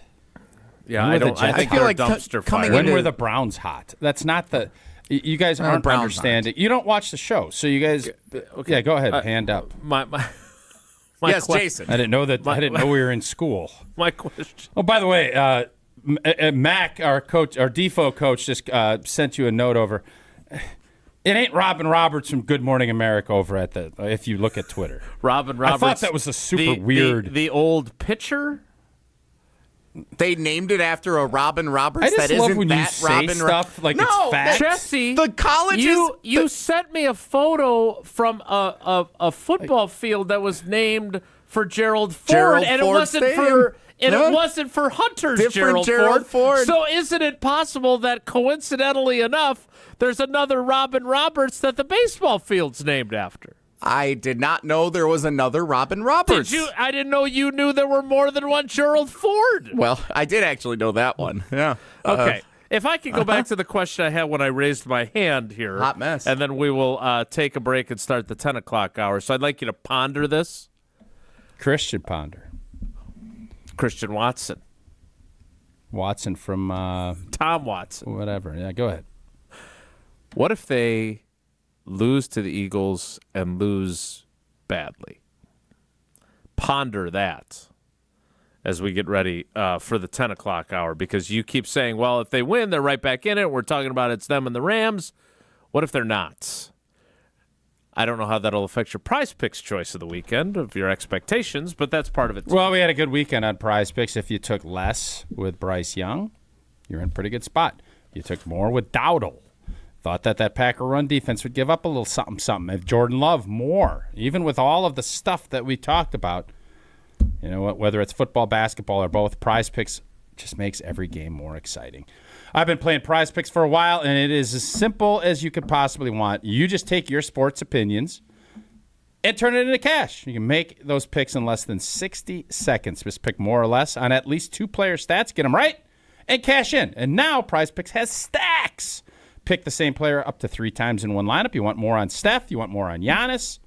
Yeah, I think feel they're like dumpster coming fire. When were the Browns hot? That's not the... You guys aren't understanding. You don't watch the show, so you guys... Okay, go ahead. Hand up. Yes, Jason. I didn't know that. I didn't know we were in school. My question. Oh, by the way, Mac, our coach, our Defo coach, just sent you a note over. It ain't Robin Roberts from Good Morning America over at the. If you look at Twitter, Robin Roberts. I thought that was a super weird. The old pitcher. They named it after a Robin Roberts. I just that love isn't when you that say Robin stuff like no, it's facts. Jesse, the college you sent me a photo from a football field that was named for Gerald Ford, and it wasn't for it wasn't for Hunter's Gerald Ford. So isn't it possible that coincidentally enough, there's another Robin Roberts that the baseball field's named after? I did not know there was another Robin Roberts. I didn't know you knew there were more than one Gerald Ford. Well, I did actually know that one. Yeah. Okay. If I could go back to the question I had when I raised my hand here. Hot mess. And then we will take a break and start the 10 o'clock hour. So I'd like you to ponder this. Christian Ponder. Christian Watson. Watson from... Tom Watson. Whatever. Yeah, go ahead. What if they lose to the Eagles and lose badly? Ponder that as we get ready for the 10 o'clock hour, because you keep saying, well, if they win, they're right back in it. We're talking about it's them and the Rams. What if they're not? I don't know how that'll affect your Prize Picks choice of the weekend, of your expectations, but that's part of it too. Well, we had a good weekend on Prize Picks. If you took less with Bryce Young, you're in a pretty good spot. You took more with Dowdle. Thought that Packer run defense would give up a little something. If Jordan Love, more. Even with all of the stuff that we talked about, you know what, whether it's football, basketball, or both, Prize Picks just makes every game more exciting. I've been playing Prize Picks for a while, and it is as simple as you could possibly want. You just take your sports opinions and turn it into cash. You can make those picks in less than 60 seconds. Just pick more or less on at least 2 player stats, get them right, and cash in. And now Prize Picks has stacks. Pick the same player up to 3 times in one lineup. You want more on Steph. You want more on Giannis.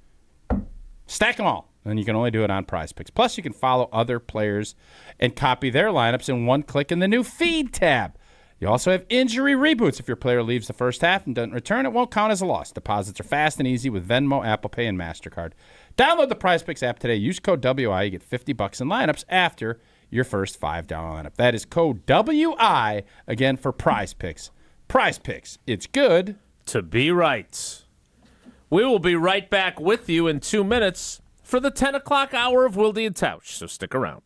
Stack them all. And you can only do it on Prize Picks. Plus, you can follow other players and copy their lineups in one click in the new Feed tab. You also have injury reboots. If your player leaves the first half and doesn't return, it won't count as a loss. Deposits are fast and easy with Venmo, Apple Pay, and MasterCard. Download the Prize Picks app today. Use code WI. You get $50 in lineups after your first $5 lineup. That is code WI, again, for Prize Picks. Prize Picks. It's good to be right. We will be right back with you in 2 minutes for the 10 o'clock hour of Wilde and Tausch, so stick around.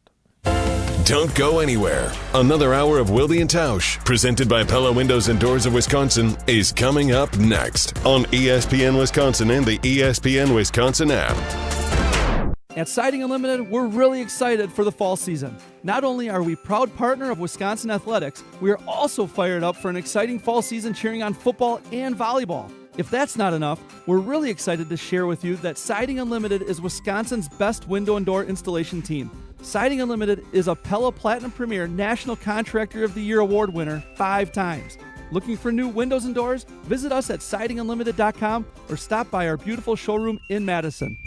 Don't go anywhere. Another hour of Wilde and Tausch, presented by Pella Windows and Doors of Wisconsin, is coming up next on ESPN Wisconsin and the ESPN Wisconsin app. At Siding Unlimited, we're really excited for the fall season. Not only are we proud partner of Wisconsin Athletics, we are also fired up for an exciting fall season cheering on football and volleyball. If that's not enough, we're really excited to share with you that Siding Unlimited is Wisconsin's best window and door installation team. Siding Unlimited is a Pella Platinum Premier National Contractor of the Year award winner 5 times. Looking for new windows and doors? Visit us at sidingunlimited.com or stop by our beautiful showroom in Madison.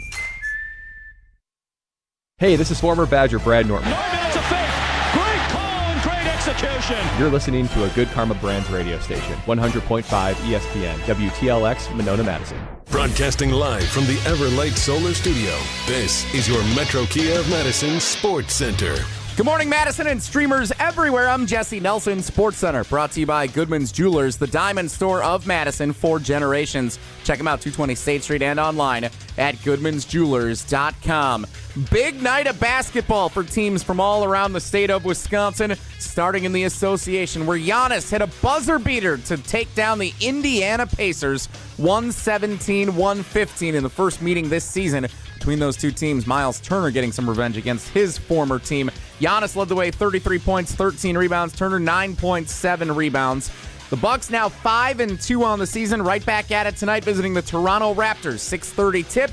Hey, this is former Badger Brad Norton. It's a fake. Great call and great execution. You're listening to a Good Karma Brands radio station, 100.5 ESPN, WTLX, Monona, Madison. Broadcasting live from the Everlight Solar Studio, this is your Metro Kia of Madison Sports Center. Good morning, Madison and streamers everywhere. I'm Jesse Nelson, Sports Center, brought to you by Goodman's Jewelers, the diamond store of Madison for generations. Check them out, 220 State Street and online at goodmansjewelers.com. Big night of basketball for teams from all around the state of Wisconsin, starting in the association, where Giannis hit a buzzer beater to take down the Indiana Pacers, 117-115 in the first meeting this season between those two teams. Miles Turner getting some revenge against his former team. Giannis led the way, 33 points, 13 rebounds. Turner, 9.7 rebounds. The Bucks now 5-2 on the season. Right back at it tonight, visiting the Toronto Raptors. 6:30 tip.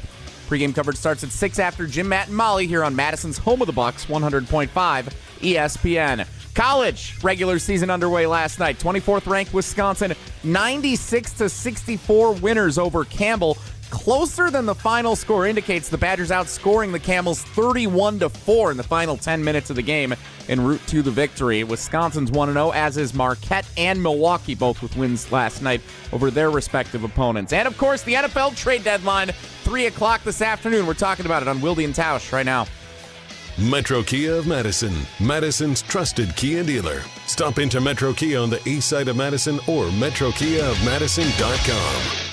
Pregame coverage starts at 6 after Jim, Matt, and Molly here on Madison's home of the Bucks, 100.5 ESPN. College regular season underway last night. 24th ranked Wisconsin, 96-64 winners over Campbell. Closer than the final score indicates, the Badgers outscoring the Camels 31-4 in the final 10 minutes of the game en route to the victory. Wisconsin's 1-0, as is Marquette and Milwaukee, both with wins last night over their respective opponents. And, of course, the NFL trade deadline, 3 o'clock this afternoon. We're talking about it on Wilde and Tausch right now. Metro Kia of Madison, Madison's trusted Kia dealer. Stop into Metro Kia on the east side of Madison or metrokiaofmadison.com.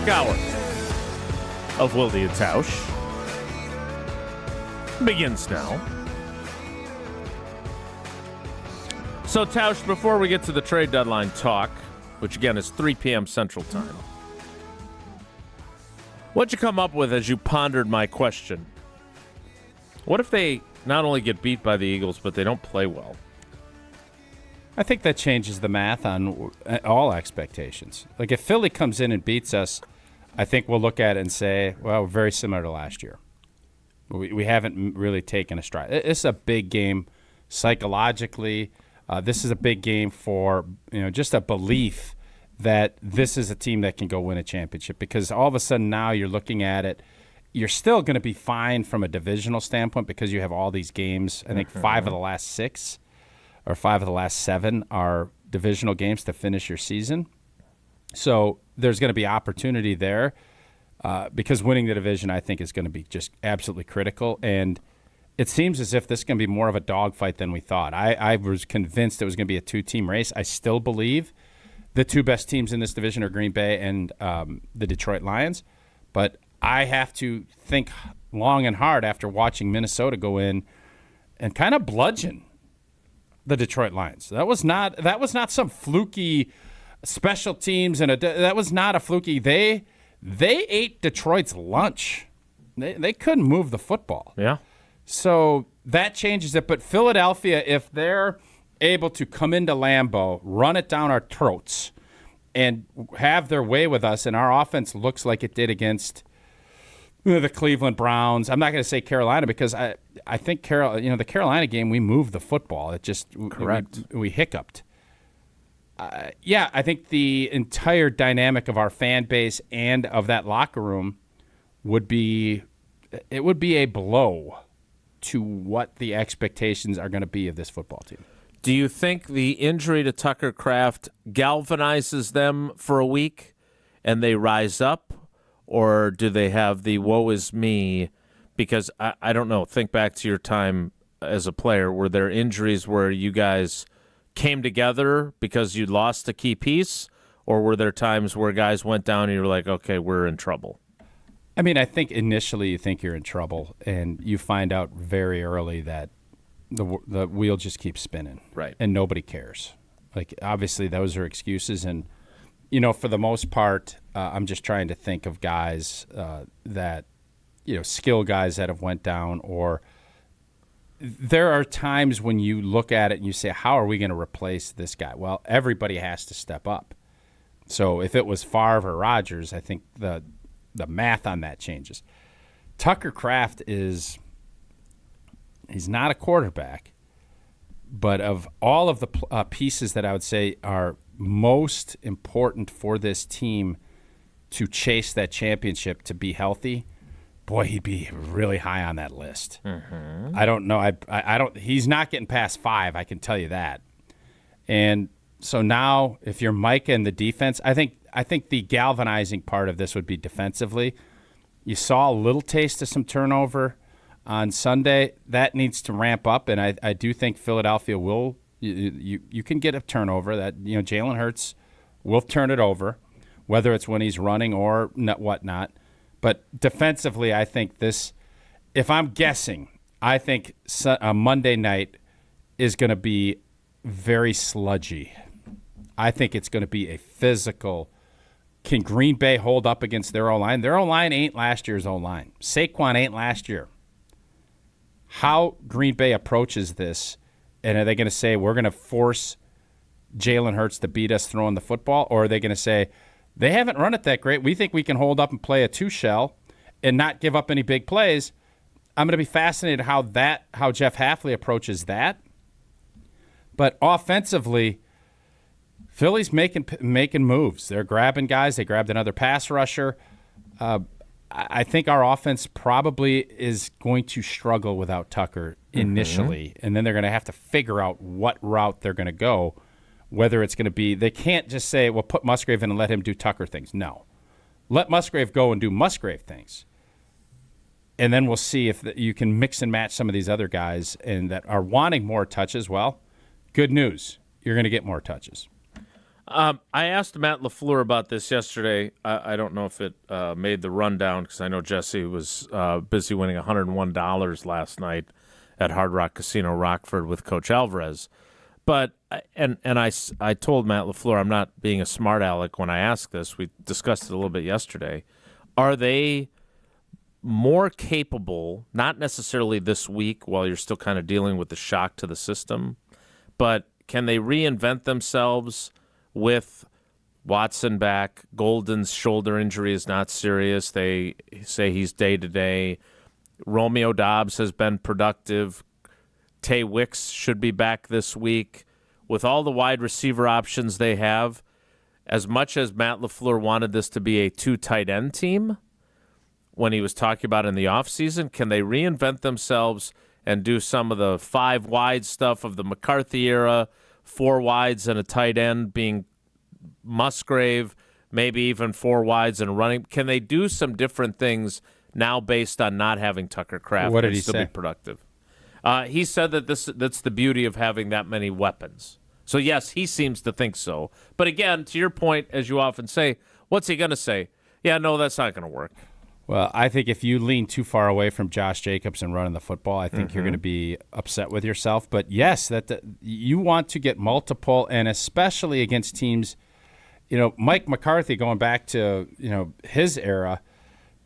Hour of Wilde and Tausch begins now. So, Tausch, before we get to the trade deadline talk, which again is 3 p.m. Central Time, what'd you come up with as you pondered my question? What if they not only get beat by the Eagles, but they don't play well? I think that changes the math on all expectations. Like, if Philly comes in and beats us, I think we'll look at it and say, well, we're very similar to last year. We haven't really taken a stride. It's a big game psychologically. This is a big game for, just a belief that this is a team that can go win a championship, because all of a sudden now you're looking at it. You're still going to be fine from a divisional standpoint because you have all these games. I think 5 of the last 6 or 5 of the last 7 are divisional games to finish your season. So there's going to be opportunity there because winning the division, I think, is going to be just absolutely critical. And it seems as if this is going to be more of a dogfight than we thought. I was convinced it was going to be a 2-team race. I still believe the 2 best teams in this division are Green Bay and the Detroit Lions. But I have to think long and hard after watching Minnesota go in and kind of bludgeon the Detroit Lions. That was not some fluky special teams, and that was not a fluky. They ate Detroit's lunch. They couldn't move the football. Yeah. So that changes it. But Philadelphia, if they're able to come into Lambeau, run it down our throats, and have their way with us, and our offense looks like it did against the Cleveland Browns. I'm not going to say Carolina because I think the Carolina game, we moved the football. It just correct. We hiccuped. I think the entire dynamic of our fan base and of that locker room would be a blow to what the expectations are going to be of this football team. Do you think the injury to Tucker Kraft galvanizes them for a week and they rise up, or do they have the woe is me? Because I don't know. Think back to your time as a player. Were there injuries where you guys came together because you lost a key piece, or were there times where guys went down and you were like, okay, we're in trouble? I mean, I think initially you think you're in trouble, and you find out very early that the wheel just keeps spinning. Right. And nobody cares. Like, obviously, those are excuses. And, for the most part, I'm just trying to think of guys that, skill guys that have went down, or there are times when you look at it and you say, how are we going to replace this guy? Well, everybody has to step up. So if it was Favre or Rodgers, I think the math on that changes. Tucker Kraft he's not a quarterback, but of all of the pieces that I would say are most important for this team to chase that championship, to be healthy, boy, he'd be really high on that list. Mm-hmm. I don't know. I don't. He's not getting past 5. I can tell you that. And so now, if you're Micah and the defense, I think the galvanizing part of this would be defensively. You saw a little taste of some turnover on Sunday. That needs to ramp up, and I do think Philadelphia will. You can get a turnover. That Jalen Hurts will turn it over, whether it's when he's running or whatnot. But defensively, I think this. If I'm guessing, I think Monday night is going to be very sludgy. I think it's going to be a physical. Can Green Bay hold up against their O-line? Their O-line ain't last year's O-line. Saquon ain't last year. How Green Bay approaches this, and are they going to say, we're going to force Jalen Hurts to beat us throwing the football, or are they going to say, they haven't run it that great. We think we can hold up and play a 2-shell and not give up any big plays. I'm going to be fascinated how Jeff Hafley approaches that. But offensively, Philly's making moves. They're grabbing guys. They grabbed another pass rusher. I think our offense probably is going to struggle without Tucker initially, and then they're going to have to figure out what route they're going to go, whether it's going to be – they can't just say, well, put Musgrave in and let him do Tucker things. No. Let Musgrave go and do Musgrave things. And then we'll see if you can mix and match some of these other guys and that are wanting more touches. Well, good news. You're going to get more touches. I asked Matt LaFleur about this yesterday. I don't know if it made the rundown because I know Jesse was busy winning $101 last night at Hard Rock Casino Rockford with Coach Alvarez. But I told Matt LaFleur I'm not being a smart aleck when I ask this. We discussed it a little bit yesterday. Are they more capable, not necessarily this week while you're still kind of dealing with the shock to the system, but can they reinvent themselves with Watson back? Golden's shoulder injury is not serious. They say he's day-to-day. Romeo Doubs has been productive. Tay Wicks should be back this week. With all the wide receiver options they have, as much as Matt LaFleur wanted this to be a 2 tight end team when he was talking about in the offseason, can they reinvent themselves and do some of the 5 wide stuff of the McCarthy era, 4 wides and a tight end being Musgrave, maybe even 4 wides and running? Can they do some different things now based on not having Tucker Kraft? What did he still say? Be productive. He said that that's the beauty of having that many weapons. So, yes, he seems to think so. But, again, to your point, as you often say, what's he going to say? Yeah, no, that's not going to work. Well, I think if you lean too far away from Josh Jacobs and running the football, I think you're going to be upset with yourself. But, yes, you want to get multiple, and especially against teams, Mike McCarthy, going back to, his era,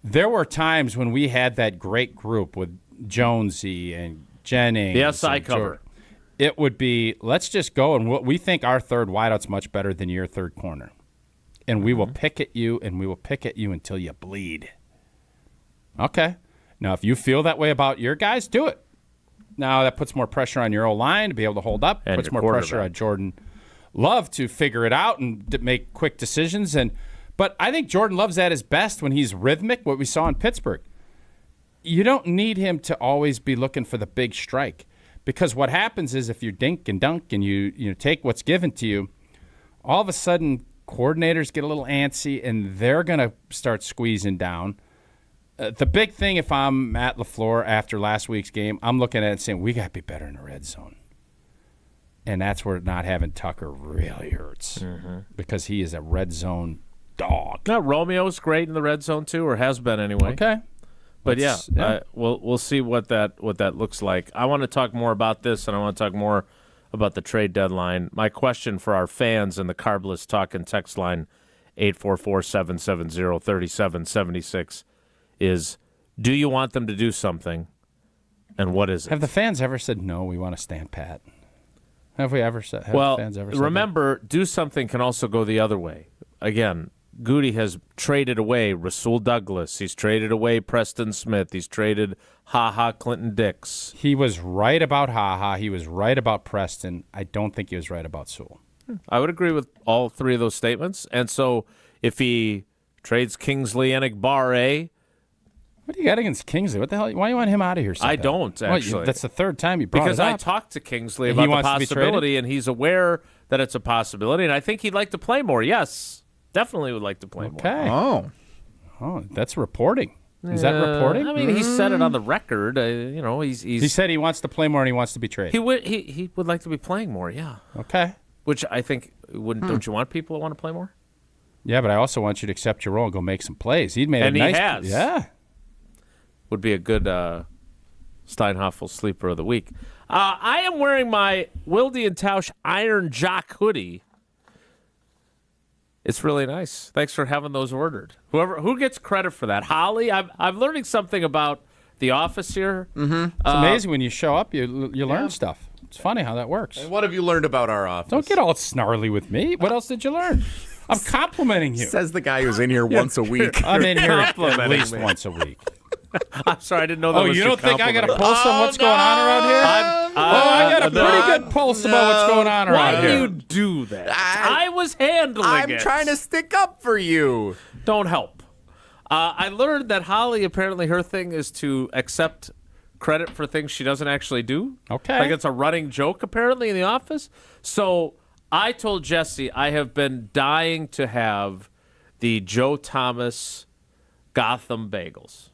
there were times when we had that great group with Jonesy and Jennings. The SI cover. It would be, let's just go, and we think our third wideout's much better than your third corner. And we will pick at you, and we will pick at you until you bleed. Okay. Now, if you feel that way about your guys, do it. Now, that puts more pressure on your O-line to be able to hold up. And puts more pressure on Jordan Love to figure it out and to make quick decisions. But I think Jordan Love's at his best when he's rhythmic, what we saw in Pittsburgh. You don't need him to always be looking for the big strike, because what happens is if you dink and dunk and you take what's given to you, all of a sudden coordinators get a little antsy and they're going to start squeezing down. The big thing, if I'm Matt LaFleur after last week's game, I'm looking at it and saying, we got to be better in the red zone. And that's where not having Tucker really hurts, because he is a red zone dog. Now, Romeo's great in the red zone, too, or has been anyway. Okay. But we'll see what that looks like. I want to talk more about this, and I want to talk more about the trade deadline. My question for our fans in the Carbless Talk and Text line, 844-770-3776, is, do you want them to do something, and what is it? Have the fans ever said, no, we want to stand pat? Have we ever said fans ever said remember, do something can also go the other way. Again, Goody has traded away Rasul Douglas. He's traded away Preston Smith. He's traded Clinton Dix. He was right about He was right about Preston. I don't think he was right about Sewell. I would agree with all three of those statements. And so if he trades Kingsley Enagbare, what do you got against Kingsley? What the hell? Why do you want him out of here? I don't, actually. That's the third time you brought it up. Because I talked to Kingsley about the possibility, and he's aware that it's a possibility, and I think he'd like to play more. Yes, definitely would like to play more. Okay. Oh, that's reporting. Is that reporting? I mean, he said it on the record. He said he wants to play more and he wants to be traded. He would like to be playing more, yeah. Okay. Which I think, don't you want people that want to play more? Yeah, but I also want you to accept your role and go make some plays. He has. Yeah. Would be a good Steinhoffel sleeper of the week. I am wearing my Wilde and Tausch Iron Jock hoodie. It's really nice. Thanks for having those ordered. Who gets credit for that? Holly, I'm learning something about the office here. Mm-hmm. It's amazing when you show up, you learn stuff. It's funny how that works. And what have you learned about our office? Don't get all snarly with me. What else did you learn? I'm complimenting you. Says the guy who's in here once a week. I'm in here at least once a week. I'm sorry, I didn't know that was you don't think I got a compliment. pulse on what's going on around here? I got a pretty good pulse about what's going on around here. Why do you do that? I was handling it. I'm trying to stick up for you. Don't help. I learned that Holly, apparently her thing is to accept credit for things she doesn't actually do. Okay. Like it's a running joke, apparently, in the office. So I told Jesse I have been dying to have the Joe Thomas Gotham bagels.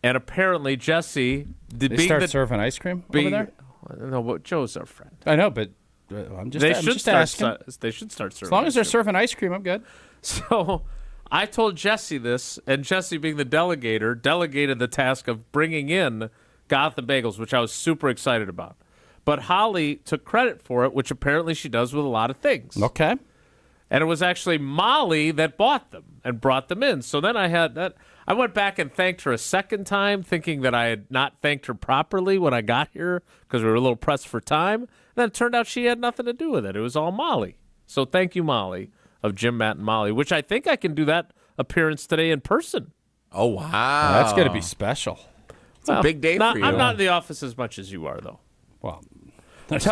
And apparently, Jesse... They start serving ice cream over there? No, but Joe's our friend. I know, but I'm just asking. They should start serving as long as they're ice cream. serving ice cream, I'm good. So I told Jesse this, and Jesse, being the delegator, delegated the task of bringing in Gotham bagels, which I was super excited about. But Holly took credit for it, which apparently she does with a lot of things. Okay. And it was actually Molly that bought them and brought them in. So then I went back and thanked her a second time, thinking that I had not thanked her properly when I got here because we were a little pressed for time. And then it turned out she had nothing to do with it. It was all Molly. So thank you, Molly, of Jim, Matt, and Molly, which I think I can do that appearance today in person. Oh, wow. That's going to be special. It's a big day for you. I'm not in the office as much as you are, though. Well, there's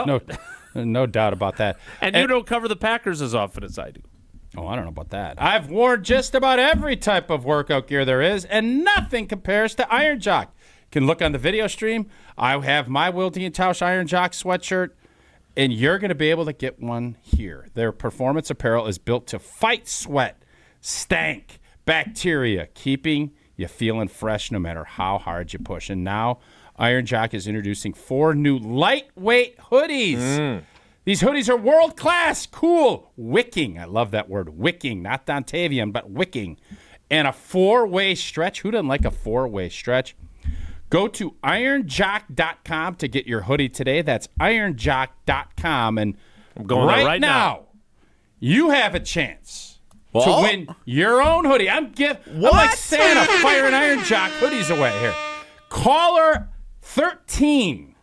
no doubt about that. And you don't cover the Packers as often as I do. Oh, I don't know about that. I've worn just about every type of workout gear there is, and nothing compares to Iron Jock. You can look on the video stream. I have my Wilde and Tausch Iron Jock sweatshirt, and you're going to be able to get one here. Their performance apparel is built to fight sweat, stank, bacteria, keeping you feeling fresh no matter how hard you push. And now Iron Jock is introducing 4 new lightweight hoodies. These hoodies are world-class, cool, wicking. I love that word, wicking, not Dontavian, but wicking. And a 4-way stretch. Who doesn't like a 4-way stretch? Go to ironjock.com to get your hoodie today. That's ironjock.com. And I'm going there right now. You have a chance to win your own hoodie. I'm like Santa firing Iron Jock hoodies away here. Caller 13.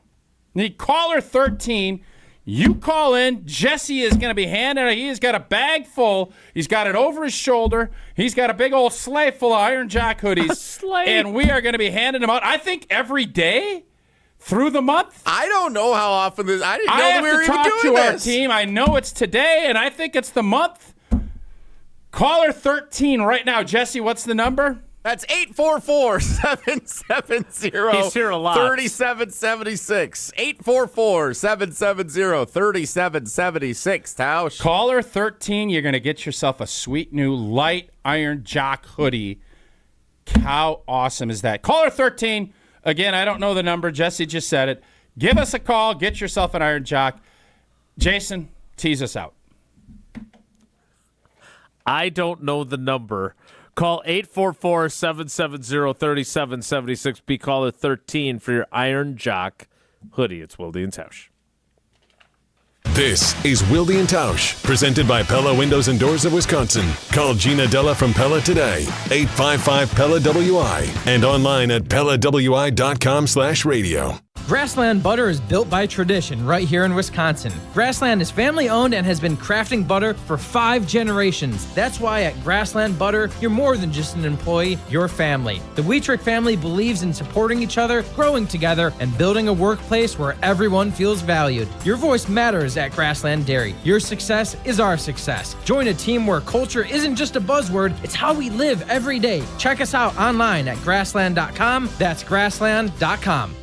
Need caller 13. You call in. Jesse is going to be handing it. He's got a bag full. He's got it over his shoulder. He's got a big old sleigh full of Iron Jock hoodies. And we are going to be handing them out, I think, every day through the month. I don't know how often this. I didn't know that we were even doing this. I have to talk to our team. I know it's today, and I think it's the month. Caller 13 right now. Jesse, what's the number? That's 844-770-3776. He's here a lot. 844-770-3776, Tausch. Caller 13, you're going to get yourself a sweet new light Iron Jock hoodie. How awesome is that? Caller 13, again, I don't know the number. Jesse just said it. Give us a call. Get yourself an Iron Jock. Jason, tease us out. I don't know the number. Call 844-770-3776. Be caller 13 for your Iron Jock hoodie. It's Wilde and Tausch. This is Wilde and Tausch, presented by Pella Windows and Doors of Wisconsin. Call Gina Della from Pella today, 855-PELLA-WI, and online at PellaWI.com/radio. Grassland Butter is built by tradition right here in Wisconsin. Grassland is family-owned and has been crafting butter for 5 generations. That's why at Grassland Butter, you're more than just an employee, you're family. The Wietrich family believes in supporting each other, growing together, and building a workplace where everyone feels valued. Your voice matters at Grassland Dairy. Your success is our success. Join a team where culture isn't just a buzzword, it's how we live every day. Check us out online at grassland.com. That's grassland.com.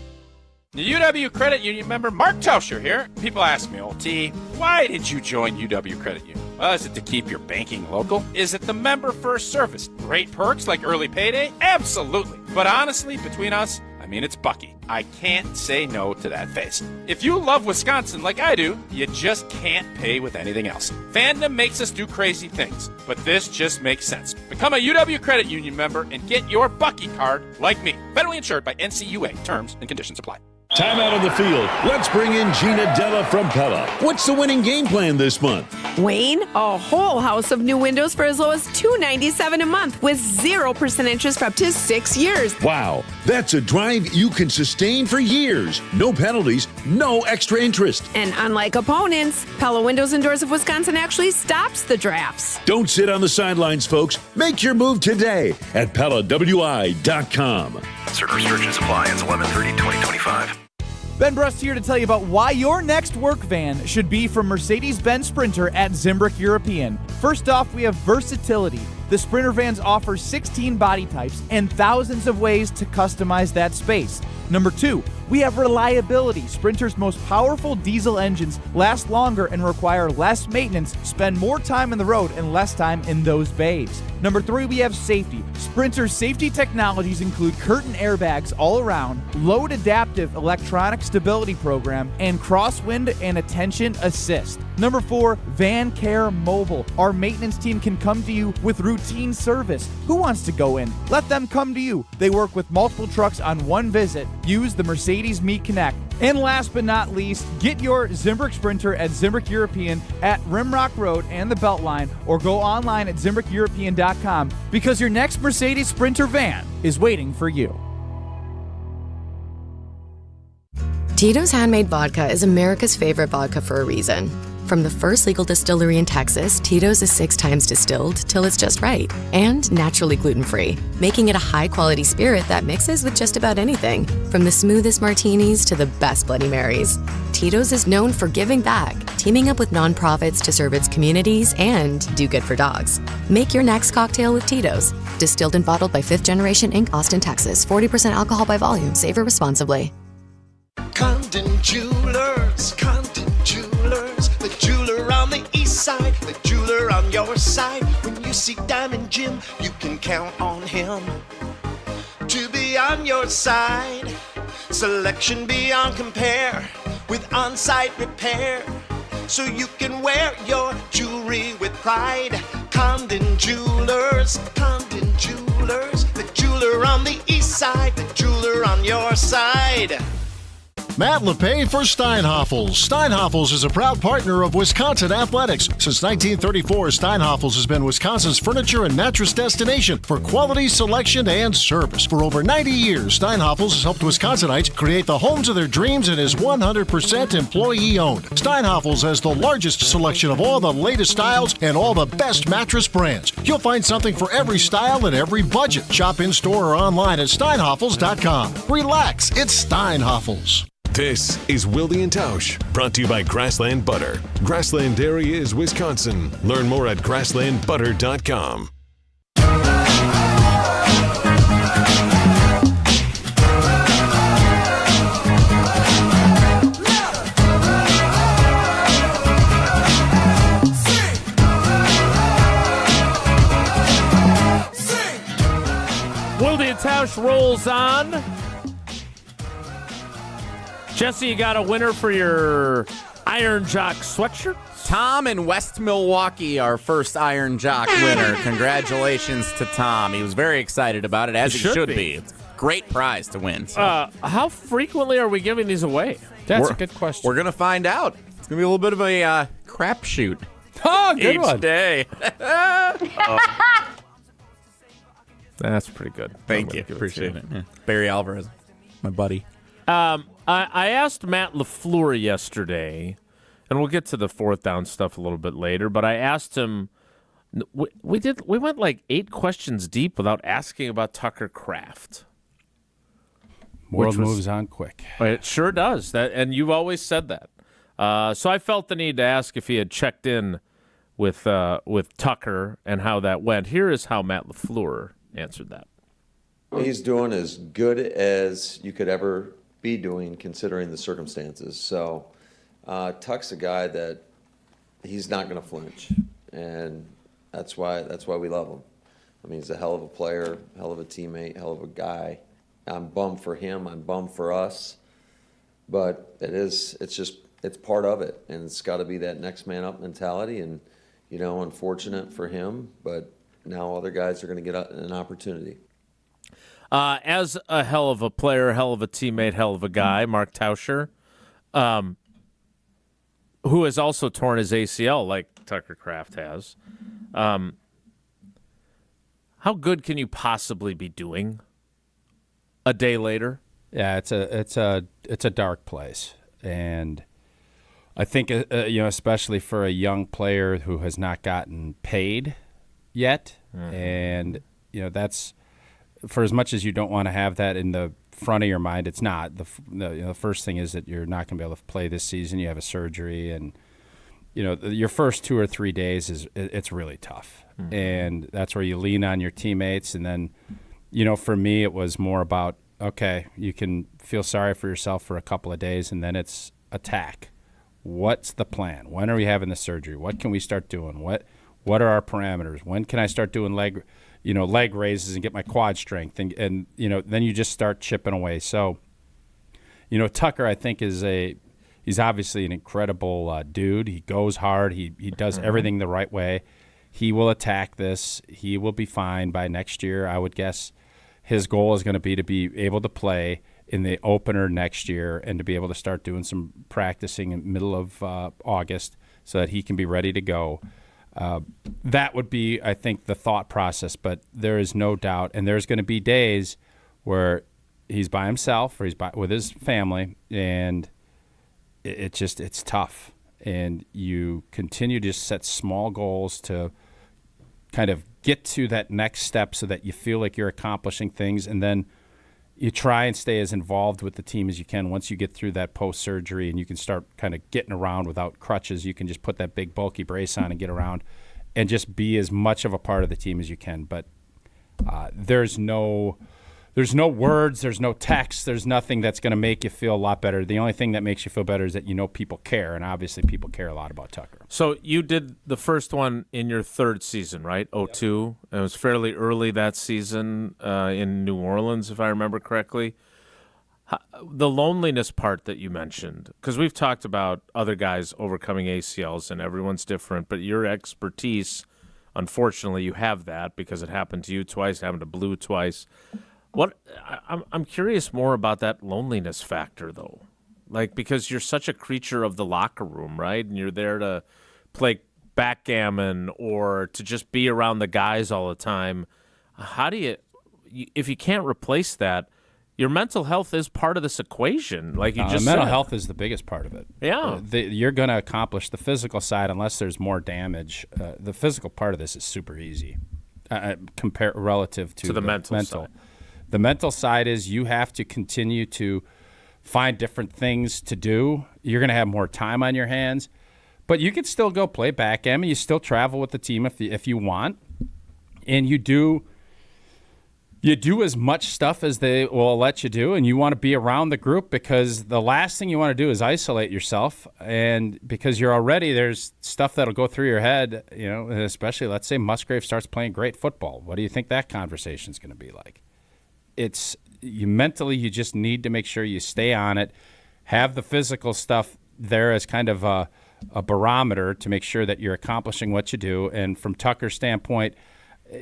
The UW Credit Union member Mark Tauscher here. People ask me, old T, why did you join UW Credit Union? Well, is it to keep your banking local? Is it the member first service? Great perks like early payday? Absolutely. But honestly, between us, it's Bucky. I can't say no to that face. If you love Wisconsin like I do, you just can't pay with anything else. Fandom makes us do crazy things, but this just makes sense. Become a UW Credit Union member and get your Bucky card like me. Federally insured by NCUA. Terms and conditions apply. Time out on the field. Let's bring in Gina Della from Pella. What's the winning game plan this month? Wayne, a whole house of new windows for as low as $297 a month with 0% interest for up to 6 years. Wow, that's a drive you can sustain for years. No penalties, no extra interest. And unlike opponents, Pella Windows and Doors of Wisconsin actually stops the drafts. Don't sit on the sidelines, folks. Make your move today at PellaWI.com. Certain restrictions apply. Ends 11/30/2025. Ben Brust here to tell you about why your next work van should be from Mercedes-Benz Sprinter at Zimbrick European. First off, we have versatility. The Sprinter vans offer 16 body types and thousands of ways to customize that space. Number 2, we have reliability. Sprinter's most powerful diesel engines last longer and require less maintenance, spend more time on the road and less time in those bays. Number 3, we have safety. Sprinter's safety technologies include curtain airbags all around, load adaptive electronic stability program, and crosswind and attention assist. Number 4, Van Care Mobile. Our maintenance team can come to you with routine service. Who wants to go in? Let them come to you. They work with multiple trucks on one visit. Use the Mercedes Me Connect. And last but not least, get your Zimbrick Sprinter at Zimbrick European at Rimrock Road and the Beltline, or go online at ZimbrickEuropean.com because your next Mercedes Sprinter van is waiting for you. Tito's Handmade Vodka is America's favorite vodka for a reason. From the first legal distillery in Texas, Tito's is 6 times distilled till it's just right, and naturally gluten-free, making it a high-quality spirit that mixes with just about anything, from the smoothest martinis to the best Bloody Marys. Tito's is known for giving back, teaming up with nonprofits to serve its communities and do good for dogs. Make your next cocktail with Tito's. Distilled and bottled by 5th Generation Inc., Austin, Texas. 40% alcohol by volume. Savor responsibly. Condon Jewelers, Condon Jewelers, the jeweler on the east side, the jeweler on your side. When you see Diamond Jim, you can count on him to be on your side. Selection beyond compare with on-site repair, so you can wear your jewelry with pride. Condon Jewelers, Condon Jewelers, the jeweler on the east side, the jeweler on your side. Matt LaFleur for Steinhoffels. Steinhoffels is a proud partner of Wisconsin Athletics. Since 1934, Steinhoffels has been Wisconsin's furniture and mattress destination for quality, selection, and service. For over 90 years, Steinhoffels has helped Wisconsinites create the homes of their dreams and is 100% employee-owned. Steinhoffels has the largest selection of all the latest styles and all the best mattress brands. You'll find something for every style and every budget. Shop in-store or online at steinhoffels.com. Relax, it's Steinhoffels. This is Wilde and Tausch, brought to you by Grassland Butter. Grassland Dairy is Wisconsin. Learn more at grasslandbutter.com. Wilde and Tausch rolls on. Jesse, you got a winner for your Iron Jock sweatshirts? Tom in West Milwaukee, our first Iron Jock winner. Congratulations to Tom. He was very excited about it, as he should be. It's a great prize to win. So. How frequently are we giving these away? That's a good question. We're going to find out. It's going to be a little bit of a crapshoot. Oh, good each one. day. That's pretty good. Thank you. Appreciate it. Yeah. Barry Alvarez, my buddy. I asked Matt LaFleur yesterday, and we'll get to the fourth down stuff a little bit later, but I asked him, we went like 8 questions deep without asking about Tucker Kraft. World moves on quick. It sure does. And you've always said that. So I felt the need to ask if he had checked in with Tucker and how that went. Here is how Matt LaFleur answered that. He's doing as good as you could ever be doing considering the circumstances. So Tuck's a guy that he's not going to flinch, and that's why we love him. I mean, he's a hell of a player, hell of a teammate, hell of a guy. I'm bummed for him. I'm bummed for us, but it's part of it, and it's got to be that next man up mentality. And unfortunate for him, but now other guys are going to get an opportunity. As a hell of a player, hell of a teammate, hell of a guy, Mark Tauscher, who has also torn his ACL like Tucker Kraft has. How good can you possibly be doing a day later? Yeah, it's a dark place, and I think especially for a young player who has not gotten paid yet, and that's for as much as you don't want to have that in the front of your mind. It's not the first thing is that you're not going to be able to play this season. You have a surgery, and your first 2 or 3 days it's really tough, and that's where you lean on your teammates. And then, for me, it was more about, okay, you can feel sorry for yourself for a couple of days, and then it's attack. What's the plan? When are we having the surgery? What can we start doing? What are our parameters? When can I start doing leg raises and get my quad strength? And then you just start chipping away. So, Tucker, I think, he's obviously an incredible dude. He goes hard. He does everything the right way. He will attack this. He will be fine by next year, I would guess. His goal is going to be able to play in the opener next year and to be able to start doing some practicing in the middle of August so that he can be ready to go. That would be, I think, the thought process, but there is no doubt, and there's going to be days where he's by himself or he's with his family, and it's tough. And you continue to set small goals to kind of get to that next step so that you feel like you're accomplishing things, and then you try and stay as involved with the team as you can. Once you get through that post-surgery and you can start kind of getting around without crutches, you can just put that big bulky brace on and get around and just be as much of a part of the team as you can. But there's no words, there's no text, there's nothing that's going to make you feel a lot better. The only thing that makes you feel better is that people care, and obviously people care a lot about Tucker. So you did the first one in your third season, right? 02. It was fairly early that season in New Orleans, if I remember correctly. The loneliness part that you mentioned, because we've talked about other guys overcoming ACLs, and everyone's different, but your expertise, unfortunately, you have that because it happened to you twice, it happened to Blue twice. I'm curious more about that loneliness factor, though. Like, because you're such a creature of the locker room, right? And you're there to play backgammon or to just be around the guys all the time. How do if you can't replace that, your mental health is part of this equation. Like you just mental said. health is the biggest part of it. Yeah. You're going to accomplish the physical side unless there's more damage. The physical part of this is super easy relative to the mental side. The mental side is you have to continue to find different things to do. You're going to have more time on your hands, but you can still go play backgammon. You still travel with the team if you want, and you do as much stuff as they will let you do, and you want to be around the group because the last thing you want to do is isolate yourself, and because there's stuff that'll go through your head, especially let's say Musgrave starts playing great football. What do you think that conversation is going to be like? You just need to make sure you stay on it, have the physical stuff there as kind of a a barometer to make sure that you're accomplishing what you do. And from Tucker's standpoint,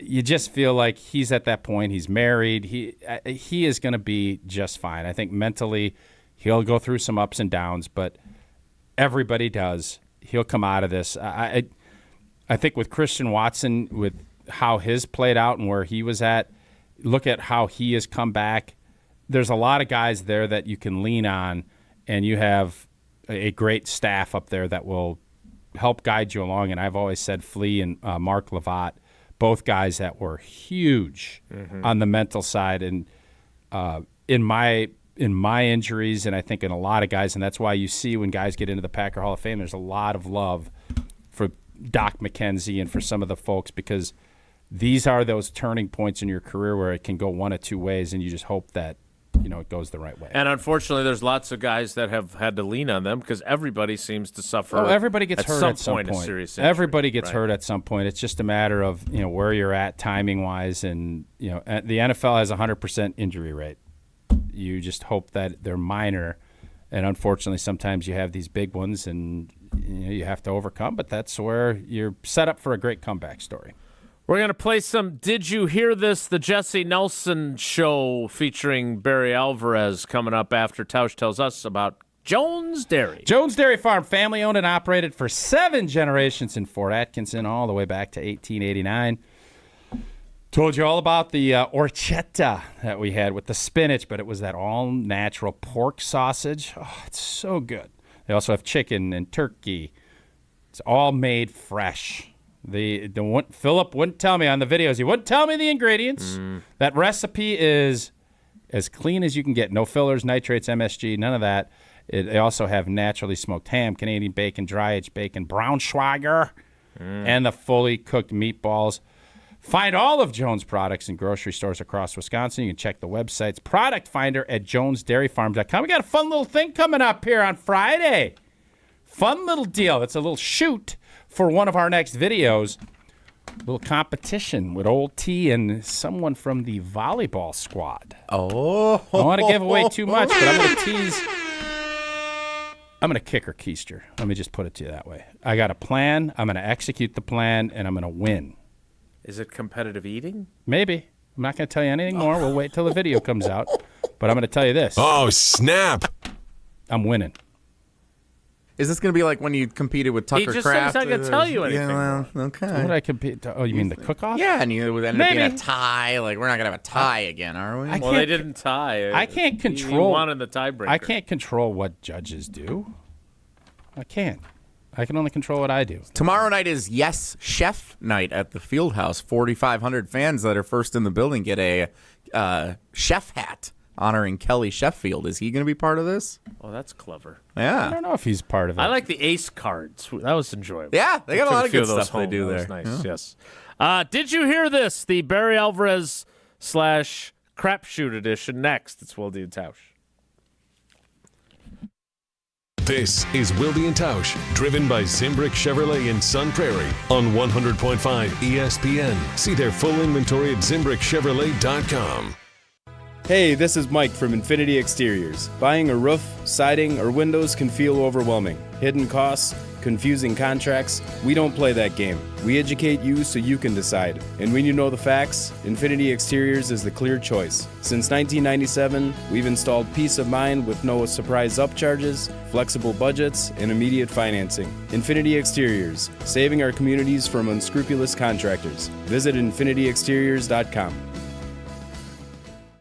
you just feel like he's at that point. He's married. He is going to be just fine. I think mentally he'll go through some ups and downs, but everybody does. He'll come out of this. I think with Christian Watson, with how his played out and where he was at, look at how he has come back. There's a lot of guys there that you can lean on, and you have a great staff up there that will help guide you along. And I've always said Flea and Mark Lavatt, both guys that were huge on the mental side. And in my injuries, and I think in a lot of guys, and that's why you see when guys get into the Packer Hall of Fame, there's a lot of love for Doc McKenzie and for some of the folks, because these are those turning points in your career where it can go one of two ways, and you just hope that it goes the right way. And unfortunately, there's lots of guys that have had to lean on them because everybody seems to suffer. Oh, everybody gets hurt at some point. A serious injury. Everybody gets hurt at some point. It's just a matter of where you're at timing wise, and the NFL has a 100% injury rate. You just hope that they're minor, and unfortunately, sometimes you have these big ones, and you have to overcome. But that's where you're set up for a great comeback story. We're going to play some Did You Hear This? The Jesse Nelson Show featuring Barry Alvarez coming up after Tausch tells us about Jones Dairy. Jones Dairy Farm, family owned and operated for 7 generations in Fort Atkinson, all the way back to 1889. Told you all about the orchetta that we had with the spinach, but it was that all-natural pork sausage. Oh, it's so good. They also have chicken and turkey. It's all made fresh. Philip wouldn't tell me on the videos. He wouldn't tell me the ingredients. That recipe is as clean as you can get. No fillers, nitrates, MSG, none of that. They also have naturally smoked ham, Canadian bacon, dry-aged bacon, Braunschweiger, and the fully cooked meatballs. Find all of Jones products in grocery stores across Wisconsin. You can check the websites, Product Finder at jonesdairyfarm.com. We got a fun little thing coming up here on Friday. Fun little deal. It's a little shoot for one of our next videos. A little competition with Old T and someone from the volleyball squad. Oh. I don't want to give away too much, but I'm going to tease. I'm going to kick her keister. Let me just put it to you that way. I got a plan. I'm going to execute the plan, and I'm going to win. Is it competitive eating? Maybe. I'm not going to tell you anything more. We'll wait till the video comes out. But I'm going to tell you this. Oh, snap. I'm winning. Is this going to be like when you competed with Tucker Kraft? He just said he's not going to tell you anything. Yeah, well, okay. What did I compete? Oh, you mean the cook-off? Yeah, and you ended up being a tie. Like, we're not going to have a tie again, are we? Well, they didn't tie. I can't control. He wanted the tiebreaker. I can't control what judges do. I can't. I can only control what I do. Tomorrow night is Yes Chef Night at the Fieldhouse. 4,500 fans that are first in the building get a chef hat honoring Kelly Sheffield. Is he going to be part of this? Oh, that's clever. Yeah. I don't know if he's part of it. I like the ace cards. That was enjoyable. Yeah, they got a lot of good of stuff they do there. there. That was nice, yes. Did you hear this? The Barry Alvarez / Crapshoot edition next. It's Wilde and Tausch. This is Wilde and Tausch, driven by Zimbrick Chevrolet in Sun Prairie on 100.5 ESPN. See their full inventory at ZimbrickChevrolet.com. Hey, this is Mike from Infinity Exteriors. Buying a roof, siding, or windows can feel overwhelming. Hidden costs, confusing contracts. We don't play that game. We educate you so you can decide. And when you know the facts, Infinity Exteriors is the clear choice. Since 1997, we've installed peace of mind with no surprise upcharges, flexible budgets, and immediate financing. Infinity Exteriors, saving our communities from unscrupulous contractors. Visit infinityexteriors.com.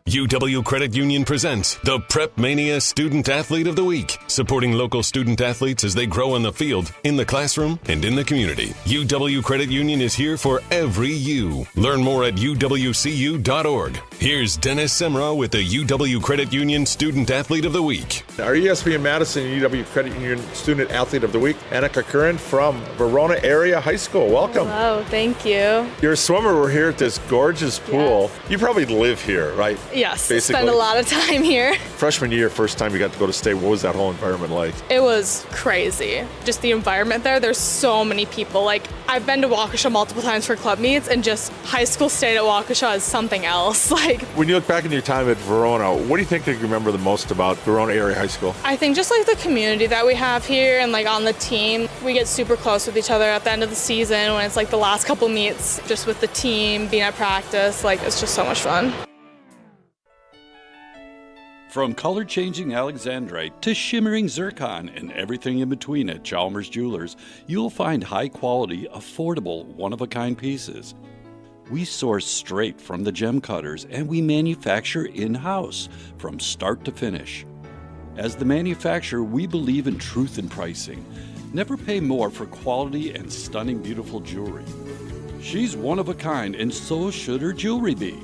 UW Credit Union presents the Prep Mania Student Athlete of the Week, supporting local student athletes as they grow on the field, in the classroom, and in the community. UW Credit Union is here for every you. Learn more at uwcu.org. Here's Dennis Semrau with the UW Credit Union Student Athlete of the Week. Our ESPN Madison UW Credit Union Student Athlete of the Week, Annika Curran from Verona Area High School. Welcome. Hello, thank you. You're a swimmer. We're here at this gorgeous pool. Yes. You probably live here, right? Yes, Basically. spend a lot of time here. Freshman year, first time you got to go to state, what was that whole environment like? It was crazy. Just the environment there, there's so many people. Like, I've been to Waukesha multiple times for club meets, and just high school state at Waukesha is something else. Like, When you look back in your time at Verona, what do you think that you remember the most about Verona Area High School? I think just like the community that we have here and like on the team, we get super close with each other at the end of the season when it's like the last couple meets, just with the team, being at practice, like it's just so much fun. From color-changing alexandrite to shimmering zircon and everything in between at Chalmers Jewelers, you'll find high-quality, affordable, one-of-a-kind pieces. We source straight from the gem cutters, and we manufacture in-house from start to finish. As the manufacturer, we believe in truth in pricing. Never pay more for quality and stunning, beautiful jewelry. She's one of a kind, and so should her jewelry be.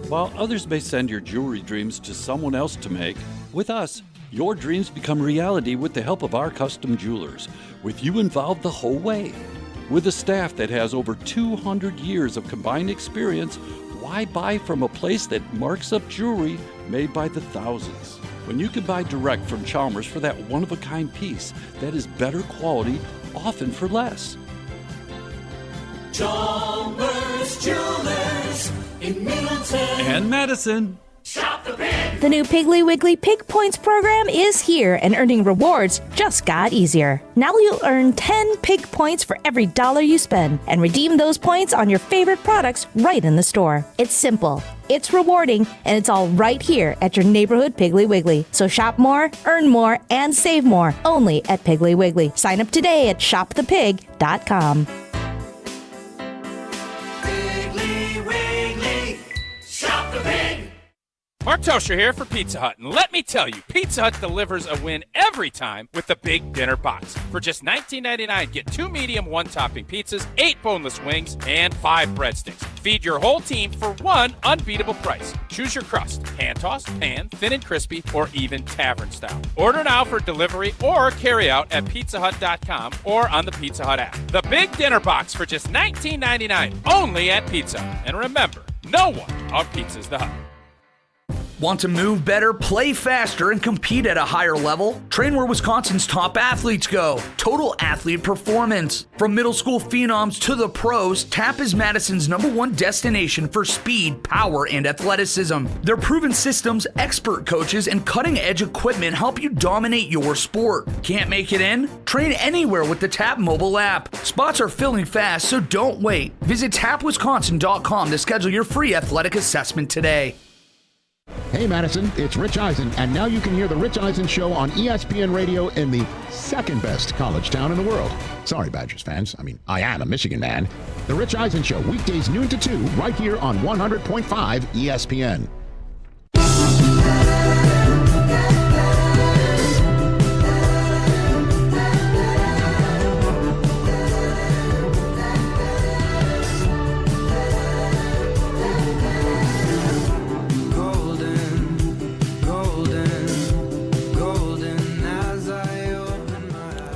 While others may send your jewelry dreams to someone else to make, with us, your dreams become reality with the help of our custom jewelers, with you involved the whole way. With a staff that has over 200 years of combined experience, why buy from a place that marks up jewelry made by the thousands? When you can buy direct from Chalmers for that one-of-a-kind piece that is better quality, often for less. Chalmers Jewelers in Middleton And Madison. Shop the Pig. The new Piggly Wiggly Pig Points program is here, and earning rewards just got easier. Now you'll earn 10 Pig Points for every $1 you spend, and redeem those points on your favorite products right in the store. It's simple, it's rewarding, and it's all right here at your neighborhood Piggly Wiggly. So shop more, earn more, and save more only at Piggly Wiggly. Sign up today at shopthepig.com. Piggly Wiggly. Shop the Pig. Mark Tosher here for Pizza Hut, and let me tell you, Pizza Hut delivers a win every time with the Big Dinner Box. For just $19.99, get 2 medium, 1-topping pizzas, 8 boneless wings, and 5 breadsticks. Feed your whole team for one unbeatable price. Choose your crust, hand-tossed, pan, thin and crispy, or even tavern style. Order now for delivery or carry-out at pizzahut.com or on the Pizza Hut app. The Big Dinner Box for just $19.99, only at Pizza Hut. And remember, no one outpizzas the Hut. Want to move better, play faster, and compete at a higher level? Train where Wisconsin's top athletes go. Total Athlete Performance. From middle school phenoms to the pros, TAP is Madison's #1 destination for speed, power, and athleticism. Their proven systems, expert coaches, and cutting-edge equipment help you dominate your sport. Can't make it in? Train anywhere with the TAP mobile app. Spots are filling fast, so don't wait. Visit tapwisconsin.com to schedule your free athletic assessment today. Hey Madison, it's Rich Eisen, and now you can hear The Rich Eisen Show on ESPN Radio in the second best college town in the world. Sorry, Badgers fans. I mean, I am a Michigan man. The Rich Eisen Show, weekdays noon to 2, right here on 100.5 ESPN.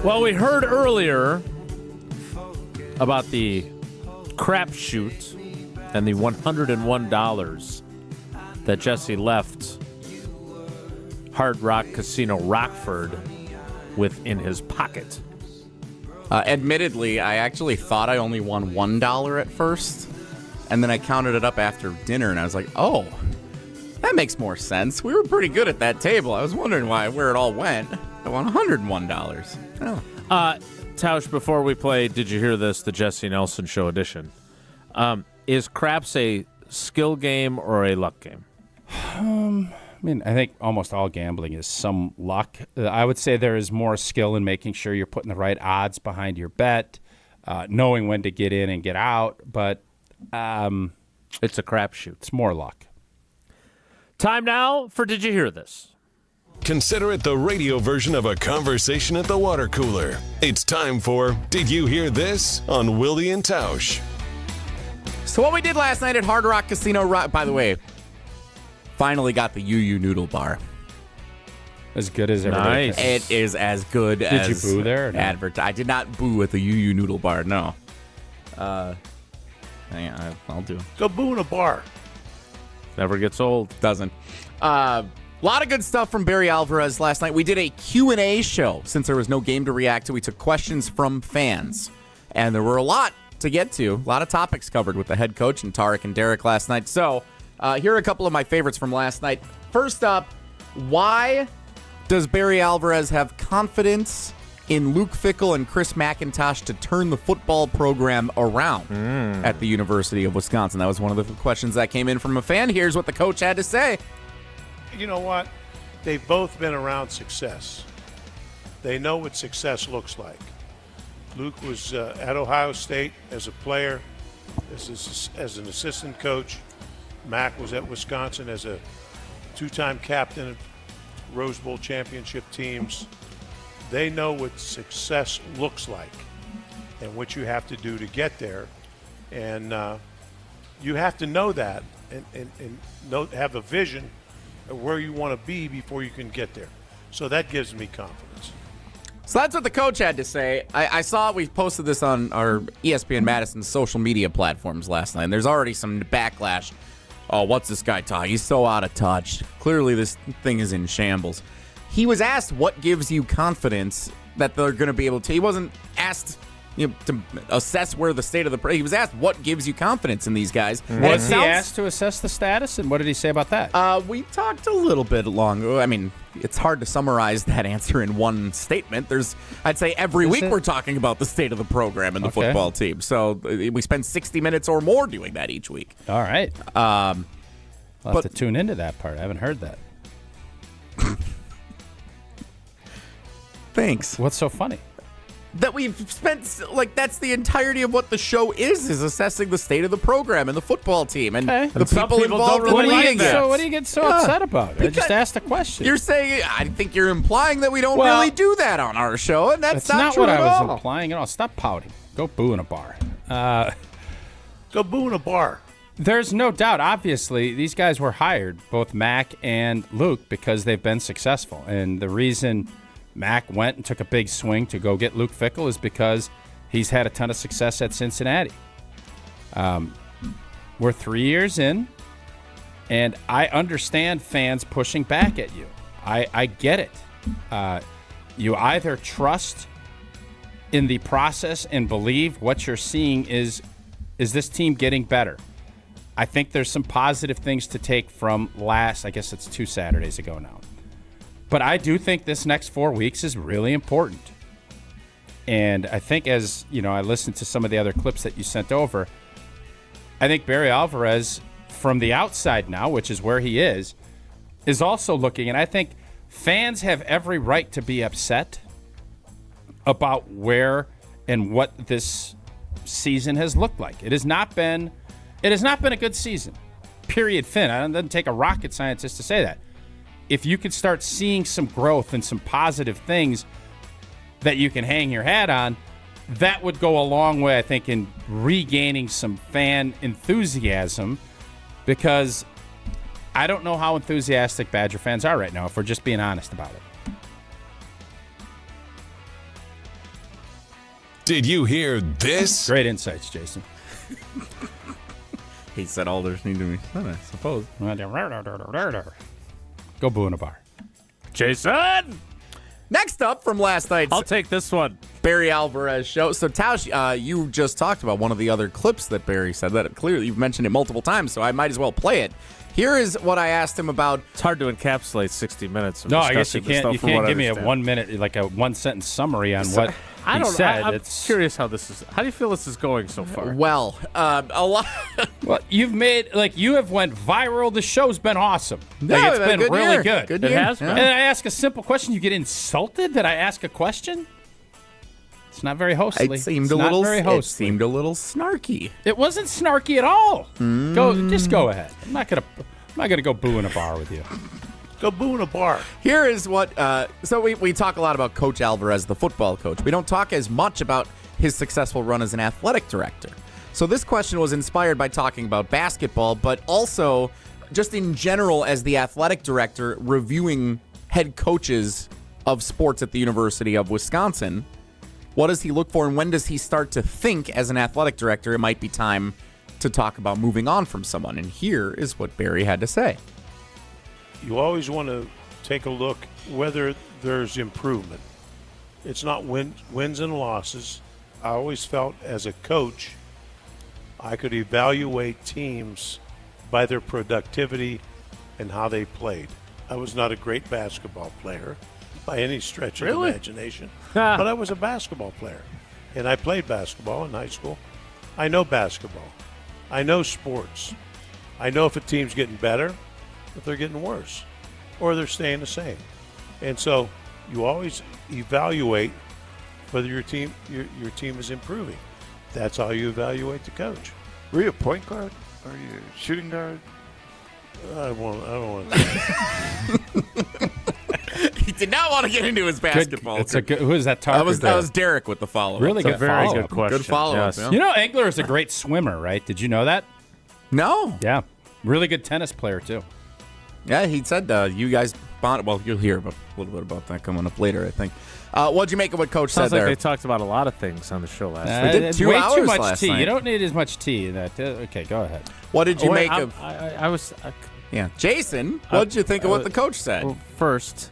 Well, we heard earlier about the crapshoot and the $101 that Jesse left Hard Rock Casino Rockford with in his pocket. Admittedly, I actually thought I only won $1 at first, and then I counted it up after dinner, and I was like, oh, that makes more sense. We were pretty good at that table. I was wondering where it all went. I won $101. Oh. Tausch, before we play Did You Hear This, the Jesse Nelson Show edition, is craps a skill game or a luck game? I mean, I think almost all gambling is some luck. I would say there is more skill in making sure you're putting the right odds behind your bet, knowing when to get in and get out, but it's a crapshoot. It's more luck. Time now for Did You Hear This? Consider it the radio version of a conversation at the water cooler. It's time for Did You Hear This on Wilde and Tausch. So what we did last night at Hard Rock Casino, by the way, finally got the UU Noodle Bar. As good as everybody. Nice. It is as good as Did you boo there? Or no? I did not boo at the UU Noodle Bar, no. Hang on, I'll do it. Go boo in a bar. Never gets old. Doesn't. A lot of good stuff from Barry Alvarez last night. We did a Q&A show. Since there was no game to react to, we took questions from fans. And there were a lot to get to. A lot of topics covered with the head coach and Tarek and Derek last night. So here are a couple of my favorites from last night. First up, why does Barry Alvarez have confidence in Luke Fickell and Chris McIntosh to turn the football program around at the University of Wisconsin? That was one of the questions that came in from a fan. Here's what the coach had to say. You know what? They've both been around success. They know what success looks like. Luke was at Ohio State as a player, as an assistant coach. Mac was at Wisconsin as a two-time captain of Rose Bowl championship teams. They know what success looks like and what you have to do to get there. And you have to know that and have a vision of where you want to be before you can get there. So that gives me confidence. So that's what the coach had to say. I saw we posted this on our ESPN Madison social media platforms last night, and there's already some backlash. Oh, what's this guy talking? He's so out of touch. Clearly this thing is in shambles. He was asked what gives you confidence that they're going to be able to. He wasn't asked to assess where the state of the. He was asked what gives you confidence in these guys. Was he asked to assess the status, and what did he say about that? We talked a little bit long. I mean, it's hard to summarize that answer in one statement. I'd say every week we're talking about the state of the program and the football team. So we spend 60 minutes or more doing that each week. All right. I'll have to tune into that part. I haven't heard that. Thanks. What's so funny? That we've spent, that's the entirety of what the show is assessing the state of the program and the football team and the people involved in leading it. So what do you get so upset about? I just asked a question. You're saying, I think you're implying that we don't really do that on our show, and that's not true what at I was all. implying at all. Stop pouting. Go boo in a bar. Go boo in a bar. There's no doubt, obviously, these guys were hired, both Mac and Luke, because they've been successful. And the reason Mac went and took a big swing to go get Luke Fickell is because he's had a ton of success at Cincinnati. We're 3 years in, and I understand fans pushing back at you. I get it. You either trust in the process and believe what you're seeing is this team getting better. I think there's some positive things to take from I guess it's 2 Saturdays ago now. But I do think this next 4 weeks is really important. And I think as, I listened to some of the other clips that you sent over, I think Barry Alvarez, from the outside now, which is where he is also looking. And I think fans have every right to be upset about where and what this season has looked like. It has not been a good season. Period. Fin. It doesn't take a rocket scientist to say that. If you could start seeing some growth and some positive things that you can hang your hat on, that would go a long way, I think, in regaining some fan enthusiasm, because I don't know how enthusiastic Badger fans are right now, if we're just being honest about it. Did you hear this? Great insights, Jason. He said all there's need to be said, I suppose. Go boo in a bar. Jason! Next up from last night's I'll take this one. Barry Alvarez show. So, Tausch, you just talked about one of the other clips that Barry said. That clearly you've mentioned it multiple times, so I might as well play it. Here is what I asked him about. It's hard to encapsulate 60 minutes. No, I guess you can't. You can't give me a 1 minute, like a 1 sentence summary on what he said. I'm curious how this is. How do you feel this is going so far? Well, a lot. Well, you have went viral. The show's been awesome. No, it's been really year. good. It has been. And I ask a simple question. You get insulted that I ask a question. It's not very hostly. It seemed it's a little. very It seemed a little snarky. It wasn't snarky at all. Go ahead. I'm not gonna go boo in a bar with you. Go boo in a bar. Here is what. So we talk a lot about Coach Alvarez, the football coach. We don't talk as much about his successful run as an athletic director. So this question was inspired by talking about basketball, but also just in general as the athletic director reviewing head coaches of sports at the University of Wisconsin. What does he look for, and when does he start to think as an athletic director it might be time to talk about moving on from someone. And here is what Barry had to say. You always want to take a look whether there's improvement. It's not wins and losses. I always felt as a coach, I could evaluate teams by their productivity and how they played. I was not a great basketball player by any stretch of the imagination, but I was a basketball player, and I played basketball in high school. I know basketball. I know sports. I know if a team's getting better, if they're getting worse, or they're staying the same. And so you always evaluate whether your team is improving. That's how you evaluate the coach. Were you a point guard? Are you a shooting guard? I don't want to. He did not want to get into his basketball. Who is that talking? That was Derek with the follow-up. Really good very follow-up. good question. Good follow-up. Yes. Yeah. You know, Engler is a great swimmer, right? Did you know that? No. Yeah. Really good tennis player, too. Yeah, he said you guys bonded. Well, you'll hear a little bit about that coming up later, I think. What'd you make of what Coach Sounds said like there? they talked about a lot of things on the show last We night. did 2 way hours too much last tea. night. You don't need as much tea in that. Okay, go ahead. What did you Wait, make of? I was. Yeah, Jason. What did you think of what the coach said? Well, first,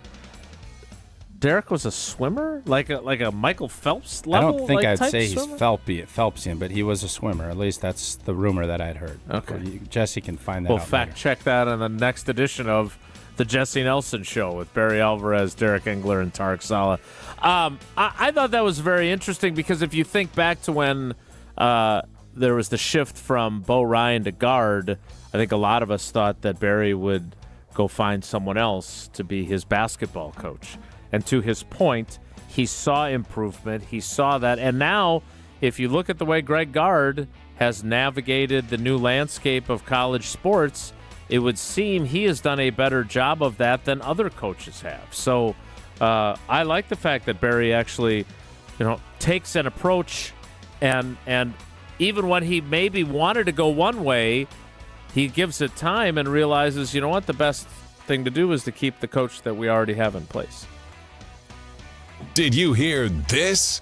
Derek was a swimmer, like a Michael Phelps level. I don't think I'd type say he's swimmer? Phelpsian, but he was a swimmer. At least that's the rumor that I'd heard. Okay. Jesse can find that We'll out fact later. check that on the next edition of the Jesse Nelson Show with Barry Alvarez, Derek Engler, and Tarek Saleh. I thought that was very interesting because if you think back to when there was the shift from Bo Ryan to guard, I think a lot of us thought that Barry would go find someone else to be his basketball coach. And to his point, he saw improvement. He saw that. And now, if you look at the way Greg Gard has navigated the new landscape of college sports, it would seem he has done a better job of that than other coaches have. So I like the fact that Barry actually, takes an approach and even when he maybe wanted to go one way, he gives it time and realizes, you know what, the best thing to do is to keep the coach that we already have in place. Did you hear this?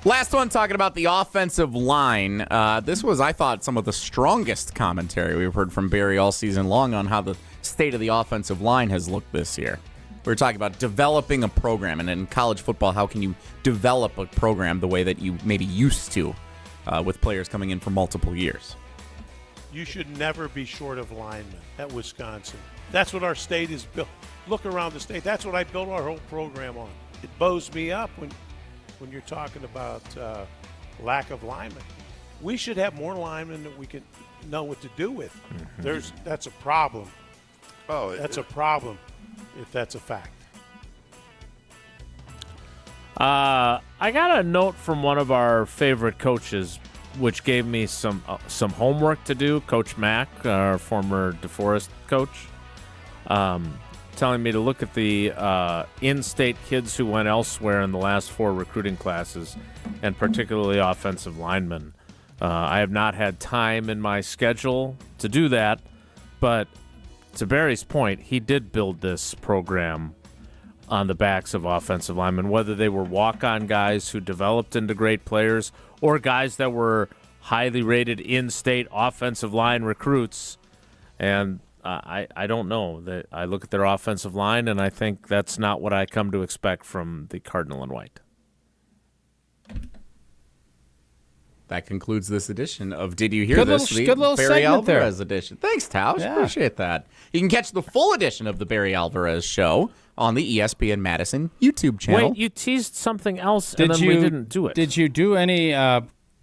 Last one, talking about the offensive line. This was, I thought, some of the strongest commentary we've heard from Barry all season long on how the state of the offensive line has looked this year. We were talking about developing a program, and in college football, how can you develop a program the way that you maybe used to with players coming in for multiple years? You should never be short of linemen at Wisconsin. That's what our state is built. Look around the state. That's what I built our whole program on. It bows me up when you're talking about lack of linemen. We should have more linemen that we can know what to do with. That's a problem. That's a problem if that's a fact. I got a note from one of our favorite coaches, which gave me some homework to do. Coach Mack, our former DeForest coach, telling me to look at the in-state kids who went elsewhere in the last 4 recruiting classes, and particularly offensive linemen. I have not had time in my schedule to do that, but to Barry's point, he did build this program on the backs of offensive linemen, whether they were walk-on guys who developed into great players or guys that were highly rated in-state offensive line recruits. And I don't know. I look at their offensive line, and I think that's not what I come to expect from the Cardinal and White. That concludes this edition of Did You Hear Good This? little- good little Barry segment there. Alvarez edition. Thanks, Tausch. Yeah. Appreciate that. You can catch the full edition of the Barry Alvarez Show on the ESPN Madison YouTube channel. Wait, you teased something else, and then we didn't do it. Did you do any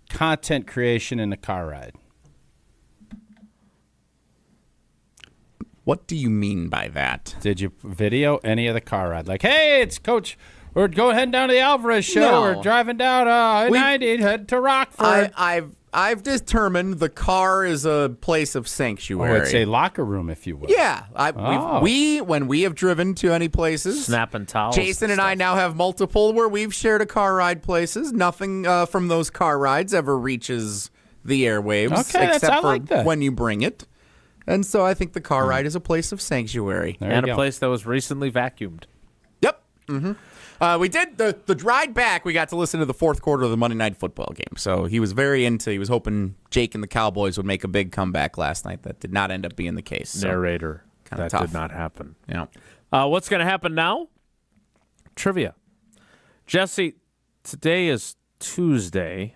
content creation in the car ride? What do you mean by that? Did you video any of the car ride? Like, hey, it's Coach. We're heading down to the Alvarez show. No. We're driving down I-90, head to Rockford. I've determined the car is a place of sanctuary. Or it's a locker room, if you will. Yeah, when we have driven to any places, snapping towels. Jason and I now have multiple where we've shared a car ride places. Nothing from those car rides ever reaches the airwaves, except for when you bring it. And so I think the car ride is a place of sanctuary. And a place that was recently vacuumed. Yep. Mm-hmm. We did the ride back. We got to listen to the fourth quarter of the Monday Night Football game. So he was very into. He was hoping Jake and the Cowboys would make a big comeback last night. That did not end up being the case. So Narrator. That tough. did not happen. Yeah. What's going to happen now? Trivia. Jesse, today is Tuesday.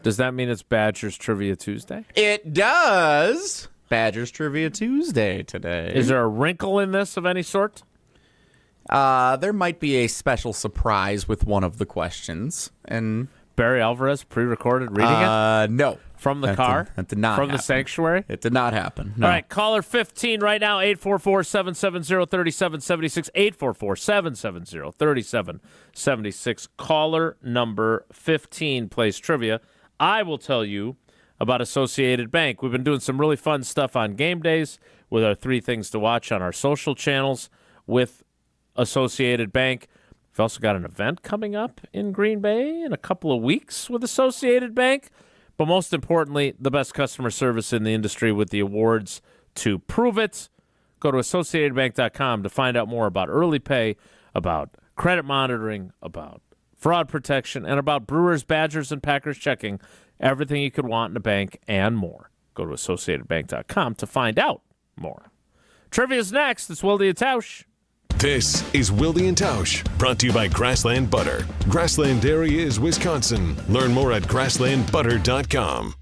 Does that mean it's Badgers Trivia Tuesday? It does. Badgers Trivia Tuesday today. Is there a wrinkle in this of any sort? There might be a special surprise with one of the questions. And Barry Alvarez pre-recorded reading it? No. From the car? That did not From happen. the sanctuary? It did not happen. No. All right, caller 15 right now, 844-770-3776, 844-770-3776. Caller number 15 plays trivia. I will tell you about Associated Bank. We've been doing some really fun stuff on game days with our 3 things to watch on our social channels with Associated Bank. We've also got an event coming up in Green Bay in a couple of weeks with Associated Bank. But most importantly, the best customer service in the industry with the awards to prove it. Go to AssociatedBank.com to find out more about early pay, about credit monitoring, about fraud protection, and about Brewers, Badgers, and Packers checking. Everything you could want in a bank and more. Go to AssociatedBank.com to find out more. Trivia's next. It's Wilde and Tausch. This is Wilde and Tausch, brought to you by Grassland Butter. Grassland Dairy is Wisconsin. Learn more at grasslandbutter.com.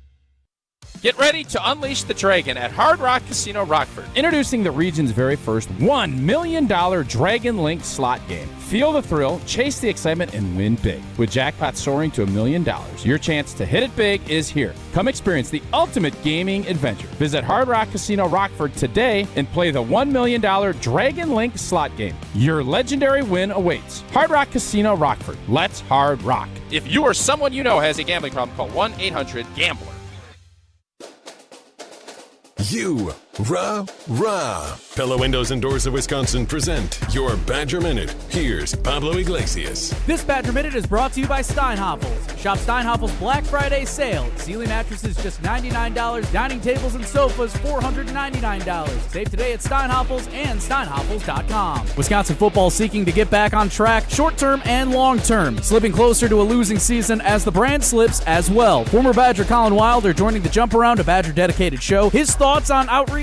Get ready to unleash the dragon at Hard Rock Casino Rockford. Introducing the region's very first $1 million Dragon Link slot game. Feel the thrill, chase the excitement, and win big. With jackpots soaring to $1 million, your chance to hit it big is here. Come experience the ultimate gaming adventure. Visit Hard Rock Casino Rockford today and play the $1 million Dragon Link slot game. Your legendary win awaits. Hard Rock Casino Rockford. Let's hard rock. If you or someone you know has a gambling problem, call 1-800-GAMBLER. You, rah, rah. Pella Windows and Doors of Wisconsin present your Badger Minute. Here's Pablo Iglesias. This Badger Minute is brought to you by Steinhoffels. Shop Steinhoffels Black Friday sale. Ceiling mattresses just $99. Dining tables and sofas $499. Save today at Steinhoffels and Steinhoffels.com. Wisconsin football seeking to get back on track, short-term and long-term. Slipping closer to a losing season as the brand slips as well. Former Badger Colin Wilder joining the Jump Around, a Badger-dedicated show. His thoughts on outreach?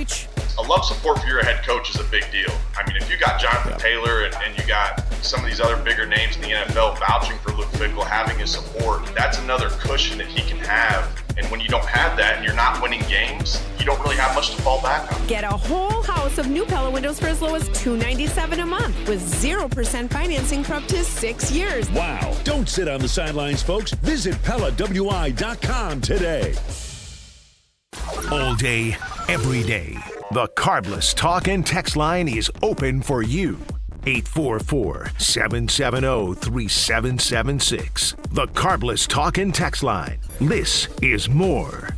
A love support for your head coach is a big deal. I mean, if you got Jonathan Taylor and you got some of these other bigger names in the NFL vouching for Luke Fickell, having his support, that's another cushion that he can have. And when you don't have that and you're not winning games, you don't really have much to fall back on. Get a whole house of new Pella windows for as low as $297 a month with 0% financing for up to 6 years. Wow. Don't sit on the sidelines, folks. Visit PellaWI.com today. All day, every day, the Carbless talk and text line is open for you. 844-770-3776. The Carbless talk and text line. This is more.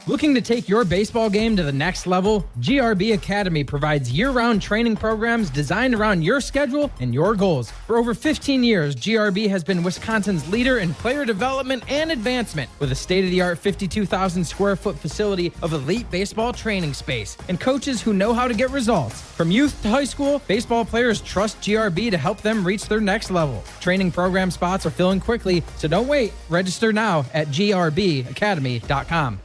Looking to take your baseball game to the next level? GRB Academy provides year-round training programs designed around your schedule and your goals. For over 15 years, GRB has been Wisconsin's leader in player development and advancement with a state-of-the-art 52,000 square foot facility of elite baseball training space and coaches who know how to get results. From youth to high school, baseball players trust GRB to help them reach their next level. Training program spots are filling quickly, so don't wait. Register now at grbacademy.com.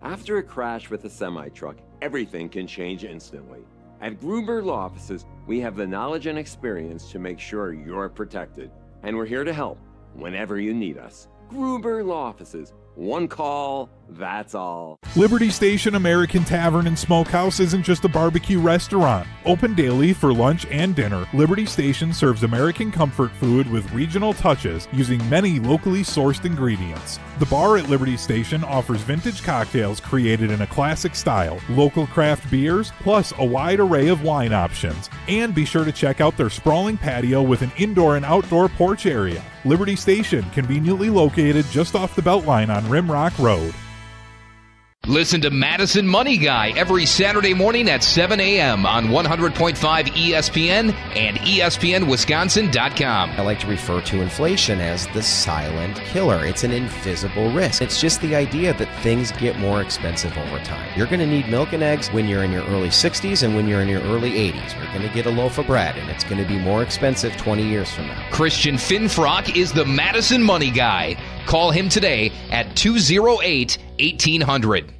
After a crash with a semi-truck, everything can change instantly. At Gruber Law Offices, we have the knowledge and experience to make sure you're protected. And we're here to help whenever you need us. Gruber Law Offices. One call, that's all. Liberty Station American Tavern and Smokehouse isn't just a barbecue restaurant. Open daily for lunch and dinner, Liberty Station serves American comfort food with regional touches using many locally sourced ingredients. The bar at Liberty Station offers vintage cocktails created in a classic style, local craft beers, plus a wide array of wine options. And be sure to check out their sprawling patio with an indoor and outdoor porch area. Liberty Station, conveniently located just off the Beltline on Rimrock Road. Listen to Madison Money Guy every Saturday morning at 7 a.m. on 100.5 ESPN and ESPNWisconsin.com. I like to refer to inflation as the silent killer. It's an invisible risk. It's just the idea that things get more expensive over time. You're going to need milk and eggs when you're in your early 60s and when you're in your early 80s. You're going to get a loaf of bread, and it's going to be more expensive 20 years from now. Christian Finfrock is the Madison Money Guy. Call him today at 208-1800.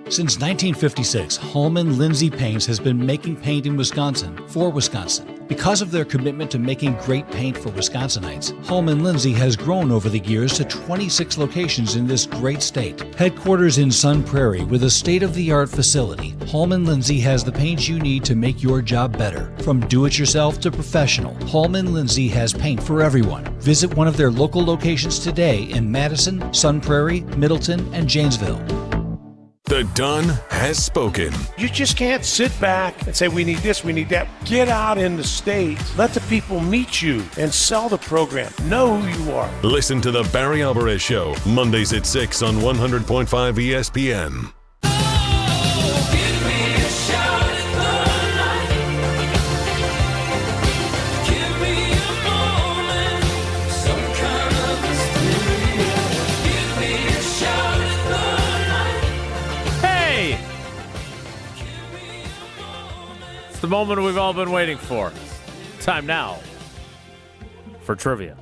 Since 1956, Holman Lindsay Paints has been making paint in Wisconsin for Wisconsin. Because of their commitment to making great paint for Wisconsinites, Holman Lindsay has grown over the years to 26 locations in this great state. Headquarters in Sun Prairie with a state-of-the-art facility, Holman Lindsay has the paints you need to make your job better. From do-it-yourself to professional, Holman Lindsay has paint for everyone. Visit one of their local locations today in Madison, Sun Prairie, Middleton, and Janesville. The Don has spoken. You just can't sit back and say, we need this, we need that. Get out in the state. Let the people meet you and sell the program. Know who you are. Listen to The Barry Alvarez Show, Mondays at 6 on 100.5 ESPN. The moment we've all been waiting for. Time now for trivia.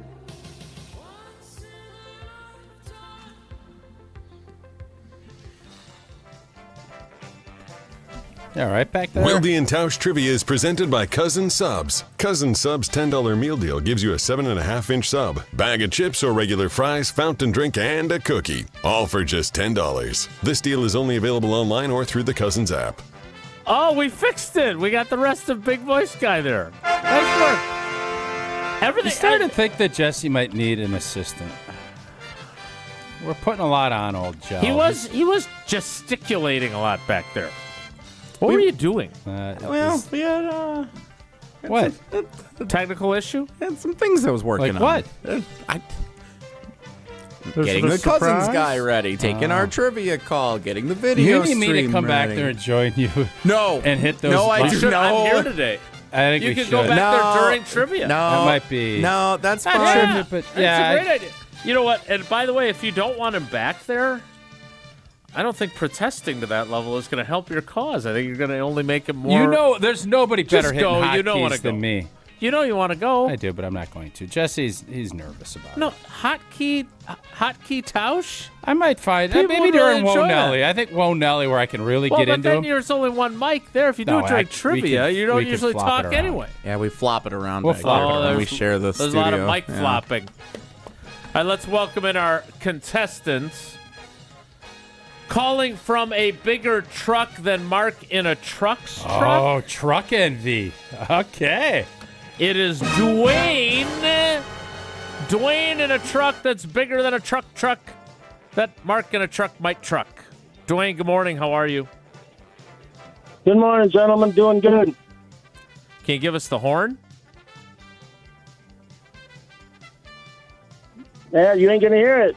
All right, back there. Wilde and Tausch Trivia is presented by Cousin Subs. Cousin Subs $10 meal deal gives you a 7.5-inch sub, bag of chips or regular fries, fountain drink, and a cookie. All for just $10. This deal is only available online or through the Cousins app. Oh, we fixed it. We got the rest of Big Voice Guy there. Nice work. Everything. I'm starting to think that Jesse might need an assistant. We're putting a lot on old Joe. He was gesticulating a lot back there. What were you doing? Well, we had what? Technical issue? Had some things I was working on. Like what? There's Getting a the Cousins surprise? guy ready, taking our trivia call, getting the video You need me to stream come back ready. there and join you. No. And hit those No, I buttons. do not. I'm here today. I think You we can should. go back No. there during trivia. No. That might be. No, that's fine. Yeah, but that's yeah, a great idea. You know what? And by the way, if you don't want him back there, I don't think protesting to that level is going to help your cause. I think you're going to only make it more. You know, there's nobody better Just hitting go. hotkeys You don't want to than go. me. You know you want to go. I do, but I'm not going to. Jesse's he's nervous about it. No, hotkey Tausch. I might find People maybe would during really Whoa enjoy Nelly. I think Whoa Nelly where I can really Well, get but into then him. there's only one mic there. If you do No, it during we trivia, can- you don't we can usually flop talk it around. anyway. Yeah, we flop it around. We'll back flop there it around. when we share the There's studio. a lot of mic Yeah. flopping. All right, let's welcome in our contestants. Calling from a bigger truck than Mark in a truck's truck. Oh, truck envy. Okay. It is Dwayne. Dwayne in a truck that's bigger than a truck that Mark in a truck might truck. Dwayne, good morning. How are you? Good morning, gentlemen. Doing good. Can you give us the horn? Yeah, you ain't going to hear it.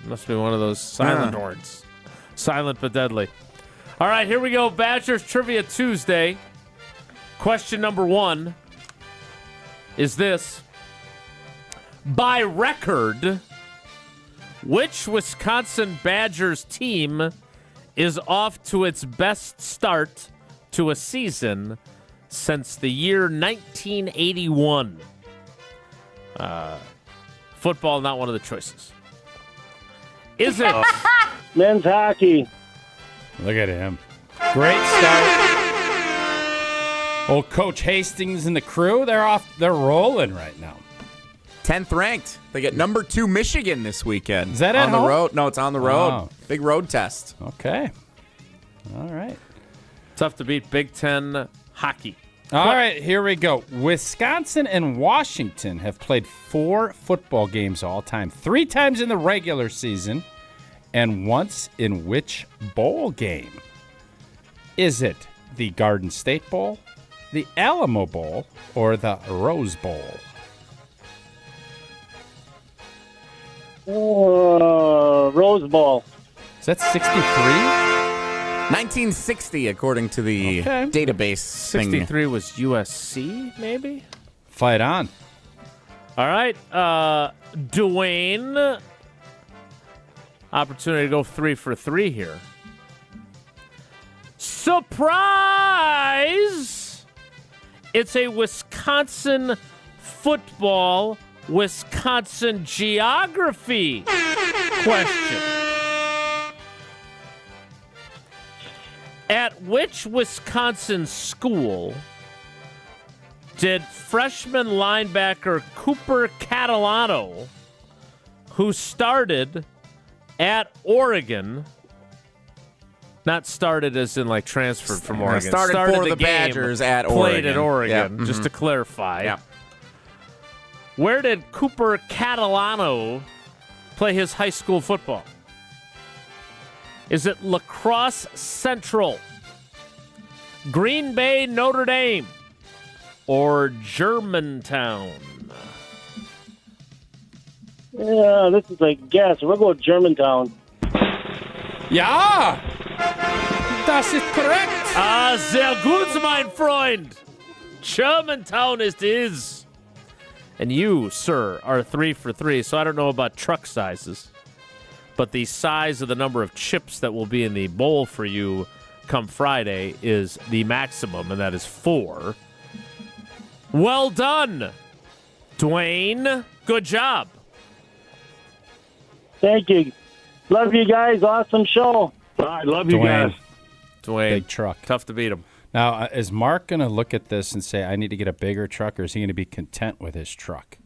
Must be one of those silent horns. Silent but deadly. All right, here we go. Badgers Trivia Tuesday. Question number 1 is this. By record, which Wisconsin Badgers team is off to its best start to a season since the year 1981? Football, not one of the choices. Is it? Men's hockey. Look at him. Great start. Old Coach Hastings and the crew, they're rolling right now. 10th ranked. They get number 2 Michigan this weekend. Is that on at the home? road? No, it's on the road. Oh. Big road test. Okay. All right. Tough to beat Big Ten hockey. All right, here we go. Wisconsin and Washington have played 4 football games all time, 3 times in the regular season, and once in which bowl game? Is it the Garden State Bowl, the Alamo Bowl, or the Rose Bowl? Rose Bowl. Is that 63? 1960, according to the database. 63 was USC, maybe? Fight on. All right. Dwayne. Opportunity to go 3 for 3 here. Surprise! It's a Wisconsin football, Wisconsin geography question. At which Wisconsin school did freshman linebacker Cooper Catalano, who started at Oregon, not started as in like transferred from Oregon, started for the game, Badgers at Oregon. Played at Oregon, Yep. just to clarify. Yeah. Where did Cooper Catalano play his high school football? Is it La Crosse Central, Green Bay, Notre Dame, or Germantown? Yeah, this is a guess. We'll go with Germantown. Ja, das ist korrekt. Sehr gut, mein Freund. Germantown it is. And you, sir, are 3 for 3, so I don't know about truck sizes. But the size of the number of chips that will be in the bowl for you come Friday is the maximum, and that is 4. Well done, Dwayne. Good job. Thank you. Love you guys. Awesome show. All right, love you guys. Dwayne. Big truck. Tough to beat him. Now, is Mark going to look at this and say, I need to get a bigger truck, or is he going to be content with his truck?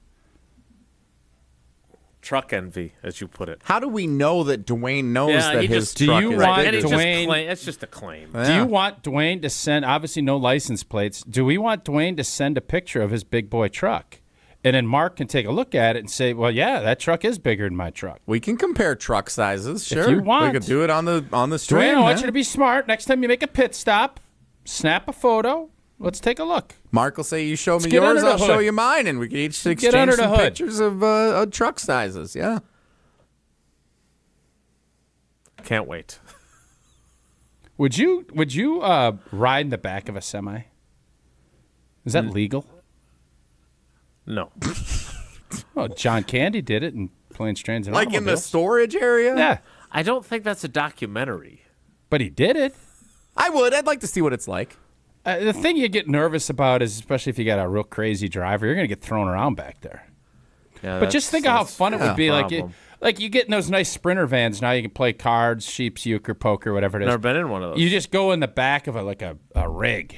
Truck envy, as you put it. How do we know that Dwayne knows that his truck is bigger? It's just a claim. Yeah. Do you want Dwayne to send, obviously no license plates, do we want Dwayne to send a picture of his big boy truck? And then Mark can take a look at it and say, well, yeah, that truck is bigger than my truck. We can compare truck sizes, sure. If you want. We could do it on the stream. Dwayne, I want you to be smart. Next time you make a pit stop, snap a photo. Let's take a look. Mark will say, you show me get yours, under the I'll show hood. you mine, and we can each Get exchange under the some hood. pictures of truck sizes. Yeah. Can't wait. Would you ride in the back of a semi? Is that legal? No. Well, John Candy did it in Planes, Trains, and Like in the Automobiles. storage area? Yeah. I don't think that's a documentary. But he did it. I would. I'd like to see what it's like. The thing you get nervous about is, especially if you got a real crazy driver, you're going to get thrown around back there. Yeah, but just think of how fun it would be. problem. Like you get in those nice Sprinter vans now. You can play cards, sheeps, euchre, poker, whatever it is. Never been in one of those. You just go in the back of a rig.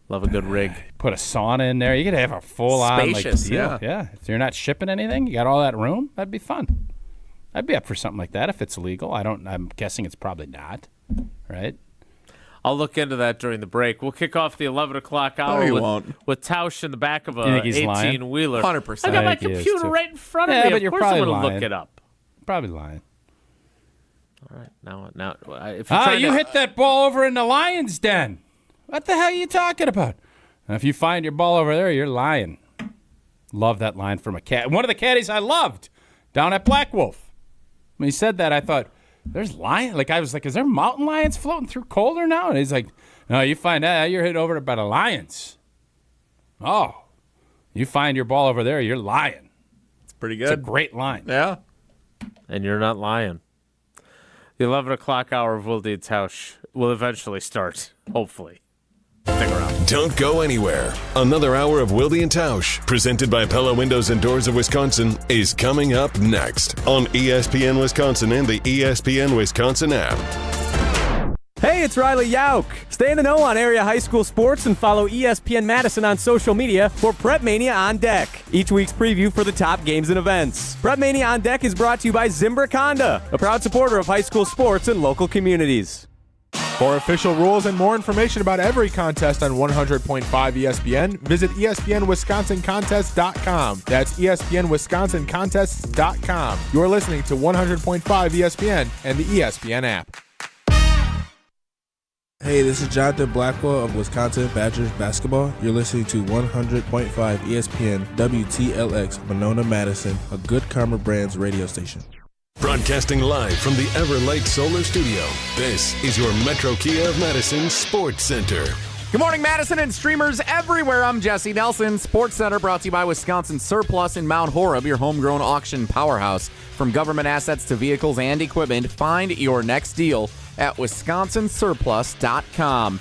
Love a good rig. Put a sauna in there. You could have a full-on Spacious, deal. Yeah. If you're not shipping anything, you got all that room. That'd be fun. I'd be up for something like that if it's legal. I'm guessing it's probably not, right? I'll look into that during the break. We'll kick off the 11 o'clock hour with Tausch in the back of a 18-wheeler. 100%. I got my think he is, computer too. right in front of Yeah, me. but Of you're course I'm probably going to lying. look it up. Probably lying. All right. Now, if you're trying You to... hit that ball over in the lion's den. What the hell are you talking about? And if you find your ball over there, you're lying. Love that line from a cat. One of the caddies I loved down at Black Wolf. When he said that, I thought, there's lion. Like I was like, is there mountain lions floating through Colder now? And he's like, no, you find that you're hit over by the lions. Oh, you find your ball over there, you're lying. It's pretty good. It's a great line. Yeah. And you're not lying. The 11 o'clock hour of Wilde and Tausch will eventually start, hopefully. Stick around. Don't go anywhere. Another hour of Wilde and Tausch, presented by Pella Windows and Doors of Wisconsin, is coming up next on ESPN Wisconsin and the ESPN Wisconsin app. Hey, it's Riley Yauk. Stay in the know on area high school sports and follow ESPN Madison on social media for Prep Mania on Deck, each week's preview for the top games and events. Prep Mania on Deck is brought to you by Zimbrick Honda, a proud supporter of high school sports and local communities. For official rules and more information about every contest on 100.5 ESPN, visit ESPNWisconsinContests.com. That's ESPNWisconsinContests.com. You're listening to 100.5 ESPN and the ESPN app. Hey, this is Jonathan Blackwell of Wisconsin Badgers basketball. You're listening to 100.5 ESPN WTLX Monona Madison, a Good Karma Brands radio station. Broadcasting live from the Everlight Solar Studio, this is your Metro Kia of Madison Sports Center. Good morning, Madison and streamers everywhere. I'm Jesse Nelson. Sports Center brought to you by Wisconsin Surplus in Mount Horeb, your homegrown auction powerhouse. From government assets to vehicles and equipment, find your next deal at wisconsinsurplus.com.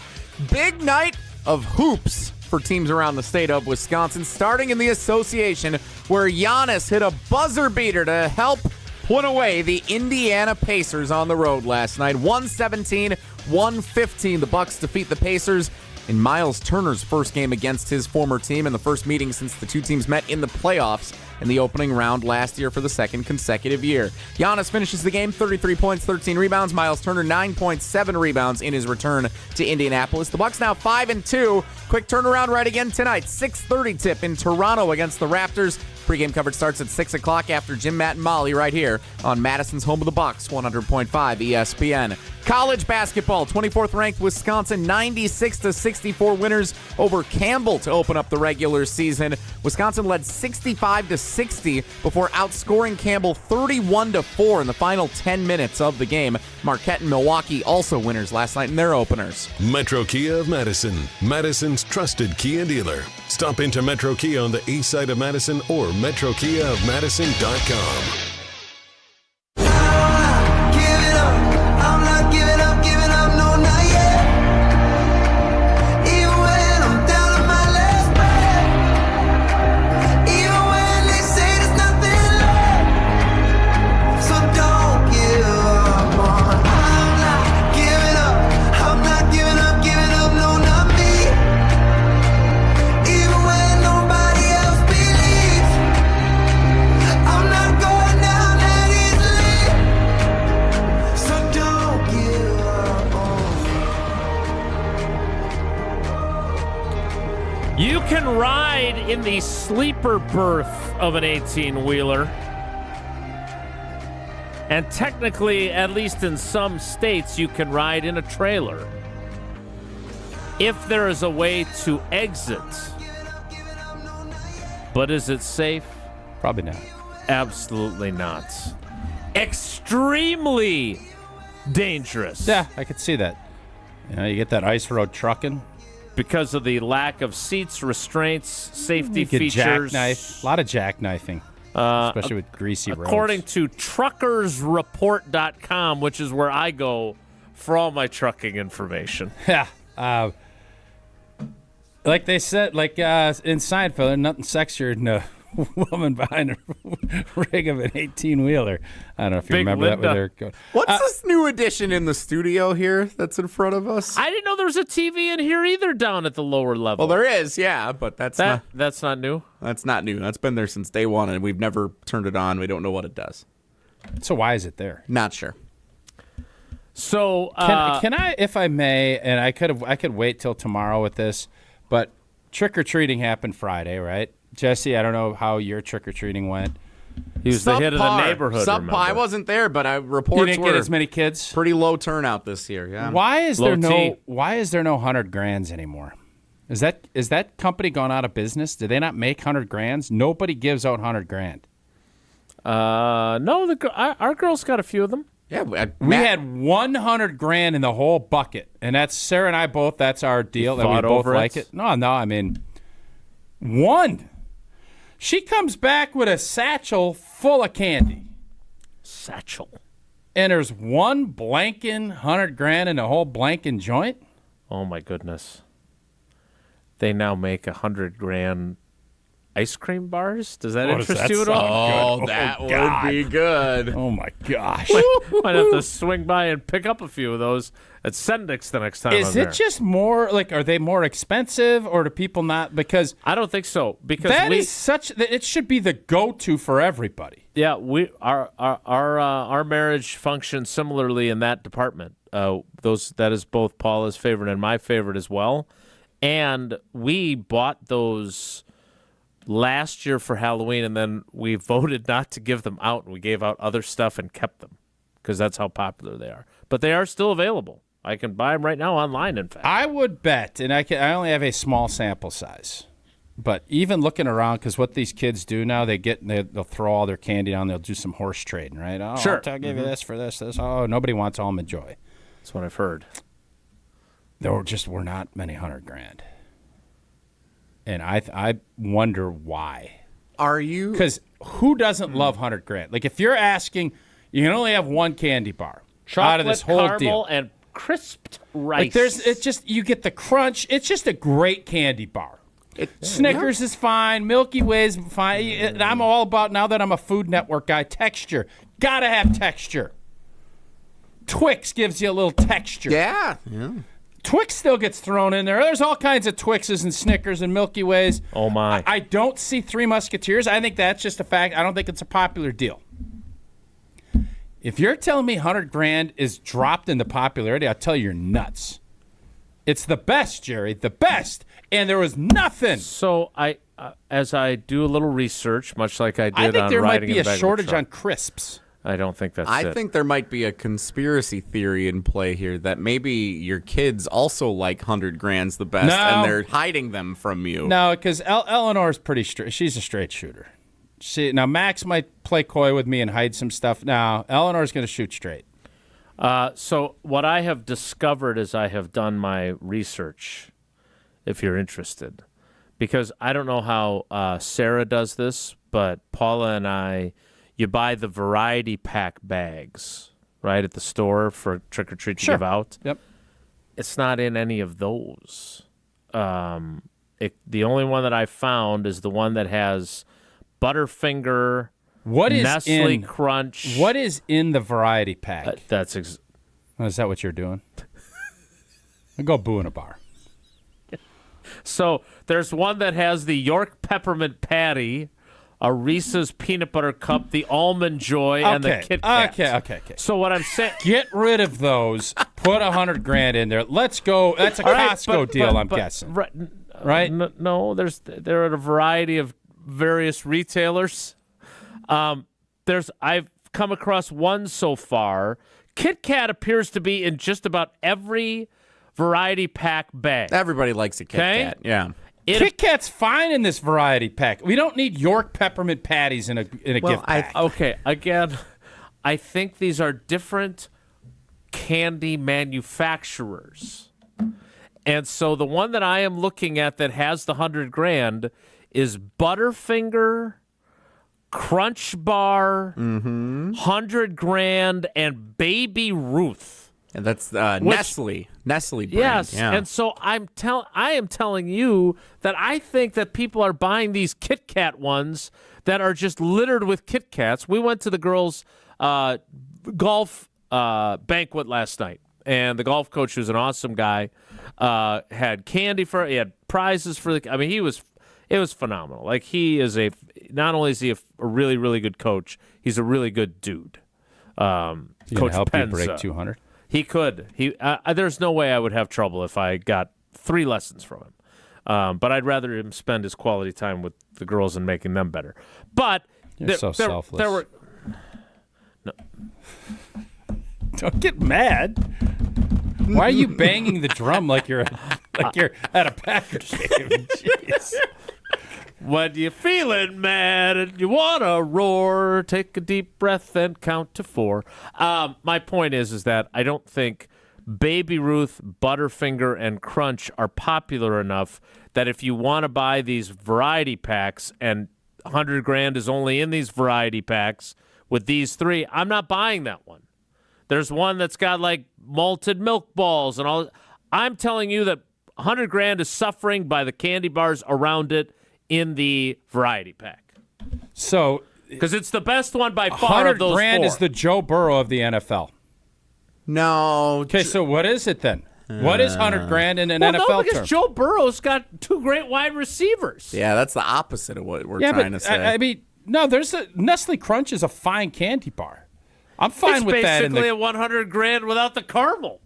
Big night of hoops for teams around the state of Wisconsin, starting in the association, where Giannis hit a buzzer beater to help put away the Indiana Pacers on the road last night. 117-115. The Bucks defeat the Pacers in Miles Turner's first game against his former team and the first meeting since the two teams met in the playoffs in the opening round last year for the second consecutive year. Giannis finishes the game 33 points, 13 rebounds. Miles Turner 9.7 rebounds in his return to Indianapolis. The Bucks now 5-2. Quick turnaround right again tonight. 6:30 tip in Toronto against the Raptors. Pre-game coverage starts at 6 o'clock after Jim, Matt, and Molly right here on Madison's home of the Bucks, 100.5 ESPN. College basketball, 24th ranked Wisconsin, 96-64 winners over Campbell to open up the regular season. Wisconsin led 65-60 before outscoring Campbell 31-4 in the final 10 minutes of the game. Marquette and Milwaukee also winners last night in their openers. Metro Kia of Madison, Madison's trusted Kia dealer. Stop into Metro Kia on the east side of Madison or metrokiaofmadison.com. You can ride in the sleeper berth of an 18-wheeler. And technically, at least in some states, you can ride in a trailer. If there is a way to exit. But is it safe? Probably not. Absolutely not. Extremely dangerous. Yeah, I could see that. You know, you get that ice road trucking. Because of the lack of seats, restraints, safety features. Jackknife. A lot of jackknifing, especially with greasy roads. According to truckersreport.com, which is where I go for all my trucking information. Yeah. Like they said, in Seinfeld, there's nothing sexier than a woman behind a rig of an 18-wheeler. I don't know if you remember Linda. That with her. What's this new addition in the studio here that's in front of us? I didn't know there was a TV in here either down at the lower level. Well, there is, yeah, but that's not new? That's not new. That's been there since day one, and we've never turned it on. We don't know what it does. So why is it there? Not sure. So can I, if I may, and I could wait till tomorrow with this, but trick-or-treating happened Friday, right? Jesse, I don't know how your trick-or-treating went. He was the hit of the neighborhood, remember? I wasn't there, but reports you didn't get as many kids? Pretty low turnout this year, yeah. Why is there no 100 grands anymore? Is that company gone out of business? Do they not make 100 grands? Nobody gives out 100 grand. No, our girls got a few of them. Yeah, we had 100 grand in the whole bucket, and that's Sarah and I both. That's our deal, and we both like it. No, I mean, one. She comes back with a satchel full of candy. Satchel. And there's one blanking 100 grand in the whole blanking joint? Oh, my goodness. They now make 100 grand ice cream bars? Does that interest you at all? Oh, that would be good. Oh, my gosh. Might have to swing by and pick up a few of those at Sendix the next time. Is it just more, are they more expensive, or do people not? Because I don't think so. Because it should be the go-to for everybody. Yeah, our marriage functions similarly in that department. That is both Paula's favorite and my favorite as well. And we bought those last year for Halloween, and then we voted not to give them out, and we gave out other stuff and kept them because that's how popular they are. But they are still available. I can buy them right now online, in fact. I would bet, and I only have a small sample size, But even looking around, because what these kids do now, they'll throw all their candy down. They'll do some horse trading, right? Oh, sure. I'll give you this for this. Oh, nobody wants Almond Joy. That's what I've heard. There were not many $100,000, and I wonder why. Are you? Because who doesn't love $100,000? Like if you're asking, you can only have one candy bar out of this whole caramel deal, and crisped rice. Like you get the crunch. It's just a great candy bar. Snickers is fine. Milky Way is fine. And I'm all about, now that I'm a Food Network guy, texture. Gotta have texture. Twix gives you a little texture. Yeah. Twix still gets thrown in there. There's all kinds of Twixes and Snickers and Milky Ways. Oh, my. I don't see Three Musketeers. I think that's just a fact. I don't think it's a popular deal. If you're telling me $100,000 is dropped in the popularity, I'll tell you you're nuts. It's the best, Jerry, the best. And there was nothing. So as I do a little research, much like I did on I think there might riding be in the a back shortage of the on truck. crisps. I don't think that's it. I think there might be a conspiracy theory in play here that maybe your kids also like $100,000 the best, and they're hiding them from you. No, because Eleanor's pretty straight. She's a straight shooter. Now, Max might play coy with me and hide some stuff. Now, Eleanor's going to shoot straight. So what I have discovered as I have done my research, if you're interested, because I don't know how Sarah does this, but Paula and I, you buy the variety pack bags, right, at the store for trick-or-treat to give out. Yep. It's not in any of those. The only one that I found is the one that has Butterfinger, Nestle Crunch. What is in the variety pack? Is that what you're doing? I'll go boo in a bar. So there's one that has the York Peppermint Patty, a Reese's Peanut Butter Cup, the Almond Joy, and the Kit Kat. Okay. So what I'm saying... Get rid of those. Put $100,000 in there. Let's go. That's a Costco deal, I'm guessing. Right? No, they're at a variety of various retailers. I've come across one so far. Kit Kat appears to be in just about every variety pack bag. Everybody likes a Kit Kat. Yeah. Kit Kat's fine in this variety pack. We don't need York Peppermint Patties in a gift pack. Again, I think these are different candy manufacturers. And so the one that I am looking at that has the $100,000 is Butterfinger, Crunch Bar, $100,000, and Baby Ruth. And that's Nestle brand. Yes, yeah. And so I am telling you that I think that people are buying these Kit Kat ones that are just littered with Kit Kats. We went to the girls' golf banquet last night, and the golf coach, who's an awesome guy, had candy he had prizes for it was phenomenal. Like, not only is he a really, really good coach, he's a really good dude. Coach help Penza. you break 200? He could. There's no way I would have trouble if I got 3 lessons from him. But I'd rather him spend his quality time with the girls and making them better. But You're so selfless. There were no. Don't get mad. Why are you banging the drum like you're at a Packers game? Jeez. When you're feeling mad and you want to roar, take a deep breath and count to 4. My point is that I don't think Baby Ruth, Butterfinger, and Crunch are popular enough that if you want to buy these variety packs and $100,000 is only in these variety packs with these 3, I'm not buying that one. There's one that's got like malted milk balls and all. I'm telling you that $100,000 is suffering by the candy bars around it in the variety pack. So, because it's the best one by far of those 100,000 4. is the Joe Burrow of the NFL. No. Okay, so what is it then? What is $100,000 in an NFL No, because term? Joe Burrow's got 2 great wide receivers. Yeah, that's the opposite of what we're trying to say. I mean, no, there's a Nestle Crunch is a fine candy bar. I'm fine with that. It's basically a $100,000 without the caramel.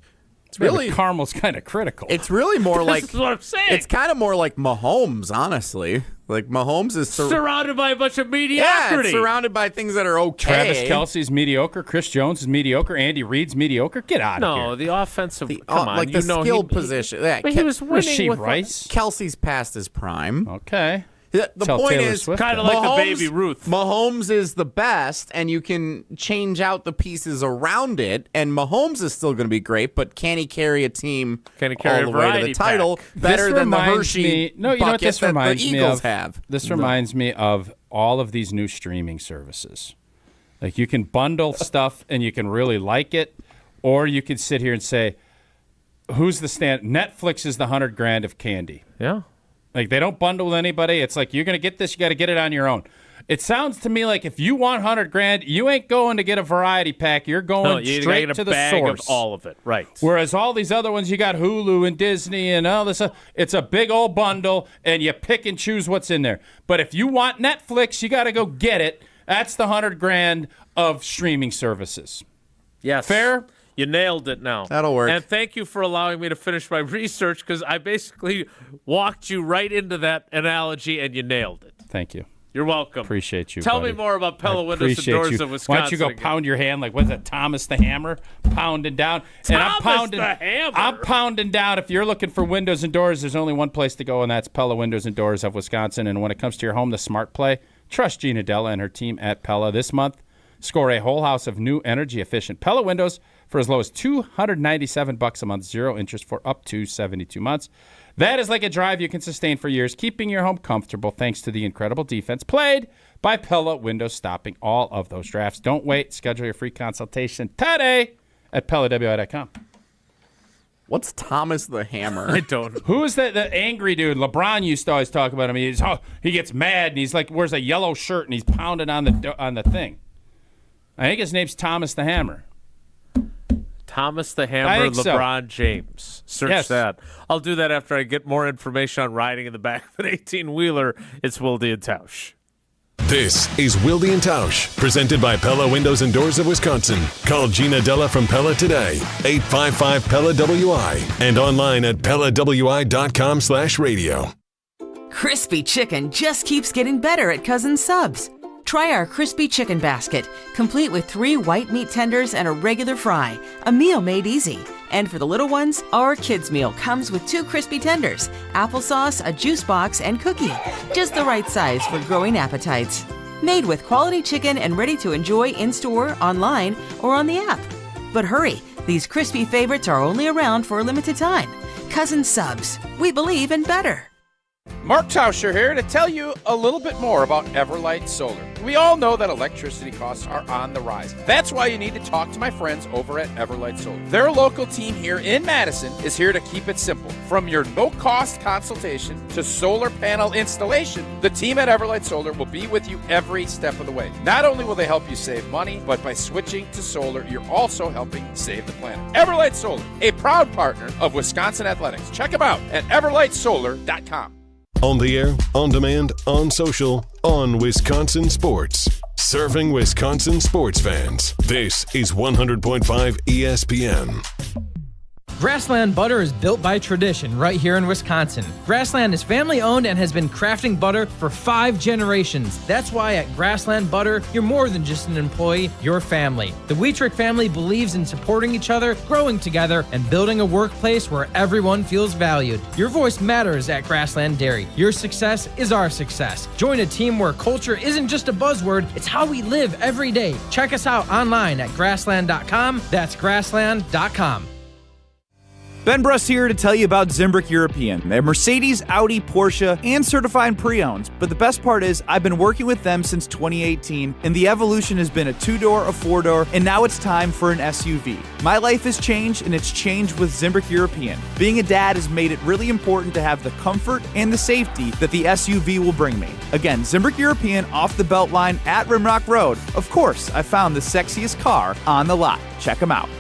It's really the caramel's kind of critical. It's really more like That's what I'm saying. It's kind of more like Mahomes, honestly. Like Mahomes is surrounded by a bunch of mediocrity. Yeah, it's surrounded by things that are okay. Travis Kelce's mediocre. Chris Jones is mediocre. Andy Reid's mediocre. Get out of here. No, the offensive. Come on, like the skilled position. He was winning Rasheed with Rice. Kelsey's past his prime. Okay. The point is, kind of like a baby Ruth. Mahomes is the best, and you can change out the pieces around it, and Mahomes is still going to be great, but can he carry a team all the way to the title better than the Hershey bucket that the Eagles have? This reminds me of all of these new streaming services. Like, you can bundle stuff, and you can really like it, or you can sit here and say, who's the stand? Netflix is the $100,000 of candy. Yeah. Like, they don't bundle with anybody. It's like, you're going to get this, you got to get it on your own. It sounds to me like if you want $100,000, you ain't going to get a variety pack. You're going straight to the source. Of all of it, right? Whereas all these other ones, you got Hulu and Disney and all this. It's a big old bundle, and you pick and choose what's in there. But if you want Netflix, you got to go get it. That's the $100,000 of streaming services. Yes. Fair? You nailed it now. That'll work. And thank you for allowing me to finish my research, because I basically walked you right into that analogy, and you nailed it. Thank you. You're welcome. Appreciate you. Tell buddy. me more about Pella Windows and Doors of Wisconsin. Why don't you go pound your hand like, what's it, Thomas the Hammer? Pounding down. The Hammer. I'm pounding down. If you're looking for windows and doors, there's only one place to go, and that's Pella Windows and Doors of Wisconsin. And when it comes to your home, the smart play, trust Gina Della and her team at Pella. This month, score a whole house of new energy-efficient Pella windows for as low as $297 a month, 0 interest for up to 72 months. That is like a drive you can sustain for years, keeping your home comfortable thanks to the incredible defense played by Pella Windows, stopping all of those drafts. Don't wait. Schedule your free consultation today at PellaWI.com. What's Thomas the Hammer? I don't know. Who is the angry dude? LeBron used to always talk about him. He gets mad, and he's like, wears a yellow shirt, and he's pounding on the thing. I think his name's Thomas the Hammer. Thomas the Hammer, LeBron James. Search that. I'll do that after I get more information on riding in the back of an 18-wheeler. It's Wilde and Tausch. This is Wilde and Tausch, presented by Pella Windows and Doors of Wisconsin. Call Gina Della from Pella today, 855-PELLA-WI, and online at PellaWI.com/radio. Crispy chicken just keeps getting better at Cousin Subs. Try our crispy chicken basket, complete with 3 white meat tenders and a regular fry, a meal made easy. And for the little ones, our kids' meal comes with 2 crispy tenders, applesauce, a juice box, and cookie. Just the right size for growing appetites. Made with quality chicken and ready to enjoy in-store, online, or on the app. But hurry, these crispy favorites are only around for a limited time. Cousin Subs, we believe in better. Mark Tauscher here to tell you a little bit more about Everlight Solar. We all know that electricity costs are on the rise. That's why you need to talk to my friends over at Everlight Solar. Their local team here in Madison is here to keep it simple. From your no-cost consultation to solar panel installation, the team at Everlight Solar will be with you every step of the way. Not only will they help you save money, but by switching to solar, you're also helping save the planet. Everlight Solar, a proud partner of Wisconsin Athletics. Check them out at everlightsolar.com. On the air, on demand, on social, on Wisconsin Sports. Serving Wisconsin sports fans. This is 100.5 ESPN. Grassland Butter is built by tradition right here in Wisconsin. Grassland is family owned and has been crafting butter for 5 generations. That's why at Grassland Butter, you're more than just an employee, you're family. The Wietrich family believes in supporting each other, growing together, and building a workplace where everyone feels valued. Your voice matters at Grassland Dairy. Your success is our success. Join a team where culture isn't just a buzzword, it's how we live every day. Check us out online at grassland.com. That's grassland.com. Ben Bruss here to tell you about Zimbrick European. They're Mercedes, Audi, Porsche, and certified pre-owned. But the best part is I've been working with them since 2018, and the evolution has been a 2-door, a 4-door, and now it's time for an SUV. My life has changed, and it's changed with Zimbrick European. Being a dad has made it really important to have the comfort and the safety that the SUV will bring me. Again, Zimbrick European off the Beltline at Rimrock Road. Of course, I found the sexiest car on the lot. Check them out.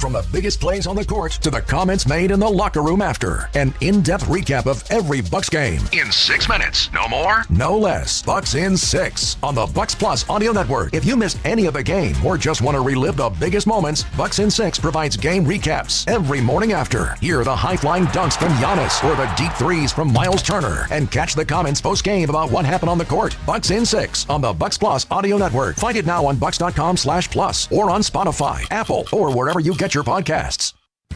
From the biggest plays on the court to the comments made in the locker room after. An in-depth recap of every Bucks game. In 6 minutes. No more? No less. Bucks in 6 on the Bucks Plus audio network. If you missed any of the game or just want to relive the biggest moments, Bucks in 6 provides game recaps every morning after. Hear the high-flying dunks from Giannis or the deep threes from Miles Turner. And catch the comments post-game about what happened on the court. Bucks in 6 on the Bucks Plus audio network. Find it now on bucks.com/plus or on Spotify, Apple, or wherever you get your podcasts.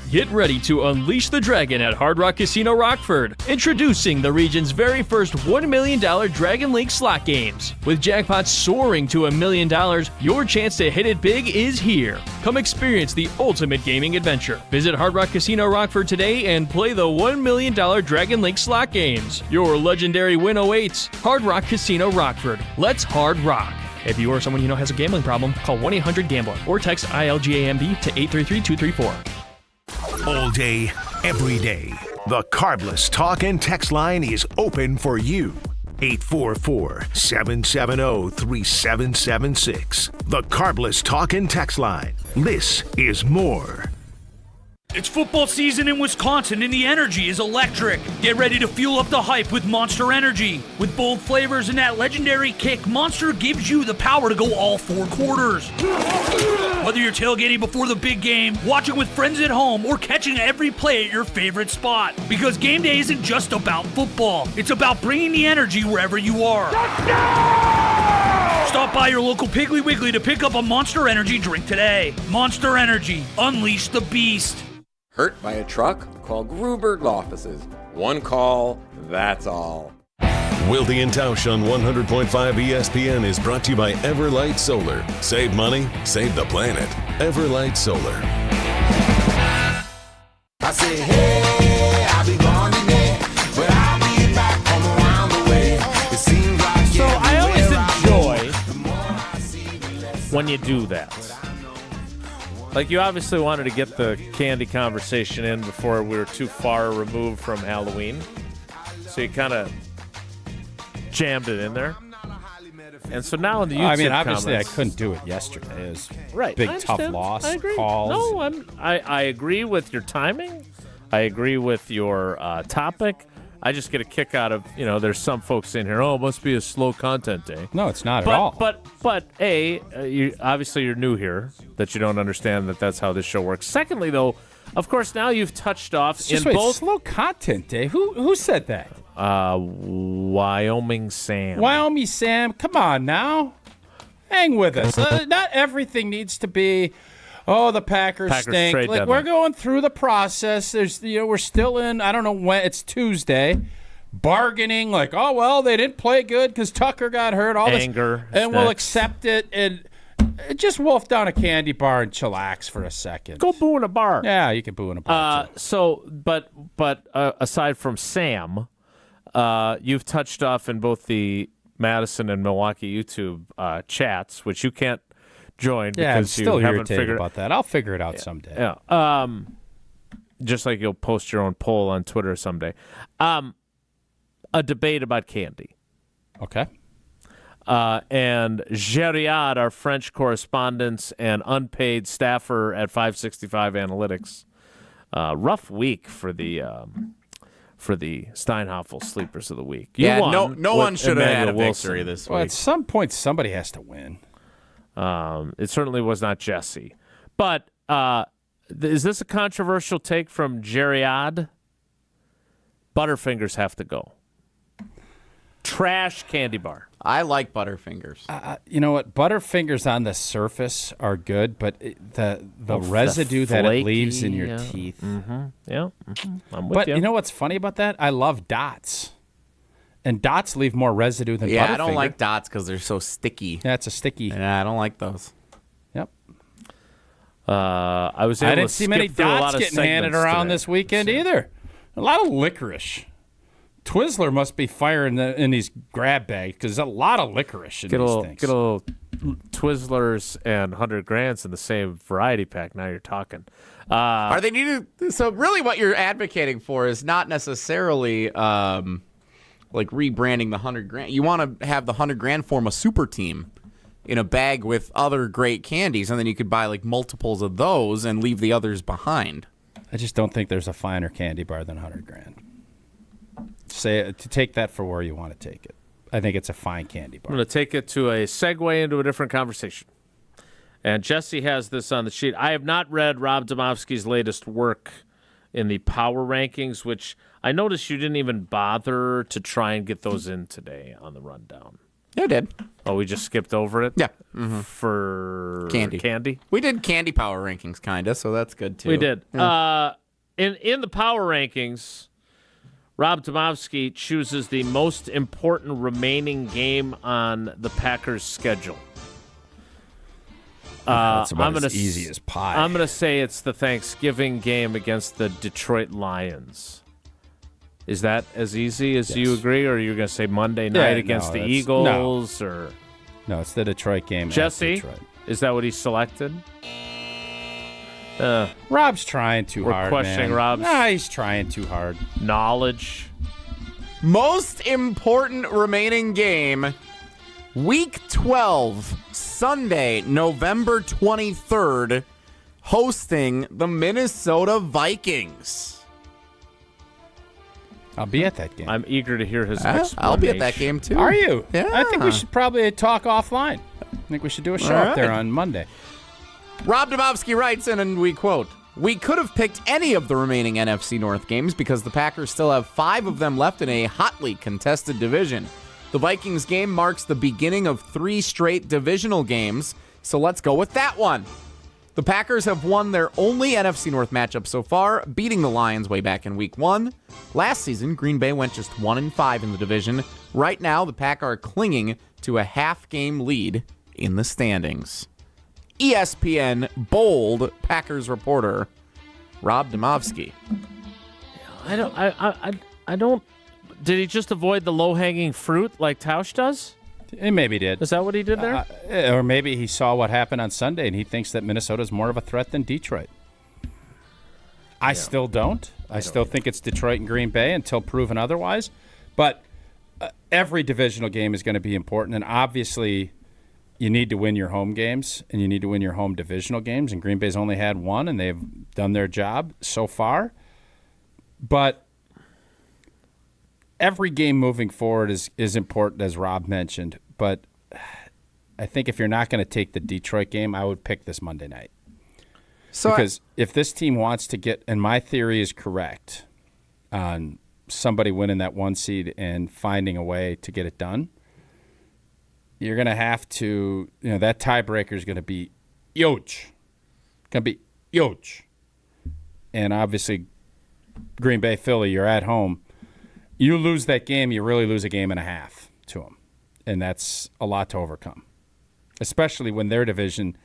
Get ready to unleash the dragon at Hard Rock Casino Rockford. Introducing the region's very first $1 million Dragon League slot games. With jackpots soaring to $1 million, your chance to hit it big is here. Come experience the ultimate gaming adventure. Visit Hard Rock Casino Rockford today and play the $1 million Dragon League slot games. Your legendary win awaits. Hard Rock Casino Rockford. Let's hard rock. If you or someone you know has a gambling problem, call 1-800-GAMBLER or text ILGAMB to 833-234. All day, every day. The Carbless Talk and Text line is open for you. 844-770-3776. The Carbless Talk and Text line. This is more. It's football season in Wisconsin and the energy is electric. Get ready to fuel up the hype with Monster Energy. With bold flavors and that legendary kick, Monster gives you the power to go all 4 quarters. Whether you're tailgating before the big game, watching with friends at home, or catching every play at your favorite spot. Because game day isn't just about football. It's about bringing the energy wherever you are. Stop by your local Piggly Wiggly to pick up a Monster Energy drink today. Monster Energy. Unleash the beast. Hurt by a truck? Call Gruberg Offices. One call, that's all. Wilde and Tausch on 100.5 ESPN is brought to you by Everlight Solar. Save money, save the planet. Everlight Solar. I say, hey, I'll be gone today, but I'll be back from around the way. It seems like so I always enjoy when you do that. Like, you obviously wanted to get the candy conversation in before we were too far removed from Halloween. So you kind of jammed it in there. And so now in the YouTube obviously comments, I couldn't do it yesterday. It was right. Big, tough loss, I agree. calls. No, I agree with your timing. I agree with your topic. I just get a kick out of, there's some folks in here, it must be a slow content day. No, it's not at all. But obviously you're new here, that you don't understand that that's how this show works. Secondly, though, of course, now you've touched off both slow content day. Who said that? Wyoming Sam. Wyoming Sam, come on now. Hang with us. Not everything needs to be, the Packers stink. Like, deadline. We're going through the process. There's, we're still in, I don't know when, it's Tuesday. Bargaining, like, they didn't play good because Tucker got hurt. All anger. This, and we'll accept it and just wolf down a candy bar and chillax for a second. Go boo in a bar. Yeah, you can boo in a bar. But aside from Sam, you've touched off in both the Madison and Milwaukee YouTube chats, which you can't join because you haven't figured about that. I'll figure it out someday. Yeah. Just like you'll post your own poll on Twitter someday. A debate about candy. Okay. And Gériard, our French correspondent and unpaid staffer at 565 Analytics, rough week for the Steinhoffel Sleepers of the Week. No one should have had a victory this week. Well, at some point, somebody has to win. It certainly was not Jesse. But is this a controversial take from Gériard? Butterfingers have to go. Trash candy bar. I like Butterfingers. You know what? Butterfingers on the surface are good, but the residue that it leaves in your teeth. Mm-hmm. Yeah. Mm-hmm. I'm with but you. You know what's funny about that? I love Dots. And Dots leave more residue than Butterfinger. I don't like Dots because they're so sticky. Yeah, it's a sticky. Yeah, I don't like those. Yep. I didn't see many Dots getting handed around this weekend either. A lot of licorice. Twizzler must be firing in these grab bags because there's a lot of licorice in these things. Get a little Twizzlers and 100 Grands in the same variety pack. Now you're talking. Are they needed? So really what you're advocating for is not necessarily like rebranding the 100 Grand. You want to have the 100 Grand form a super team in a bag with other great candies, and then you could buy like multiples of those and leave the others behind. I just don't think there's a finer candy bar than $100,000. To take that for where you want to take it. I think it's a fine candy bar. I'm going to take it to a segue into a different conversation. And Jesse has this on the sheet. I have not read Rob Domofsky's latest work in the power rankings, which I noticed you didn't even bother to try and get those in today on the rundown. Yeah, I did. Oh, we just skipped over it? Yeah. For Candy. We did candy power rankings, kind of, so that's good, too. We did. Yeah. In the power rankings, Rob Domofsky chooses the most important remaining game on the Packers' schedule. That's about as easy as pie. I'm going to say it's the Thanksgiving game against the Detroit Lions. Is that as easy as you agree, or are you going to say Monday night against the Eagles? No, it's the Detroit game. Jesse, Detroit. Is that what he selected? Rob's trying too hard, We're questioning man. Rob's... Nah, he's trying too hard. Knowledge. Most important remaining game, Week 12, Sunday, November 23rd, hosting the Minnesota Vikings. I'll be at that game. I'm eager to hear his explanation. I'll be at that game, too. Are you? Yeah. I think we should probably talk offline. I think we should do a show up there on Monday. Rob Domofsky writes in, and we quote, "We could have picked any of the remaining NFC North games because the Packers still have 5 of them left in a hotly contested division. The Vikings game marks the beginning of 3 straight divisional games, so let's go with that one. The Packers have won their only NFC North matchup so far, beating the Lions way back in Week 1. Last season, Green Bay went just 1-5 in the division. Right now, the Pack are clinging to a half-game lead in the standings." ESPN bold Packers reporter Rob Domofsky. I don't. Did he just avoid the low-hanging fruit like Tausch does? He maybe did. Is that what he did there? Or maybe he saw what happened on Sunday and he thinks that Minnesota's more of a threat than Detroit. I still don't. I still think it's Detroit and Green Bay until proven otherwise. But every divisional game is going to be important, and obviously you need to win your home games and you need to win your home divisional games, and Green Bay's only had one, and they've done their job so far. But every game moving forward is important, as Rob mentioned. But I think if you're not going to take the Detroit game, I would pick this Monday night. Because if this team wants to get, and my theory is correct, on somebody winning that 1 seed and finding a way to get it done, you're going to have to, that tiebreaker is going to be huge. Going to be huge. And obviously, Green Bay, Philly, you're at home. You lose that game, you really lose a game and a half to them. And that's a lot to overcome, especially when their division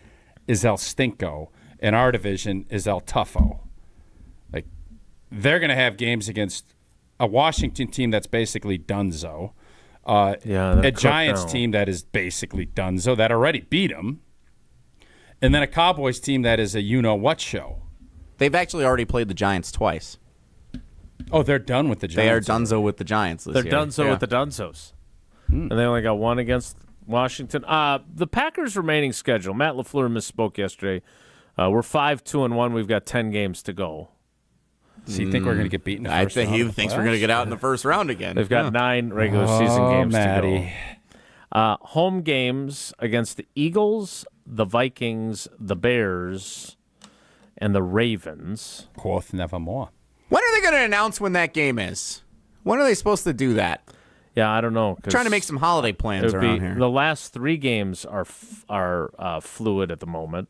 is El Stinko and our division is El Tuffo. Like, they're going to have games against a Washington team that's basically donezo. A Giants team that is basically donezo that already beat them, and then a Cowboys team that is a you-know-what show. They've actually already played the Giants twice. Oh, they're done with the Giants. They are donezo with the Giants this year. They're donezo with the Dunzos. And they only got one against Washington. The Packers' remaining schedule, Matt LaFleur misspoke yesterday. We're 5-2-1. We've got 10 games to go. So you think we're going to get beaten in the first round? I think he thinks we're going to get out in the first round again. They've got 9 regular season games Matty. to go. Home games against the Eagles, the Vikings, the Bears, and the Ravens. Quoth nevermore. When are they going to announce when that game is? When are they supposed to do that? Yeah, I don't know. Trying to make some holiday plans around here. The last 3 games are fluid at the moment.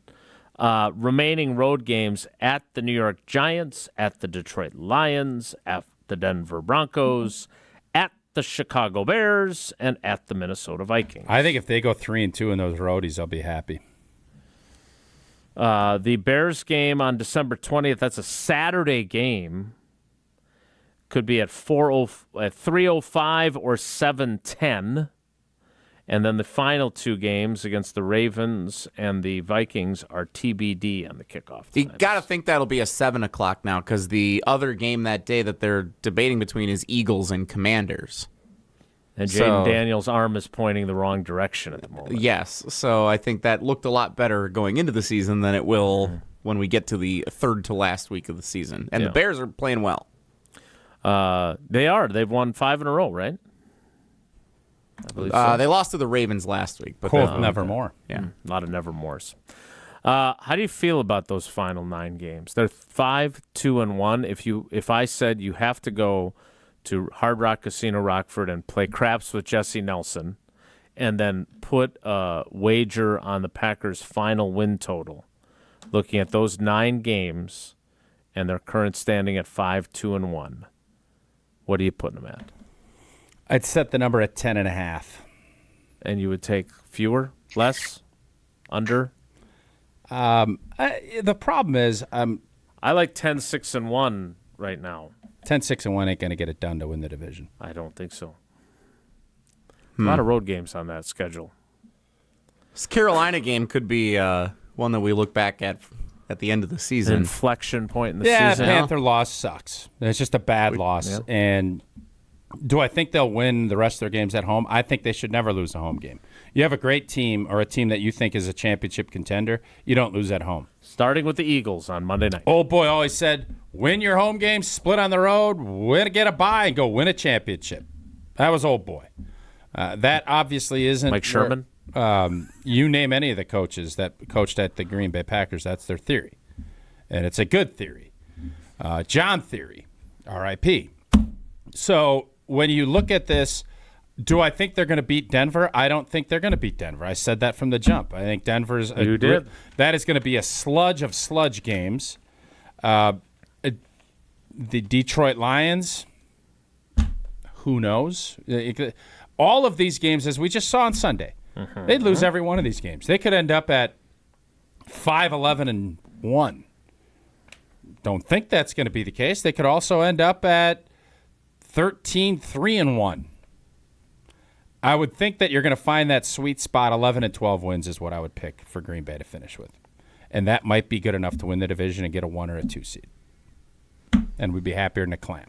Remaining road games at the New York Giants, at the Detroit Lions, at the Denver Broncos, at the Chicago Bears, and at the Minnesota Vikings. I think if they go 3-2 in those roadies, I'll be happy. The Bears game on December 20th, that's a Saturday game. Could be at 3:05 or 7:10. And then the final 2 games against the Ravens and the Vikings are TBD on the kickoff time. You got to think that'll be a 7 o'clock now, because the other game that day that they're debating between is Eagles and Commanders. And Jaden Daniels' arm is pointing the wrong direction at the moment. Yes, so I think that looked a lot better going into the season than it will when we get to the third to last week of the season. And the Bears are playing well. They are. They've won 5 in a row, right? I believe so. They lost to the Ravens last week. But Nevermore. Yeah. A lot of Nevermores. How do you feel about those final 9 games? They're 5-2-1. If I said you have to go to Hard Rock Casino Rockford and play craps with Jesse Nelson and then put a wager on the Packers' final win total, looking at those 9 games and their current standing at 5-2-1, what are you putting them at? I'd set the number at 10.5. And you would take fewer, less, under? The problem is I like 10-6-1 right now. 10-6-1 ain't going to get it done to win the division. I don't think so. A lot of road games on that schedule. This Carolina game could be one that we look back at the end of the season. An inflection point in the season. Yeah, Panther loss sucks. It's just a bad loss. Yeah. And do I think they'll win the rest of their games at home? I think they should never lose a home game. You have a great team or a team that you think is a championship contender, you don't lose at home. Starting with the Eagles on Monday night. Old boy always said, win your home game, split on the road, get a bye, and go win a championship. That was old boy. That obviously isn't Mike Sherman. You name any of the coaches that coached at the Green Bay Packers, that's their theory. And it's a good theory. John Theory, R.I.P. So when you look at this, do I think they're going to beat Denver? I don't think they're going to beat Denver. I said that from the jump. I think Denver's that is going to be a sludge of sludge games. The Detroit Lions, who knows? All of these games, as we just saw on Sunday, they'd lose every one of these games. They could end up at 5-11-1. Don't think that's going to be the case. They could also end up at 13-3-1. I would think that you're going to find that sweet spot. 11-12 wins is what I would pick for Green Bay to finish with. And that might be good enough to win the division and get a 1 or a 2 seed. And we'd be happier than a clam.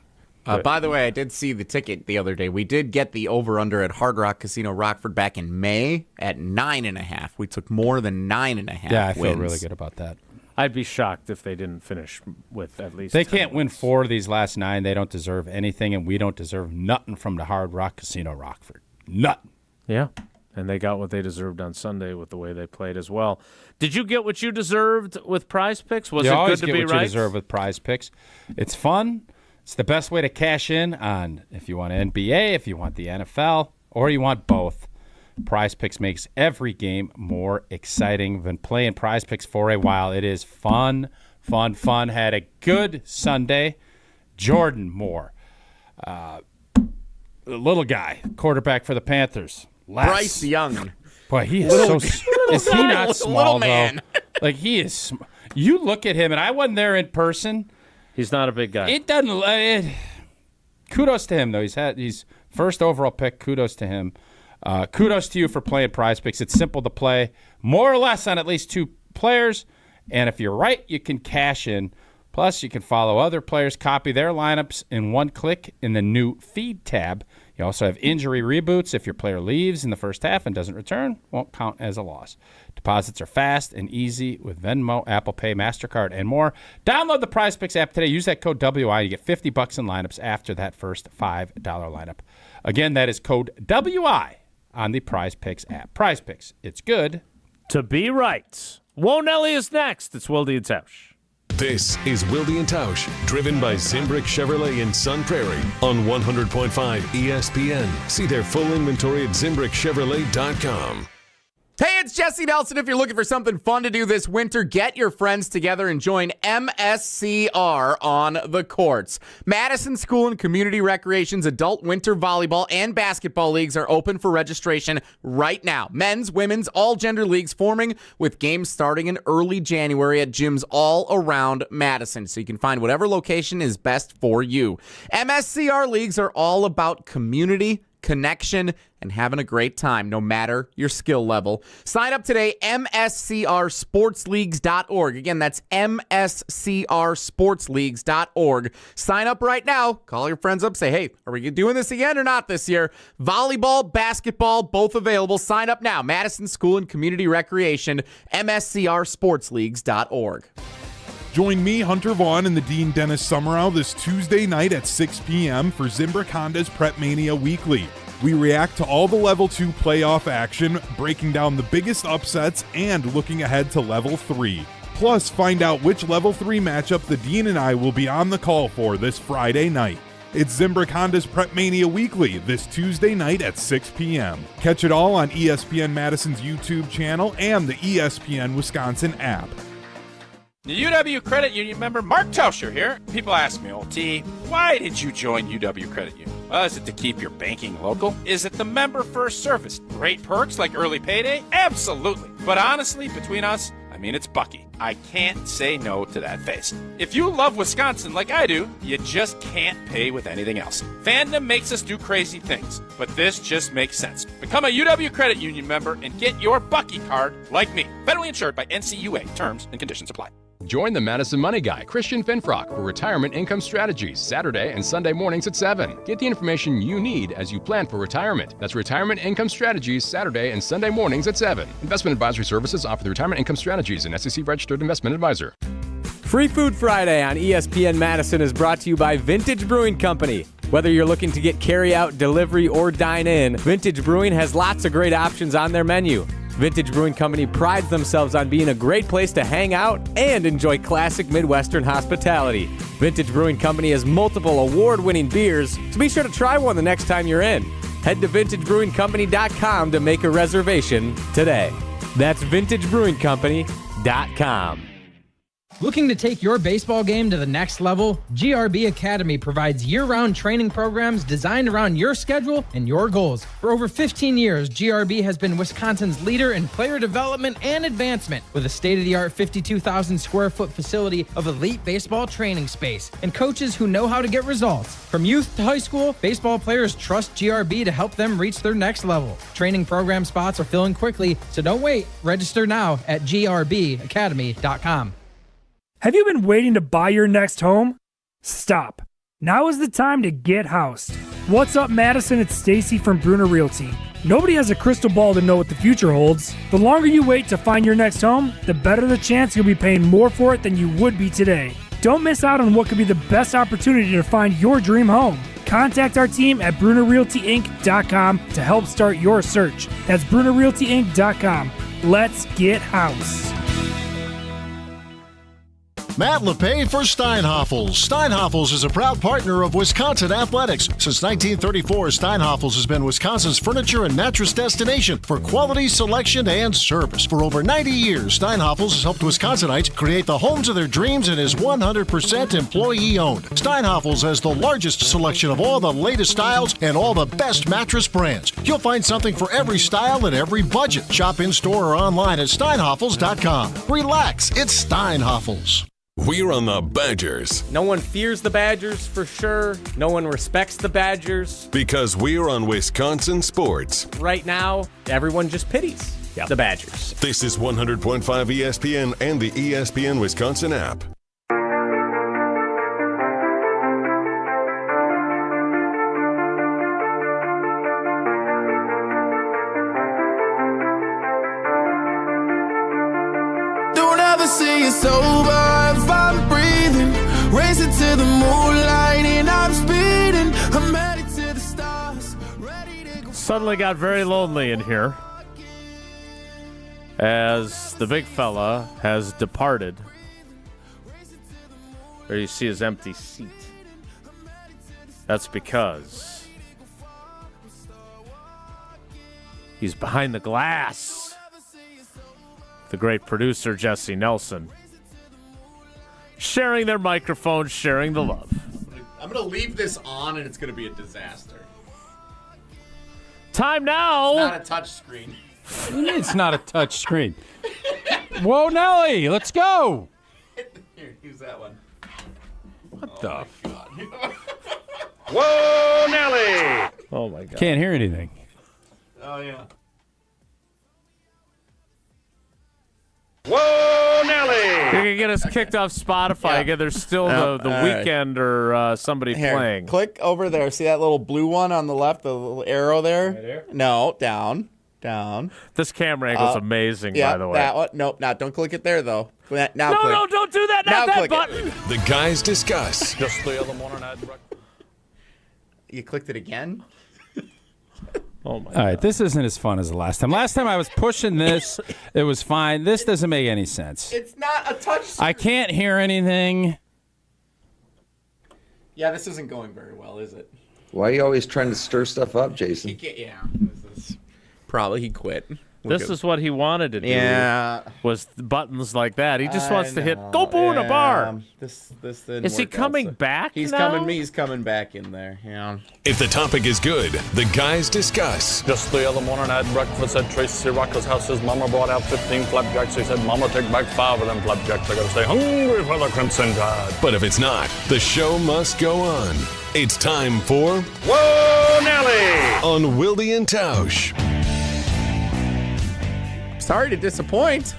By the way, I did see the ticket the other day. We did get the over-under at Hard Rock Casino Rockford back in May at 9.5. We took more than 9.5 Yeah, I feel wins. really good about that. I'd be shocked if they didn't finish with at least They 10 can't win wins. 4 of these last 9. They don't deserve anything, and we don't deserve nothing from the Hard Rock Casino Rockford. Nothing. Yeah, and they got what they deserved on Sunday with the way they played as well. Did you get what you deserved with Prize Picks? Was you it always good to get be what right? you deserve with Prize Picks. It's fun. It's the best way to cash in on if you want NBA, if you want the NFL, or you want both. Prize Picks makes every game more exciting. Been playing Prize Picks for a while. It is fun. Had a good Sunday. Jordan Moore, the little guy, quarterback for the Panthers. Bryce Young. Boy, he is is he not small, little man. though? Like, he is. You look at him, and I wasn't there in person. He's not a big guy. It doesn't. Kudos to him, though. He's first overall pick. Kudos to him. Kudos to you for playing Prize Picks. It's simple to play, more or less on at least 2 players. And if you're right, you can cash in. Plus, you can follow other players, copy their lineups in one click in the new Feed tab. You also have injury reboots. If your player leaves in the first half and doesn't return, won't count as a loss. Deposits are fast and easy with Venmo, Apple Pay, MasterCard, and more. Download the Prize Picks app today. Use that code WI. You get $50 in lineups after that first $5 lineup. Again, that is code WI on the Prize Picks app. Prize Picks. It's good to be right. Wonelli is next. It's Wilde and Tausch. This is Wilde and Tausch, driven by Zimbrick Chevrolet in Sun Prairie on 100.5 ESPN. See their full inventory at ZimbrickChevrolet.com. Hey, it's Jesse Nelson. If you're looking for something fun to do this winter, get your friends together and join MSCR on the courts. Madison School and Community Recreation's adult winter volleyball and basketball leagues are open for registration right now. Men's, women's, all gender leagues forming with games starting in early January at gyms all around Madison. So you can find whatever location is best for you. MSCR leagues are all about community, connection, and having a great time, no matter your skill level. Sign up today, mscrsportsleagues.org. Again, that's mscrsportsleagues.org. Sign up right now. Call your friends up. Say, hey, are we doing this again or not this year? Volleyball, basketball, both available. Sign up now. Madison School and Community Recreation, mscrsportsleagues.org. Join me, Hunter Vaughn, and the Dean Dennis Summerall this Tuesday night at 6 p.m. for Zimbrick Honda's Prep Mania Weekly. We react to all the Level 2 playoff action, breaking down the biggest upsets and looking ahead to Level 3. Plus, find out which Level 3 matchup the Dean and I will be on the call for this Friday night. It's Zimbrick Honda's Prep Mania Weekly this Tuesday night at 6 p.m. Catch it all on ESPN Madison's YouTube channel and the ESPN Wisconsin app. UW Credit Union member Mark Tauscher here. People ask me, old T, why did you join UW Credit Union? Well, is it to keep your banking local? Is it the member-first service? Great perks like early payday? Absolutely. But honestly, between us, it's Bucky. I can't say no to that face. If you love Wisconsin like I do, you just can't pay with anything else. Fandom makes us do crazy things, but this just makes sense. Become a UW Credit Union member and get your Bucky card like me. Federally insured by NCUA. Terms and conditions apply. Join the Madison Money Guy, Christian Finfrock, for Retirement Income Strategies, Saturday and Sunday mornings at 7. Get the information you need as you plan for retirement. That's Retirement Income Strategies, Saturday and Sunday mornings at 7. Investment advisory services offered through Retirement Income Strategies, an SEC-registered investment advisor. Free Food Friday on ESPN Madison is brought to you by Vintage Brewing Company. Whether you're looking to get carry-out, delivery, or dine-in, Vintage Brewing has lots of great options on their menu. Vintage Brewing Company prides themselves on being a great place to hang out and enjoy classic Midwestern hospitality. Vintage Brewing Company has multiple award-winning beers, so be sure to try one the next time you're in. Head to vintagebrewingcompany.com to make a reservation today. That's vintagebrewingcompany.com. Looking to take your baseball game to the next level? GRB Academy provides year-round training programs designed around your schedule and your goals. For over 15 years, GRB has been Wisconsin's leader in player development and advancement with a state-of-the-art 52,000 square foot facility of elite baseball training space and coaches who know how to get results. From youth to high school, baseball players trust GRB to help them reach their next level. Training program spots are filling quickly, so don't wait. Register now at grbacademy.com. Have you been waiting to buy your next home? Stop. Now is the time to get housed. What's up, Madison? It's Stacy from Bruner Realty. Nobody has a crystal ball to know what the future holds. The longer you wait to find your next home, the better the chance you'll be paying more for it than you would be today. Don't miss out on what could be the best opportunity to find your dream home. Contact our team at BrunerRealtyInc.com to help start your search. That's BrunerRealtyInc.com. Let's get housed. Matt LaFleur for Steinhoffels. Steinhoffels is a proud partner of Wisconsin Athletics. Since 1934, Steinhoffels has been Wisconsin's furniture and mattress destination for quality, selection, and service. For over 90 years, Steinhoffels has helped Wisconsinites create the homes of their dreams and is 100% employee-owned. Steinhoffels has the largest selection of all the latest styles and all the best mattress brands. You'll find something for every style and every budget. Shop in-store or online at steinhoffels.com. Relax, it's Steinhoffels. We're on the Badgers. No one fears the Badgers for sure. No one respects the Badgers. Because we're on Wisconsin sports. Right now, everyone just pities the Badgers. This is 100.5 ESPN and the ESPN Wisconsin app. Don't ever say it's over if I'm breathing. Racing to the moonlight and I'm speeding. I'm headed to the stars. Suddenly got very lonely in here as the big fella has departed. There you see his empty seat. That's because he's behind the glass. The great producer, Jesse Nelson. Sharing their microphone, sharing the love. I'm going to leave this on and it's going to be a disaster. Time now. It's not a touch screen. It's not a touch screen. Whoa, Nelly, let's go. Here, use that one. What the? God. Whoa, Nelly. Oh, my God. Can't hear anything. Oh, yeah. Whoa, Nelly! You're going to get us kicked off Spotify again. There's still the Weekend or somebody playing. Click over there. See that little blue one on the left, the little arrow there? Right there? No, down. This camera angle's amazing, by the way. That one. Nope, don't click it there, though. Now no, click. No, don't do that. Not that button. The guys discuss. Just the other morning I had You clicked it again? Oh, my God. All right, this isn't as fun as the last time. Last time I was pushing this, it was fine. This doesn't make any sense. It's not a touch screen. I can't hear anything. Yeah, this isn't going very well, is it? Why are you always trying to stir stuff up, Jason? Probably he quit. This is what he wanted to do. Yeah. Was buttons like that. He just wants to hit go boon a bar. This didn't Is he work coming out, so- back He's now? coming back in there. Yeah. If the topic is good, the guys discuss. Just the other morning I had breakfast at Tracy Rocker's house. His mama brought out 15 flapjacks. He said, Mama, take back 5 of them flapjacks. I gotta stay hungry for the Crimson Tide. But if it's not, the show must go on. It's time for Whoa, Nelly! on Wilde and Tausch. Sorry to disappoint.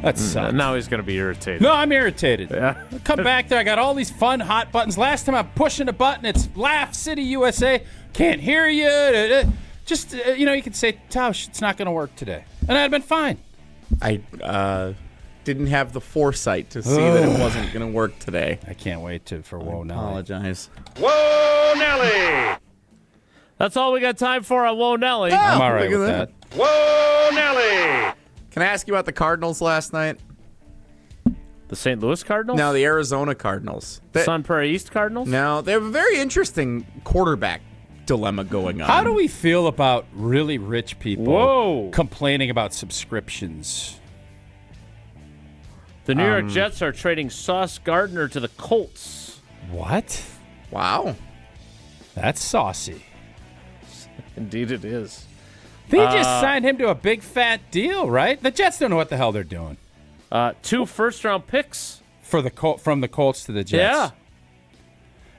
That sucks. Now he's going to be irritated. No, I'm irritated. Yeah. Come back there. I got all these fun hot buttons. Last time I'm pushing a button, it's Laugh City USA. Can't hear you. Just, you can say, Tausch, it's not going to work today. And I'd have been fine. I didn't have the foresight to see that it wasn't going to work today. I can't wait for Whoa Nelly. Apologize. Whoa, Nelly! That's all we got time for on Whoa, Nelly. I'm all right with that. Whoa, Nelly! Can I ask you about the Cardinals last night? The St. Louis Cardinals? No, the Arizona Cardinals. Sun Prairie East Cardinals? No, they have a very interesting quarterback dilemma going on. How do we feel about really rich people Whoa. complaining about subscriptions? The New York Jets are trading Sauce Gardner to the Colts. What? Wow. That's saucy. Indeed it is. They just signed him to a big fat deal, right? The Jets don't know what the hell they're doing. 2 first-round picks from the Colts to the Jets. Yeah.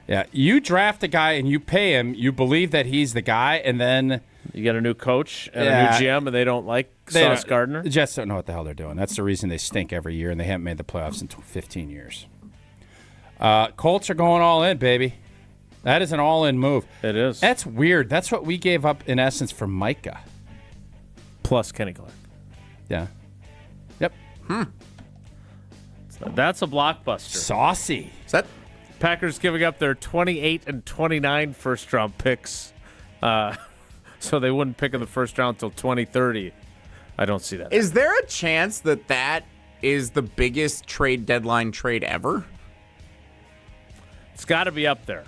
Yeah, you draft a guy and you pay him. You believe that he's the guy, and then you get a new coach and a new GM, and they don't like Sauce Gardner. The Jets don't know what the hell they're doing. That's the reason they stink every year, and they haven't made the playoffs in 15 years. Colts are going all in, baby. That is an all-in move. It is. That's weird. That's what we gave up in essence for Micah. Plus Kenny Clark. Yeah. Yep. That's a blockbuster. Saucy. Is that Packers giving up their 28 and 29 first-round picks, so they wouldn't pick in the first round until 2030. I don't see that. Is there a chance that is the biggest trade deadline trade ever? It's got to be up there.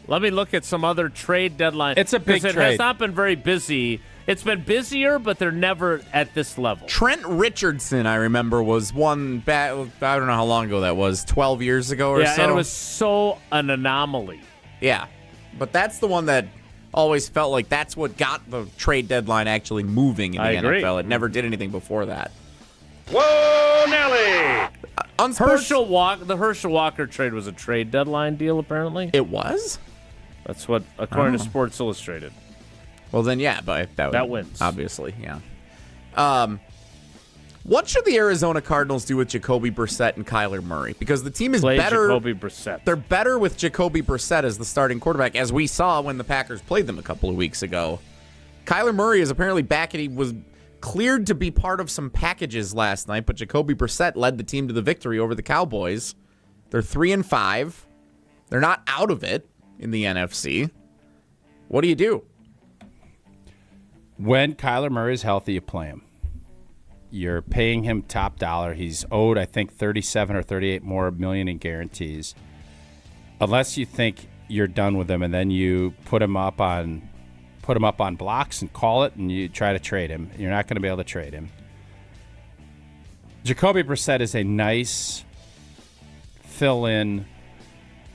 Let me look at some other trade deadline. It's a big trade. It has not been very busy. It's been busier, but they're never at this level. Trent Richardson, I remember, was one back, I don't know how long ago that was, 12 years ago or so. Yeah, and it was so an anomaly. Yeah, but that's the one that always felt like that's what got the trade deadline actually moving in the NFL. It never did anything before that. Whoa, Nelly! The Herschel Walker trade was a trade deadline deal, apparently. It was? That's what, according to Sports Illustrated. Well, then, yeah, but that wins. Obviously, yeah. What should the Arizona Cardinals do with Jacoby Brissett and Kyler Murray? Because the team is better. Jacoby Brissett. They're better with Jacoby Brissett as the starting quarterback, as we saw when the Packers played them a couple of weeks ago. Kyler Murray is apparently back, and he was cleared to be part of some packages last night, but Jacoby Brissett led the team to the victory over the Cowboys. They're 3-5. They're not out of it in the NFC. What do you do? When Kyler Murray is healthy, you play him. You're paying him top dollar. He's owed, I think, 37 or 38 more million in guarantees. Unless you think you're done with him, and then you put him up on blocks and call it, and you try to trade him. You're not going to be able to trade him. Jacoby Brissett is a nice fill-in,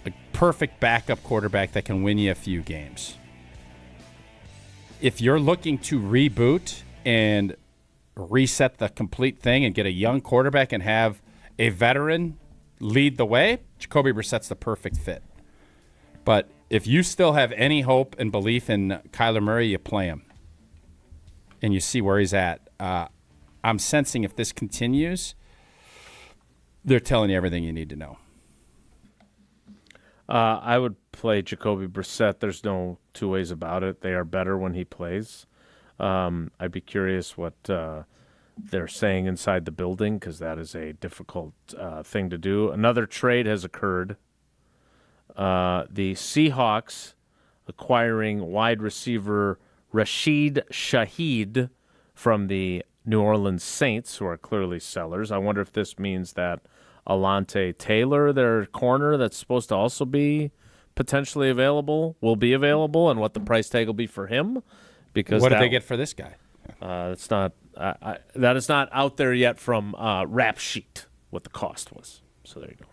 a perfect backup quarterback that can win you a few games. If you're looking to reboot and reset the complete thing and get a young quarterback and have a veteran lead the way, Jacoby Brissett's the perfect fit. But If you still have any hope and belief in Kyler Murray, you play him. And you see where he's at. I'm sensing if this continues, they're telling you everything you need to know. I would play Jacoby Brissett. There's no two ways about it. They are better when he plays. I'd be curious what they're saying inside the building, because that is a difficult thing to do. Another trade has occurred. The Seahawks acquiring wide receiver Rashid Shaheed from the New Orleans Saints, who are clearly sellers. I wonder if this means that Alante Taylor, their corner, that's supposed to also be potentially available, will be available, and what the price tag will be for him. Because what did they get for this guy? It's not that is not out there yet from Rap Sheet what the cost was. So there you go.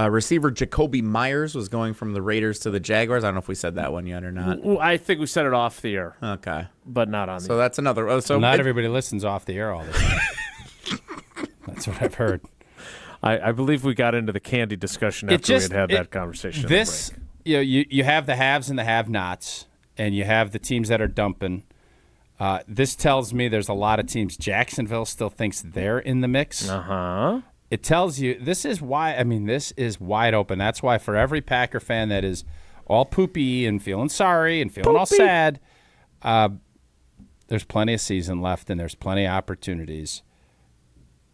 Receiver Jacoby Myers was going from the Raiders to the Jaguars. I don't know if we said that one yet or not. I think we said it off the air. Okay. But not on the air. So that's another. So not everybody listens off the air all the time. That's what I've heard. I believe we got into the candy discussion after we had that conversation. This, you have the haves and the have-nots, and you have the teams that are dumping. This tells me there's a lot of teams. Jacksonville still thinks they're in the mix. Uh-huh. It tells you this is wide open. That's why for every Packer fan that is all poopy and feeling sorry and feeling all sad, there's plenty of season left and there's plenty of opportunities.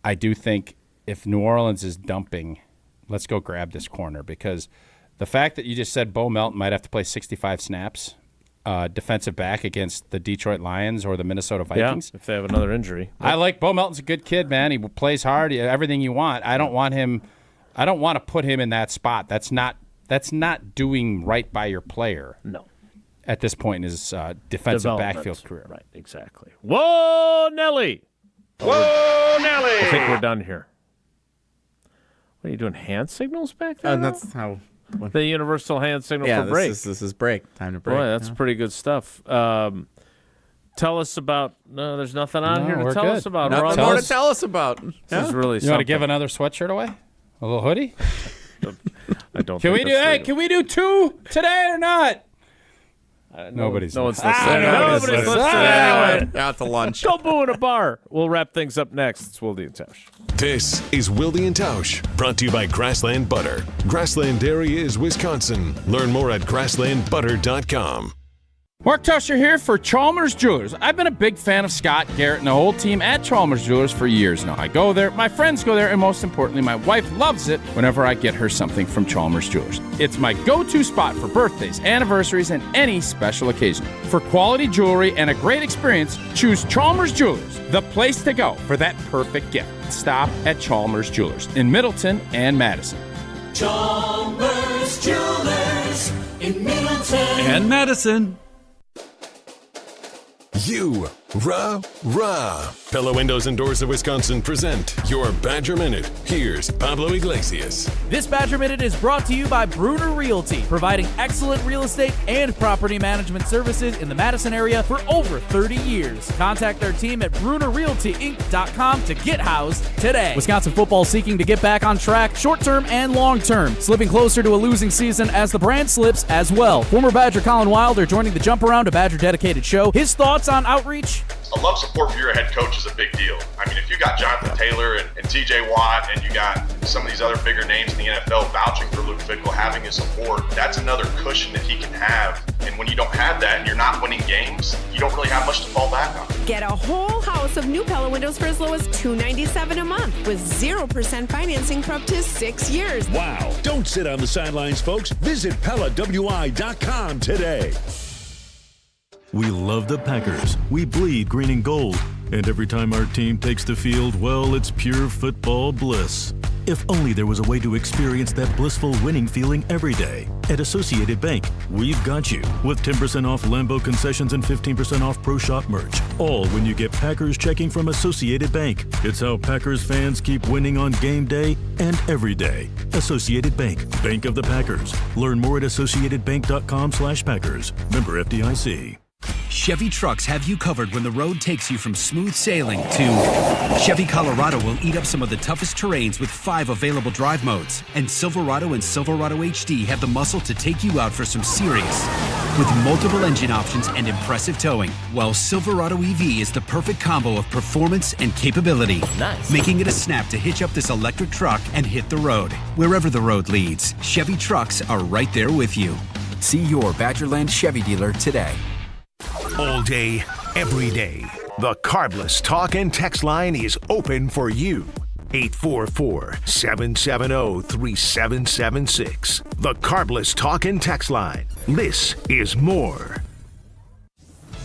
I do think if New Orleans is dumping, let's go grab this corner, because the fact that you just said Bo Melton might have to play 65 snaps, defensive back against the Detroit Lions or the Minnesota Vikings. Yeah, if they have another injury. I like Bo Melton's a good kid, man. He plays hard, everything you want. I don't want to put him in that spot. That's not doing right by your player. No. At this point in his defensive backfield career. Right, exactly. Whoa, Nelly. Whoa, Nelly. I think we're done here. What are you doing, hand signals back there? That's how... The universal hand signal for break. This is break. Time to break. Boy, that's pretty good stuff. Tell us about... No, there's nothing on here to tell us about. Nothing more to tell us about. This is really You something. want to give another sweatshirt away? A little hoodie? I don't Can think we do? Hey, can we do 2 today or not? Nobody's listening. listening. Nobody's listening anyway. Out to lunch. Go boo in a bar. We'll wrap things up next. It's Wilde and Tausch. This is Wilde and Tausch, brought to you by Grassland Butter. Grassland Dairy is Wisconsin. Learn more at grasslandbutter.com. Mark Tusher here for Chalmers Jewelers. I've been a big fan of Scott, Garrett, and the whole team at Chalmers Jewelers for years now. I go there, my friends go there, and most importantly, my wife loves it whenever I get her something from Chalmers Jewelers. It's my go-to spot for birthdays, anniversaries, and any special occasion. For quality jewelry and a great experience, choose Chalmers Jewelers, the place to go for that perfect gift. Stop at Chalmers Jewelers in Middleton and Madison. Chalmers Jewelers in Middleton and Madison. Pella Windows and Doors of Wisconsin present your Badger Minute. Here's Pablo Iglesias. This Badger Minute is brought to you by Bruner Realty, providing excellent real estate and property management services in the Madison area for over 30 years. Contact our team at BrunerRealtyInc.com to get housed today. Wisconsin football seeking to get back on track, short-term and long-term, slipping closer to a losing season as the brand slips as well. Former Badger Colin Wilder joining the Jump Around, a Badger-dedicated show. His thoughts on outreach? A love support for your head coach is a big deal. I mean, if you got Jonathan Taylor and TJ Watt and you got some of these other bigger names in the NFL vouching for Luke Fickell, having his support, that's another cushion that he can have. And when you don't have that and you're not winning games, you don't really have much to fall back on. Get a whole house of new Pella windows for as low as $297 a month with 0% financing for up to 6 years. Wow. Don't sit on the sidelines, folks. Visit PellaWI.com today. We love the Packers. We bleed green and gold. And every time our team takes the field, well, it's pure football bliss. If only there was a way to experience that blissful winning feeling every day. At Associated Bank, we've got you with 10% off Lambeau concessions and 15% off Pro Shop merch. All when you get Packers checking from Associated Bank. It's how Packers fans keep winning on game day and every day. Associated Bank, Bank of the Packers. Learn more at AssociatedBank.com/Packers. Member FDIC. Chevy trucks have you covered when the road takes you from smooth sailing to Chevy Colorado will eat up some of the toughest terrains with 5 available drive modes. And Silverado and Silverado HD have the muscle to take you out for some serious with multiple engine options and impressive towing. While Silverado EV is the perfect combo of performance and capability. Nice. Making it a snap to hitch up this electric truck and hit the road. Wherever the road leads, Chevy trucks are right there with you. See your Badgerland Chevy dealer today. All day, every day, the Carbless Talk and Text line is open for you. 844-770-3776. The Carbless Talk and Text line. This is more.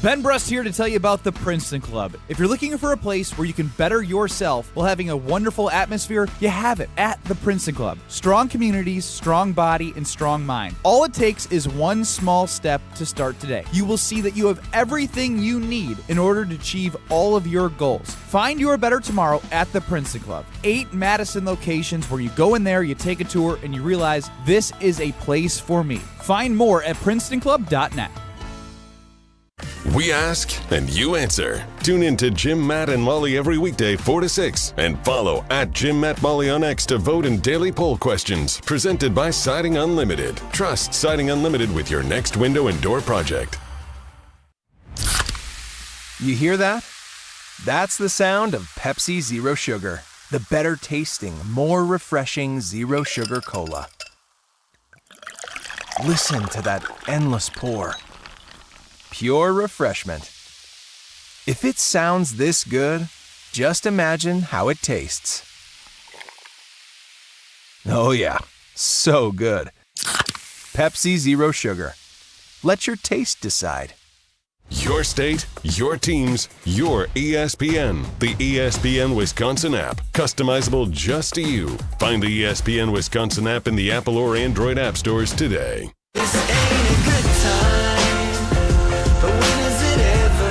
Ben Brust here to tell you about the Princeton Club. If you're looking for a place where you can better yourself while having a wonderful atmosphere, you have it at the Princeton Club. Strong communities, strong body, and strong mind. All it takes is one small step to start today. You will see that you have everything you need in order to achieve all of your goals. Find your better tomorrow at the Princeton Club. 8 Madison locations where you go in there, you take a tour, and you realize this is a place for me. Find more at PrincetonClub.net. We ask and you answer. Tune in to Jim, Matt, and Molly every weekday 4 to 6 and follow at Jim, Matt, Molly on X to vote in daily poll questions presented by Siding Unlimited. Trust Siding Unlimited with your next window and door project. You hear that? That's the sound of Pepsi Zero Sugar, the better tasting, more refreshing Zero Sugar Cola. Listen to that endless pour. Pure refreshment. If it sounds this good, just imagine how it tastes. Oh yeah, so good. Pepsi Zero Sugar. Let your taste decide. Your state, your teams, your ESPN. The ESPN Wisconsin app. Customizable just to you. Find the ESPN Wisconsin app in the Apple or Android app stores today. This ain't a good time, but when is it ever?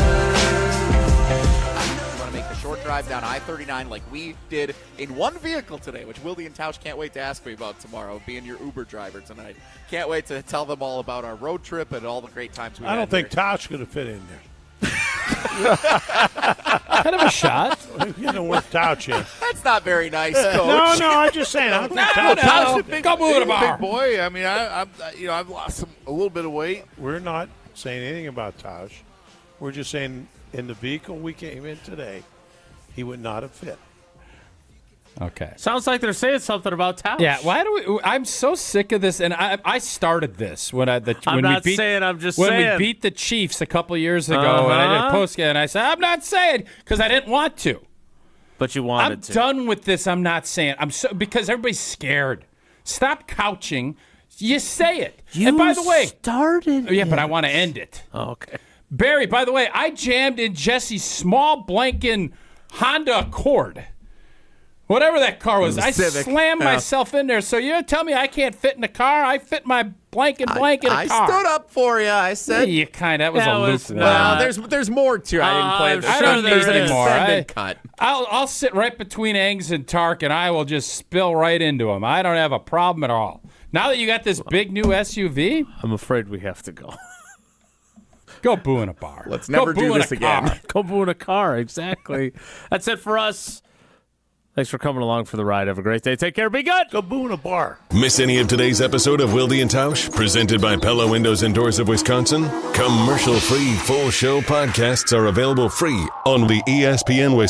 You want to make the short drive down I-39 like we did in one vehicle today, which Wilde and Tausch can't wait to ask me about tomorrow, being your Uber driver tonight. Can't wait to tell them all about our road trip and all the great times we had. I don't think Tausch could have fit in there. Kind of a shot. You know what Tausch is. That's not very nice, Coach. No, I'm just saying. I don't think Tausch is a big, big boy. I mean, I've lost a little bit of weight. We're not saying anything about Tausch. We're just saying in the vehicle we came in today, he would not have fit. Okay. Sounds like they're saying something about Tausch. Yeah, why do we? I'm so sick of this, and I started this when I'm just when saying. we beat the Chiefs a couple years ago, and I did a post game, and I said I'm not saying because I didn't want to. But you wanted to. I'm done with this. I'm not saying. Because everybody's scared. Stop couching. You say it. And by the way, started. Yeah, but I want to end it. Oh, okay. Barry, by the way, I jammed in Jesse's small blanking Honda Accord. Whatever that car was, I slammed myself in there. So you're telling me I can't fit in the car? I fit my blanket in a car. I stood up for you. I said. Yeah, you kind of. That was a lukewarm. Well, there's more to it. I didn't play the I don't need any more. Cut. I'll sit right between Angs and Tark, and I will just spill right into them. I don't have a problem at all. Now that you got this big new SUV, I'm afraid we have to go. Go boo in a bar. Let's never do this again. Go boo in a car. Exactly. That's it for us. Thanks for coming along for the ride. Have a great day. Take care. Be good. Go boo in a bar. Miss any of today's episode of Wilde and Tausch? Presented by Pella Windows and Doors of Wisconsin? Commercial-free full show podcasts are available free on the ESPN Wisconsin